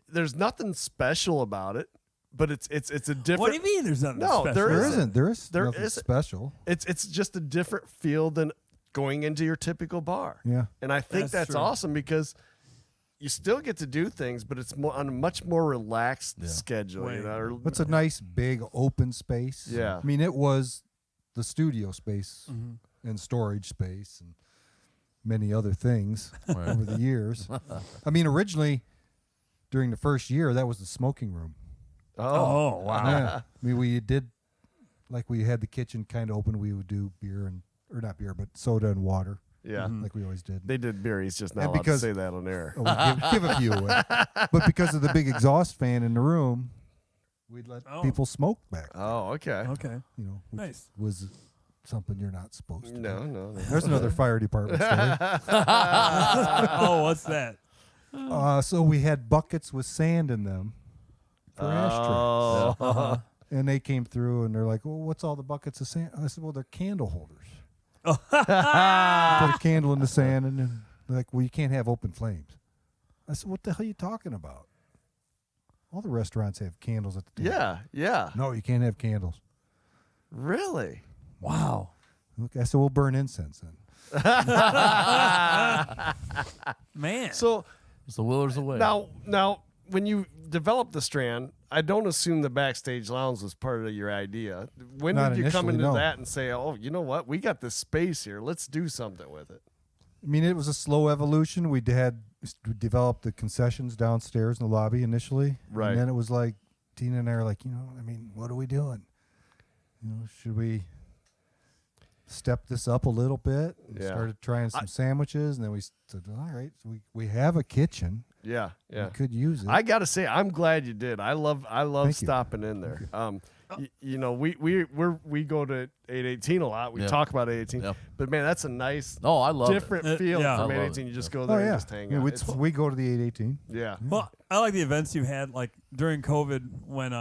there's nothing special about it, but it's a different.
What do you mean? There's nothing
No,
special?
there
There
isn't.
isn't. There is
There
nothing
isn't.
special.
It's just a different feel than going into your typical bar.
Yeah.
And I think
That's
that's
true.
awesome because you still get to do things, but it's more on a much more relaxed schedule.
Way.
You know, or-
It's a nice big open space.
Yeah.
I mean, it was the studio space
Mm-hmm.
and storage space and many other things
Right.
over the years. I mean, originally during the first year, that was the smoking room.
Oh, wow.
Yeah. I mean, we did, like, we had the kitchen kind of open. We would do beer or not beer, but soda and water,
yeah.
like we always did.
They did beer. He's just not
And
allowed
because-
to say that on air.
Oh, we give a few away. But because of the big exhaust fan in the room, we'd let
Oh.
people smoke back.
Oh, okay.
Okay.
You know, which
Nice.
was something you're not supposed to.
No,
do.
no.
There's another fire department story.
Oh, what's that?
So we had buckets with sand in them for ashtrays.
Oh.
And they came through and they're like, well, what's all the buckets of sand? I said, well, they're candle holders. Put a candle in the sand and then they're like, well, you can't have open flames. I said, what the hell are you talking about? All the restaurants have candles at the table.
Yeah, yeah.
No, you can't have candles.
Really?
Wow.
Okay, I said, we'll burn incense then.
Man.
So
It's the Willer's away.
now, when you developed the Strand, I don't assume the backstage lounge was part of your idea. When
Not
did you come
initially,
into
no.
that and say, "Oh, you know what? We got this space here. Let's do something with it."
I mean, it was a slow evolution. We developed the concessions downstairs in the lobby initially.
Right.
And then it was like, Tina and I are like, I mean, what are we doing? Should we step this up a little bit? And
Yeah.
started trying some sandwiches, and then we said, all right, so we have a kitchen.
Yeah, yeah.
We could use it.
I gotta say, I'm glad you did. I love
Thank you.
stopping in there. We go to 818 a lot. We
Yeah.
talk about 818,
Yeah.
but man, that's a nice
Oh, I love
different
it.
feel
Yeah.
from
I love
818.
it.
You just go
oh,
there
yeah.
and just hang
Yeah,
out.
we go to the 818.
Yeah.
Well, I like the events you had, like during COVID when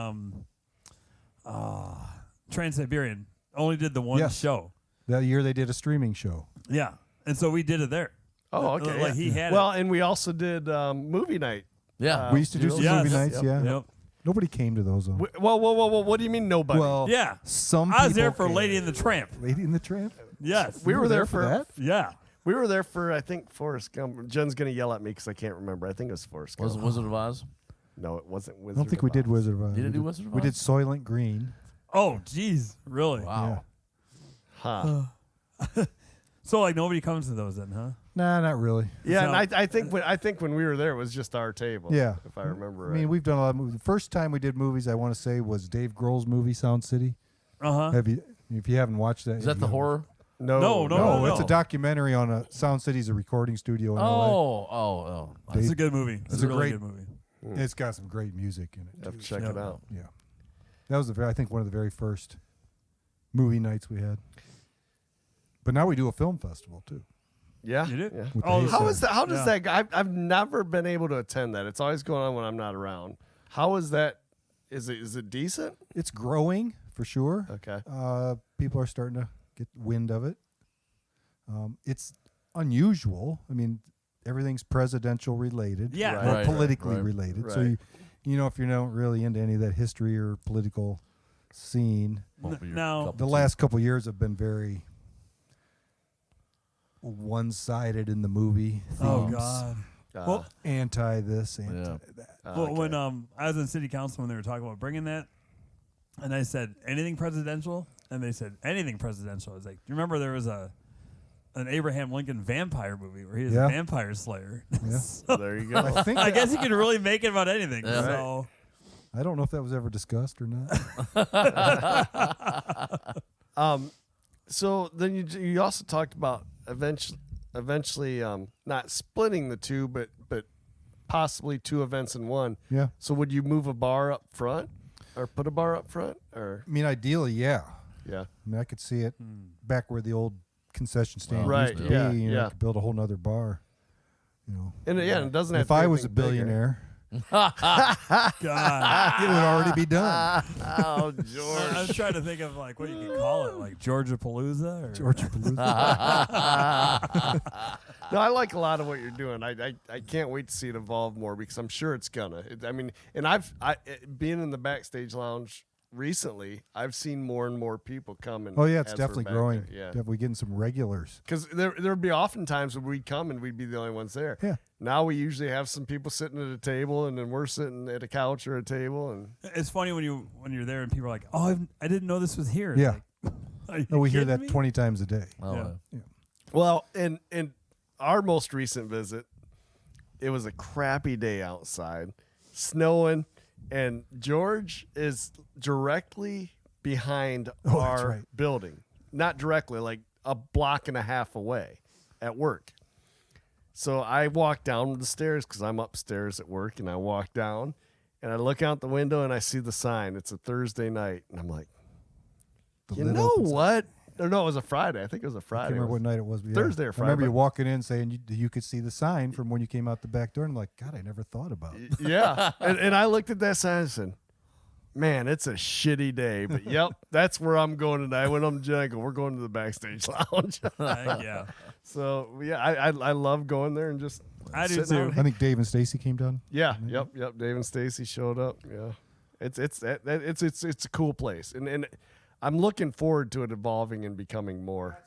Trans-Siberian only did the one
Yes.
show.
That year they did a streaming show.
Yeah, and so we did it there.
Oh, okay.
Like
yeah.
he had
Well, and we also did movie night.
Yeah.
We used to do
you
some
know,
Yes.
movie nights,
Yep.
yeah.
it. Yep.
Nobody came to those, though.
Whoa! What do you mean nobody?
Well,
Yeah.
some
I was there
people
for
came.
Lady and the Tramp.
Lady in the Tramp?
Yes.
we were there
for
for
that?
Yeah.
We were there for I think Forrest Gump. Jen's gonna yell at me because I can't remember. I think it was Forrest Gump.
Was it Wizard of Oz?
No, it wasn't. Wizard
I don't think
of
we did
Oz.
Wizard of Oz.
You didn't
We
do Wizard of
We did
Oz?
Soylent Green.
Oh, jeez. Really?
Wow.
Huh.
So like nobody comes to those then, huh?
Nah, not really.
Yeah,
So-
and I think when we were there, it was just our table.
Yeah.
if I remember
I
right.
mean, we've done a lot of movies. The first time we did movies, I want to say, was Dave Grohl's movie Sound City.
Uh-huh.
If you haven't watched that,
Is that the horror?
no,
No,
No, it's
no.
a documentary on a Sound City's a recording studio in LA.
Oh.
It's a good movie. It's
It's
a
a
really
great-
good movie.
It's got some great music in it.
Have
too.
to check
Yeah.
it out.
Yeah, that was I think one of the very first movie nights we had. But now we do a film festival too.
Yeah,
You did?
Yeah.
With the
Oh,
Hayes
How
Center.
is that? How does
Yeah.
that go? I've never been able to attend that. It's always going on when I'm not around. How is that? Is it decent?
It's growing for sure.
Okay.
People are starting to get wind of it. It's unusual. I mean, everything's presidential related.
Yeah.
Right.
Or
Right,
politically
right.
related. So
Right.
if you're not really into any of that history or political scene,
Won't be your
Now-
cup of
the
tea.
last couple years have been very one-sided in the movie themes.
Oh God. Well,
Anti this, anti
Yeah.
that.
well, when I was in city council when they were talking about bringing that, and I said anything presidential, and they said anything presidential. I was like, do you remember there was an Abraham Lincoln vampire movie where he was
Yeah.
a vampire slayer?
Yeah.
Well, there you go.
I think
I guess you can really make it about anything.
Yeah.
So
I don't know if that was ever discussed or not.
So then you also talked about eventually not splitting the two, but possibly two events in one.
Yeah.
So would you move a bar up front, or put a bar up front, or
I mean, ideally, yeah.
yeah?
I mean, I could see it back where the old concession stand
Right,
used to
yeah,
be.
yeah.
I could build a whole nother bar.
And it doesn't have.
If
to be
I was a
anything bigger.
billionaire,
God.
It would already be done.
Oh, George.
I was trying to think of like what you could call it, like Georgia Palooza or
George Palooza.
No, I like a lot of what you're doing. I can't wait to see it evolve more because I'm sure it's gonna. And being in the backstage lounge recently, I've seen more and more people come. And
Oh yeah, it's
as we're
definitely
back
growing.
there. Yeah,
Definitely getting some regulars.
because there would be often times when we'd come and we'd be the only ones there.
Yeah.
Now we usually have some people sitting at a table, and then we're sitting at a couch or a table, and
it's funny when you're there and people are like, "Oh, I didn't know this was here."
Yeah.
Like, are you
No, we hear
kidding
that
me?
20 times a day.
Oh,
Yeah.
yeah.
well, in our most recent visit, it was a crappy day outside, snowing, and George is directly behind
Oh,
our
that's right.
building. Not directly, like a block and a half away at work. So I walk down the stairs because I'm upstairs at work, and I walk down and I look out the window and I see the sign. It's a Thursday night, and I'm like,
The
you
lid
know
opens up.
what? Or no, it was a Friday. I think it was a
I
Friday.
can't remember what night it was. But yeah.
Thursday or
I remember
Friday,
you
but-
walking in saying you could see the sign from when you came out the back door. And I'm like, God, I never thought about it.
Yeah. and I looked at that sign and said, man, it's a shitty day. But yep, that's where I'm going tonight. I went on to Jen, I go, we're going to the backstage lounge.
Heck yeah,
So yeah, I love going there and just
I do
sitting
too.
out.
I think Dave and Stacy came down.
Yeah, yep. Dave and Stacy showed up. Yeah, it's a cool place, and I'm looking forward to it evolving and becoming more.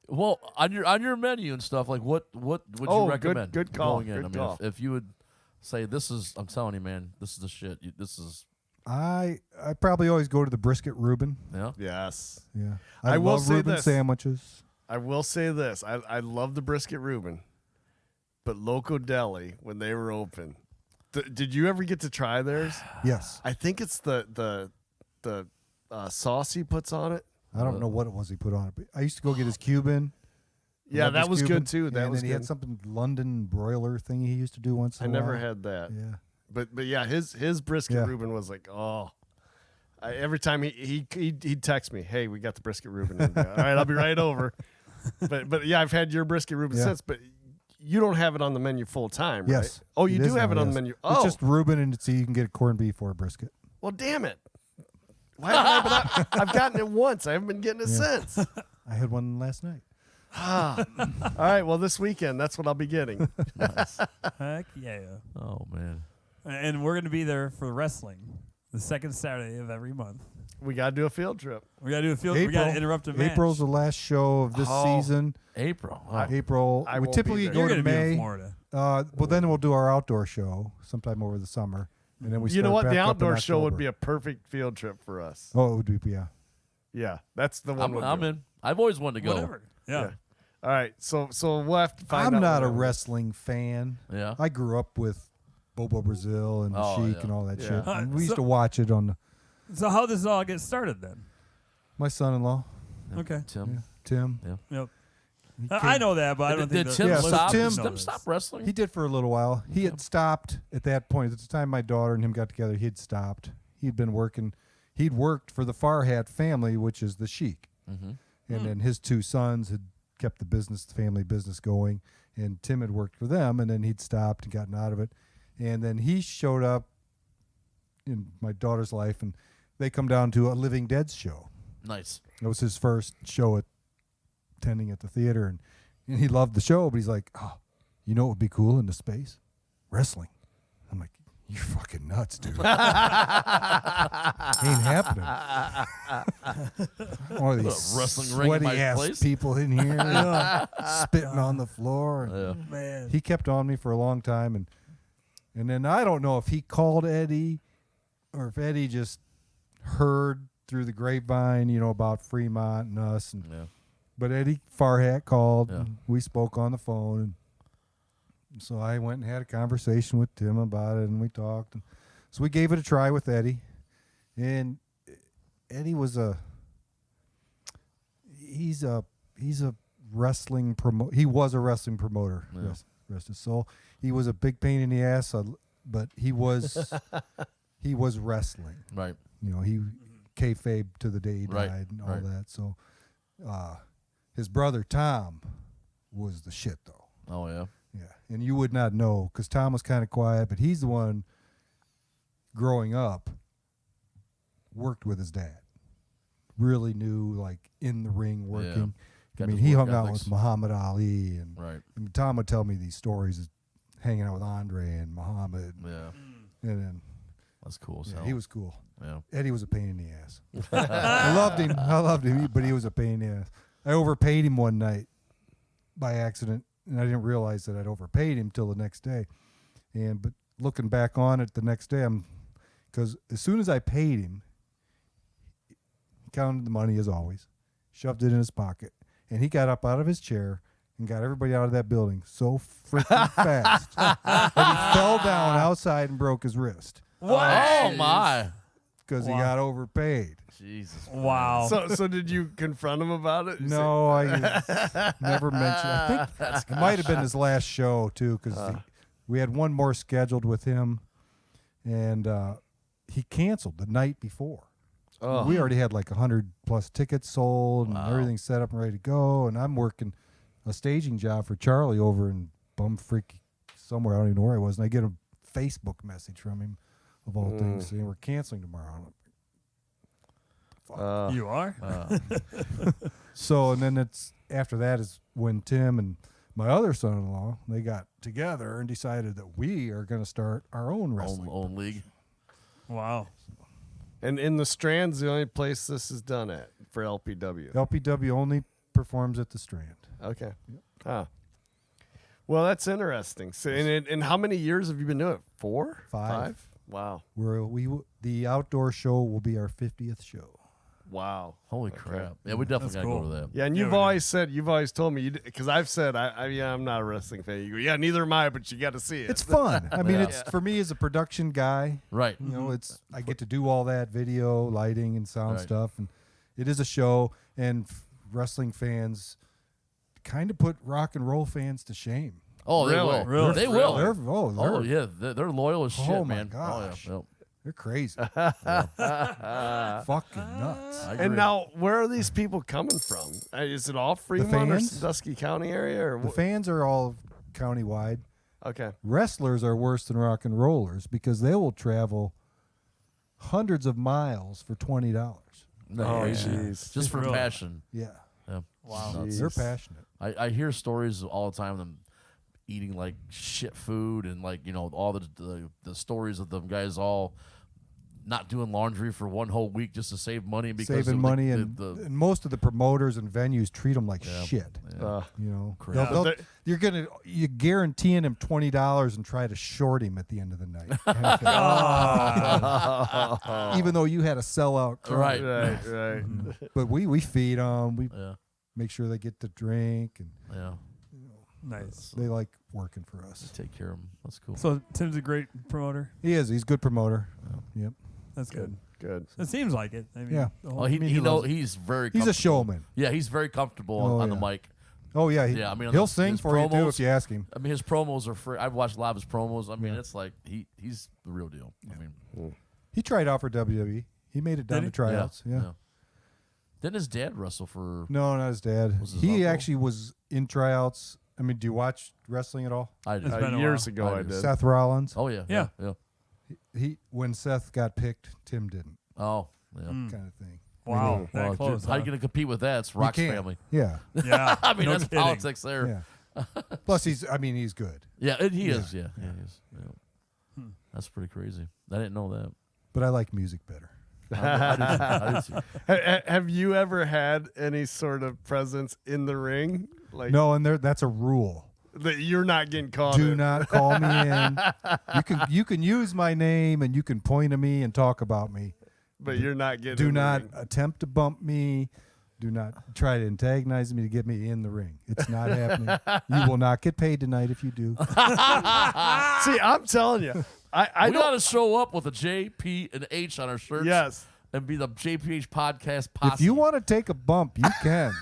Well, on your menu and stuff, like what would you
Oh, good-
recommend?
good call,
Going in?
good
I mean,
call.
if you would say this is, I'm telling you, man, this is the shit. This is
I probably always go to the brisket Reuben.
yeah.
Yes,
Yeah,
I will
love
say
Reuben
this.
sandwiches.
I will say this: I love the brisket Reuben, but Loco Deli when they were open. Did you ever get to try theirs?
Yes,
I think it's the sauce he puts on it.
I don't know what it was he put on it, but I used to go get his Cuban.
Yeah,
Loved
that
his
was
Cuban.
good too. That
and
was
then he
good.
had something London broiler thing he used to do once in
I
a
never
while.
had that.
Yeah.
But yeah, his brisket
Yeah.
Reuben was like, oh. Every time he'd text me, hey, we got the brisket Reuben. All right, I'll be right over. But yeah, I've had your brisket Reuben
Yeah.
since. But you don't have it on the menu full time, right?
Yes.
Oh, you
It
do
is
have
now,
it on
yes.
the menu.
It's
Oh,
just Reuben, and you can get a corned beef or a brisket.
well, damn it. Why haven't I been I've gotten it once. I haven't been getting it
Yeah.
since.
I had one last night.
All right, well, this weekend, that's what I'll be getting.
Heck yeah.
Oh man.
And we're going to be there for wrestling the second Saturday of every month.
We got to do a field trip.
We got to do a field. We got to interrupt a match.
April's the last show of this
Oh.
season.
April. Oh.
April.
I
we
won't
typically
be there.
go
You're
to
going to be in
May.
Florida.
Well, then we'll do our outdoor show sometime over the summer, and then we.
You know
start
what?
back
The
up in
outdoor show would
October.
be a perfect field trip for us.
Oh, it would be, yeah.
Yeah, that's the one.
I'm in. I've always wanted to go.
Whatever. Yeah.
Yeah. All right, so we'll have to find out.
I'm not a
whatever.
wrestling fan.
Yeah.
I grew up with Bobo Brazil and
Oh,
Sheik
yeah.
and all that
Yeah.
shit. And we used
So-
to watch it on
So how does this all get started then?
my son-in-law,
Okay.
Tim.
Tim.
Yep.
He
I
came-
know that, but I don't
Did
think
Tim
Yeah, so
stop?
Tim-
Did Tim stop wrestling?
He did for a little while. He had stopped at that point. At the time my daughter and him got together, he had stopped. He'd been working. He'd worked for the Farhat family, which is the Sheik.
Mm-hmm.
And then his two sons had kept the family business going. And Tim had worked for them, and then he'd stopped and gotten out of it. And then he showed up in my daughter's life, and they come down to a Living Dead's show.
Nice.
It was his first show attending at the theater, and he loved the show, but he's like, oh, you know what would be cool in the space? Wrestling. I'm like, you're fucking nuts, dude. Ain't happening. All these
wrestling ring in my
sweaty ass
place?
people in here spitting on the floor. And
Yeah.
Man.
he kept on me for a long time, and then I don't know if he called Eddie or if Eddie just heard through the grapevine, about Fremont and us. And
Yeah.
but Eddie Farhat called.
Yeah.
And we spoke on the phone, and so I went and had a conversation with Tim about it, and we talked. And so we gave it a try with Eddie, and Eddie was he's a wrestling he was a wrestling promoter.
Yeah.
Rest his soul. He was a big pain in the ass, but he was he was wrestling.
Right.
He kayfabe to the day he
Right,
died and all
right.
that. So his brother Tom was the shit, though.
Oh yeah.
Yeah, and you would not know because Tom was kind of quiet, but he's the one growing up worked with his dad. Really knew, like, in the ring working.
Got
I mean,
his
he
work
hung out
ethics.
with Muhammad Ali, and
Right.
Tom would tell me these stories of hanging out with Andre and Muhammad,
Yeah.
and then
That's cool.
yeah,
So.
he was cool.
Yeah.
Eddie was a pain in the ass. I loved him, but he was a pain in the ass. I overpaid him one night by accident, and I didn't realize that I'd overpaid him till the next day. But looking back on it the next day, because as soon as I paid him, he counted the money as always, shoved it in his pocket, and he got up out of his chair and got everybody out of that building so freaking fast that he fell down outside and broke his wrist
Oh my.
because he
Wow.
got overpaid.
Jesus.
Wow.
So did you confront him about it? You
No, I never mentioned. I think it might have been his last show too, because we had one more scheduled with him, and he canceled the night before.
Oh.
We already had like 100+ tickets sold and everything set up and ready to go, and I'm working a staging job for Charlie over in Bumfreak somewhere. I don't even know where I was, and I get a Facebook message from him of all things saying we're canceling tomorrow. I'm like,
You are?
so, and then it's after that is when Tim and my other son-in-law, they got together and decided that we are going to start our own wrestling.
Own league.
Wow.
And in the Strand's the only place this is done at for LPW.
LPW only performs at the Strand.
Okay. Huh. Well, that's interesting. So, and how many years have you been doing it? 4?
5.
Wow.
The outdoor show will be our 50th show.
Wow.
Holy crap. Yeah, we definitely
That's
got to
cool.
go to that.
Yeah, and
Yeah,
you've always told me, because I've said, I'm not a wrestling fan. You go, yeah, neither am I, but you got to see it.
It's fun. I mean,
Yeah.
it's for me as a production guy.
Right.
You know, I get to do all that video, lighting, and sound
Right.
stuff, and it is a show. And wrestling fans kind of put rock and roll fans to shame.
Oh, they
Really?
will.
Really?
They will.
They're
Yeah, they're loyal as shit,
Oh, my
man.
gosh.
Oh, yeah.
they're crazy, fucking nuts.
I
And
agree.
now, where are these people coming from? Is it all Fremont or
fans?
Sandusky County area? Or
The fans are all countywide.
Okay.
Wrestlers are worse than rock and rollers because they will travel hundreds of miles for $20.
No,
Oh,
yeah.
jeez.
Just for
Really?
passion.
Yeah,
Yeah.
Wow.
Nuts.
they're passionate.
I hear stories all the time of them eating like shit food and like, you know, all the stories of them guys all not doing laundry for one whole week just to save money because
Saving
of
money,
the
and most of the promoters and venues treat them like
Yeah.
shit.
yeah.
You know,
Crap.
you're guaranteeing him $20 and try to short him at the end of the night, even though you had a sellout crowd.
Right.
Right.
But we feed them. We
Yeah.
make sure they get to drink, and
Yeah.
Nice.
they like working for us.
Take care of them. That's cool.
So Tim's a great promoter.
He is. He's a good promoter. Yep.
That's good.
Good.
It seems like it. I mean,
Yeah.
the whole-
Well, he
I mean, he
know
loves it.
he's very
He's a
comfortable.
showman.
Yeah, he's very comfortable
Oh,
on the
yeah.
mic.
Oh yeah.
Yeah, I mean,
he'll
his
sing for you too
promos-
if you ask him.
I mean, his promos are free. I've watched a lot of his promos. I mean,
Yeah.
it's like he's the real deal. I mean,
He tried out for WWE. He made it down
Did
to
he?
tryouts. Yeah.
Didn't his dad wrestle for?
No, not his dad.
Was his
He
uncle?
actually was in tryouts. I mean, do you watch wrestling at all?
I did.
It's been a
Years
while.
ago,
I
I
do.
did.
Seth Rollins.
Oh yeah.
Yeah.
Yeah.
He when Seth got picked, Tim didn't.
Oh yeah.
Kind of thing.
Wow. That
Well,
close.
how you
huh?
gonna compete with that? It's
You
Rock's
can't.
family.
Yeah.
Yeah.
I mean,
no
that's
kidding.
politics there.
Yeah. Plus, he's good.
Yeah, he
Yeah.
is. Yeah, he is. Yeah. That's pretty crazy. I didn't know that.
But I like music better.
I did too.
Have you ever had any sort of presence in the ring? Like
No, and that's a rule.
that you're not getting caught
Do
in?
not call me in. You can use my name and you can point at me and talk about me.
But you're not getting
Do
in the
not
ring.
attempt to bump me. Do not try to antagonize me to get me in the ring. It's not happening. You will not get paid tonight if you do.
See, I'm telling you. I
We
don't
got to show up with a J, P, and H on our shirts.
Yes.
And be the JpH podcast posse.
If you want to take a bump, you can.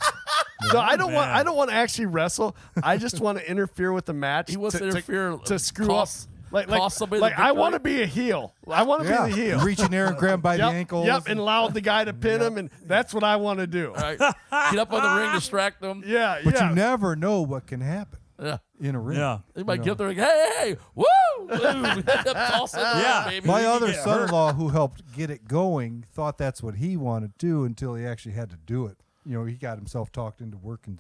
No, I don't want.
man.
I don't want to actually wrestle. I just want to interfere with the match.
He wants to interfere,
to screw
cost-
up. Like
cost somebody
like
the
I
victory.
want to be a heel. I want to
Yeah.
be the heel.
Reach in there and grab him by the ankles.
Yep, and allow the guy to pin him, and that's what I want to do.
All right. Get up on the ring, distract them.
Yeah,
But
yeah.
you never know what can happen.
Yeah.
in a ring.
Yeah.
They might
You
get
know.
there like, hey, woo! Toss it around, baby.
My
You
other
get hurt.
son-in-law, who helped get it going, thought that's what he wanted to do until he actually had to do it. You know, he got himself talked into working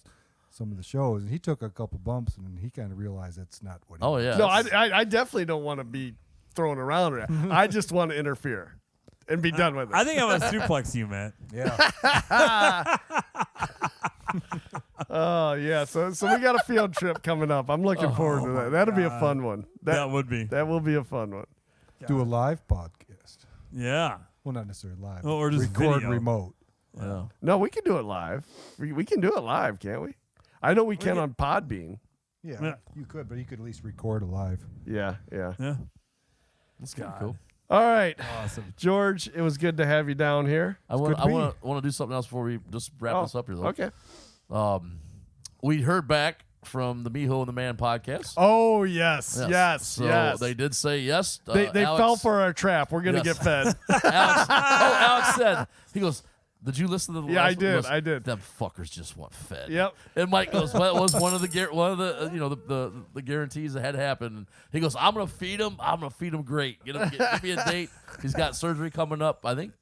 some of the shows, and he took a couple bumps, and he kind of realized that's not what he
Oh,
wanted.
yeah.
No, I definitely don't want to be thrown around. I just want to interfere and be done with it.
I think I'm gonna suplex you, Matt.
Yeah.
Oh yeah, so we got a field trip coming up. I'm looking forward to that. That'll be a fun one.
That would be.
That will be a fun one.
Do a live podcast.
Yeah.
Well, not necessarily live.
Well, or just
record
video.
remote.
Yeah.
No, we can do it live. We can do it live, can't we? I know we can on Podbean.
Yeah,
Yeah.
you could, but you could at least record a live.
Yeah.
Yeah.
That's kind of cool.
All right,
Awesome.
George, it was good to have you down here.
I want
good to be.
to do something else before we just wrap this up here, though.
Okay.
We heard back from the Miho and the Man podcast.
Oh yes, yes,
So
yes.
they did say yes.
They
Alex,
fell for our trap. We're gonna
Yes.
get fed.
Alex said, he goes, did you listen to the
Yeah,
last
I
one?" He
did,
goes,
I did.
Them fuckers just want fed.
Yep.
And Mike goes, well, it was one of the the guarantees that had happened. And he goes, I'm gonna feed him. I'm gonna feed him great. Give me a date. He's got surgery coming up. I think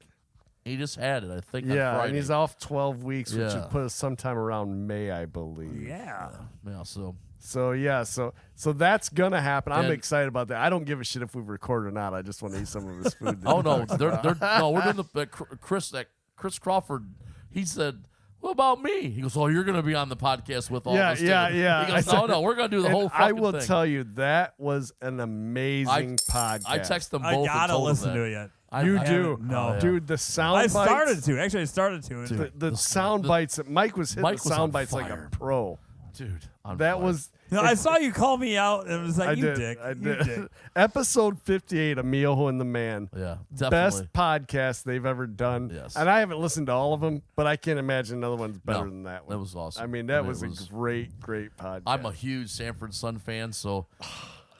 he just had it. I think on
Yeah,
Friday.
and he's off 12 weeks, which
Yeah.
would put us sometime around May, I believe.
Yeah.
Yeah, so
So yeah, so that's gonna happen. I'm
And-
excited about that. I don't give a shit if we record or not. I just want to eat some of his food.
oh no, we're doing Chris Crawford. He said, "What about me?" He goes, "Oh, you're going to be on the podcast with all
Yeah,
this."
yeah,
too."
yeah.
He goes, "No, we're going to do the
And
whole fucking
I will
thing."
tell you, that was an amazing podcast.
I texted them
I
both.
gotta
and told
listen
them
to
that.
it yet.
You
I
do.
haven't-
No.
Oh, yeah.
Dude, the sound
I
bites.
started to. Actually, I started to. And
Dude.
The sound bites that Mike was hitting
Mike
the
was
sound
on
bites like
fire.
a pro.
dude. on
That
fire.
was.
No, I saw you call me out, and it was like,
I
you
did.
dick.
I
You
did.
dick.
Episode 58 of Miho and the Man.
yeah,
Best
definitely.
podcast they've ever done.
Yes.
And I haven't listened to all of them, but I can't imagine another one's better
No,
than that one.
that was awesome.
I mean, that
And
was
it
a great, great podcast.
I'm a huge Sanford Sun fan, so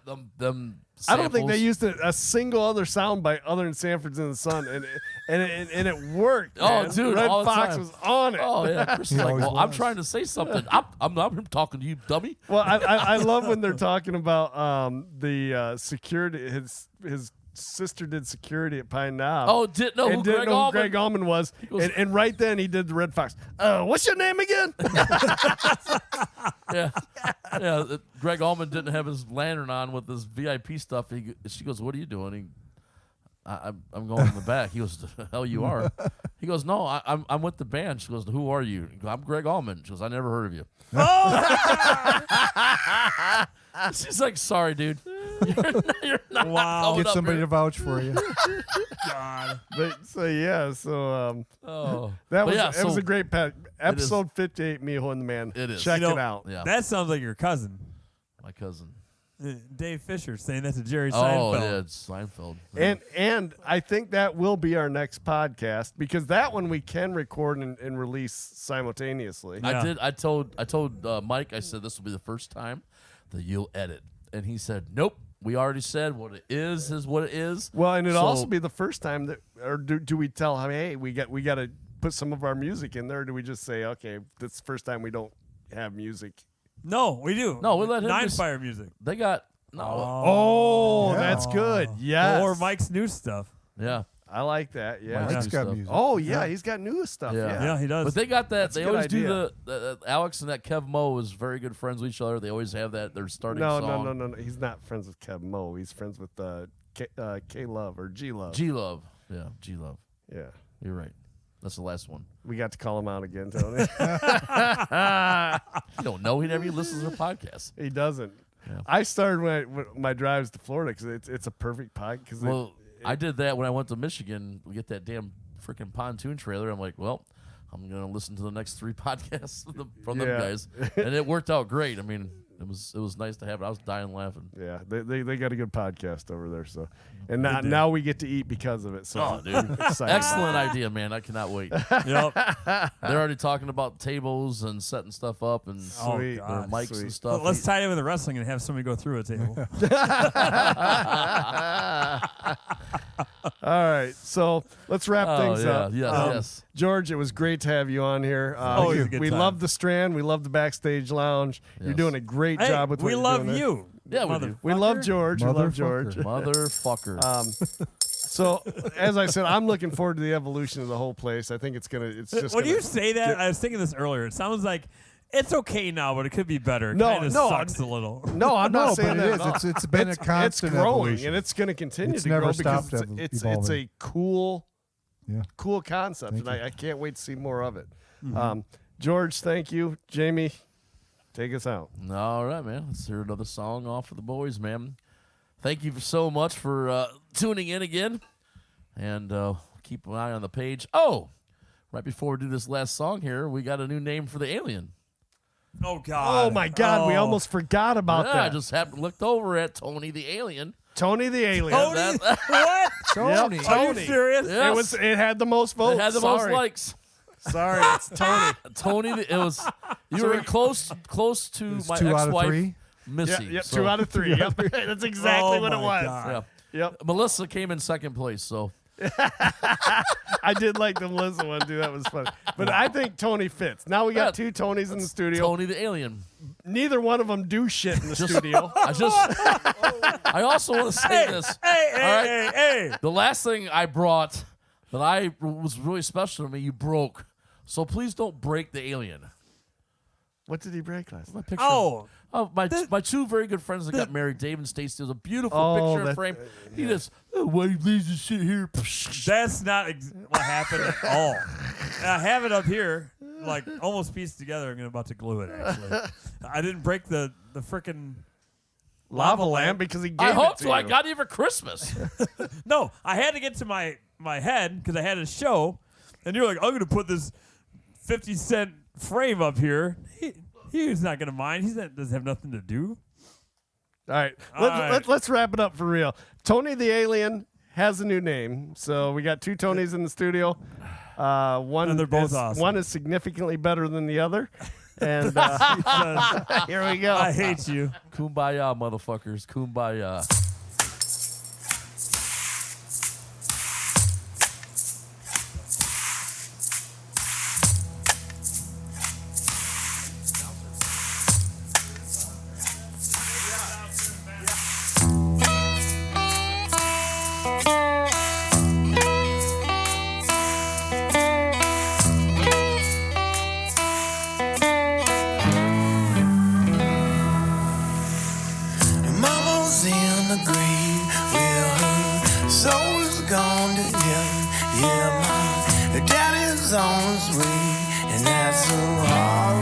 them.
I don't think they
samples-
used a single other sound bite other than Sanford's in the Sun, and it worked.
Oh,
man.
dude,
Red
all the
Fox
time.
was on it.
Oh yeah, Chris is
He
like,
always
well, I'm
was.
trying to say something. I'm talking to you, dummy.
Well, I love when they're talking about the security. His sister did security at Pine Knob.
Oh, didn't know who
and didn't
Greg
know who
Allman.
Greg Allman was.
goes-
And right then he did the Red Fox. What's your name again?
Yeah, Greg Allman didn't have his lantern on with his VIP stuff. She goes, "What are you doing?" I'm going in the back. He goes, "The hell you are?" He goes, "No, I'm with the band." She goes, "Who are you?" He goes, "I'm Greg Allman." She goes, "I never heard of you." She's like, "Sorry, dude. You're not
Wow.
coming
Get
up
somebody
here."
to vouch for you.
God.
But so yeah, so
Oh,
that
But
was
yeah,
it was
so
a great episode 58. Miho and the Man.
It is.
Check
You know,
it out.
yeah.
That sounds like your cousin,
My cousin.
Dave Fisher, saying that to Jerry
Oh,
Seinfeld.
yeah, it's Seinfeld.
And I think that will be our next podcast because that one we can record and release simultaneously.
Yeah.
I told Mike. I said this will be the first time that you'll edit, and he said, "Nope. We already said what it is what it is."
Well, and it'll
So-
also be the first time that, or do we tell him, hey, we got to put some of our music in there? Or do we just say, okay, this is the first time we don't have music?
No, we do.
No, we let him
Nine
just-
Fire music.
They got
Oh,
Yeah.
that's good. Yes.
Or Mike's new stuff.
yeah.
I like that. Yeah.
Mike's
Mike's
new
got
stuff.
music.
Oh, yeah, he's got new stuff.
Yeah.
Yeah.
Yeah, he does.
But they got that.
That's a
They
good
always do
idea.
the Alex and that Kev Mo is very good friends with each other. They always have that. Their starting
No,
song.
no. He's not friends with Kev Mo. He's friends with K Love or G Love.
G Love. Yeah, G Love.
Yeah.
You're right. That's the last one.
We got to call him out again, Tony.
You don't know. He never even listens to the podcast.
He doesn't.
Yeah.
I started my drives to Florida because it's a perfect pod. Because
Well, I did that when I went to Michigan. We get that damn freaking pontoon trailer. I'm like, well, I'm gonna listen to the next 3 podcasts from them
Yeah.
guys, and it worked out great. I mean, it was nice to have it. I was dying laughing.
yeah, they got a good podcast over there. So, and now we get to eat because of it. So,
Oh, dude.
I'm excited.
Excellent idea, man. I cannot wait.
Yep.
They're already talking about tables and setting stuff up and
Oh,
Sweet.
their
God.
mics
sweet.
and stuff.
Let's tie it in with the wrestling and have somebody go through a table.
right, so let's wrap things up.
Yes.
George, it was great to have you on here.
Always a good
we
time.
love the Strand. We love the backstage lounge. You're
Yes.
doing a great
Hey,
job with what
we
you're
love
doing there.
you.
Yeah, we do.
We love
motherfucker.
George. We love George.
Motherfucker.
So, as I said, I'm looking forward to the evolution of the whole place. I think it's just.
When
gonna
you say that, I was thinking this earlier. It sounds like it's okay now, but it could be better. It
No,
kinda
no,
sucks a little.
No, I'm
No,
not saying
but
that
it
at all.
is. It's been a constant
it's growing,
evolution.
and it's going to continue
It's
to
never
grow because
stopped
it's
evolving.
a cool
Yeah.
concept,
Thank
and
you.
I can't wait to see more of it.
Mm-hmm.
George, thank you. Jamie, take us out.
All right, man. Let's hear another song off for the boys, man. Thank you so much for tuning in again. And keep an eye on the page. Oh, right before we do this last song here, we got a new name for the alien.
Oh God!
Oh my God, we almost forgot about
Yeah, I
that.
just looked over at Tony the alien.
Tony the alien.
Tony?
That-
What?
Tony.
Yep,
Are you
Tony.
serious?
Yes.
It had the most votes.
It had the
Sorry.
most likes.
Sorry, it's Tony.
Tony, it was you were close to
It's
my
2 out of
ex-wife
3.
Missy.
Yep,
so-
2 out of 3. Yep, that's exactly
Oh
what it
my
was.
God.
Yeah.
Yep,
Melissa came in second place, so
I did like the Melissa one too. That was funny. But I think Tony fits. Now we got
Yeah.
2 Tonys in the studio.
Tony the alien.
Neither one of them do shit in the studio.
I also want to say this.
Hey,
All right.
hey!
The last thing I brought that I was really special to me, you broke. So please don't break the alien.
What did he break last
My
night?
picture.
Oh,
My 2 very good friends that got married, Dave and Stacy. There's a beautiful
Oh,
picture in
that-
frame. He just, why you leave this shit here?
that's not what happened at all. And I have it up here, like almost pieced together. I'm about to glue it. Actually, I didn't break the frickin'
Lava lamp because he gave
I
it
hope
to
so.
you.
I got it for Christmas.
No, I had to get to my head because I had a show, and you're like, I'm gonna put this 50-cent frame up here. He's not gonna mind. Doesn't have nothing to do.
All right.
All right.
Let's wrap it up for real. Tony the alien has a new name. So we got 2 Tonys in the studio. One
And they're both
is,
awesome.
One is significantly better than the other. And here we go.
I hate you.
Kumbaya, motherfuckers. Kumbaya.
Mama's in the grave, well, her soul's gone to heaven. Yeah, my daddy's on his way, and that's so hard.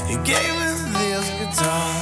He gave me this guitar,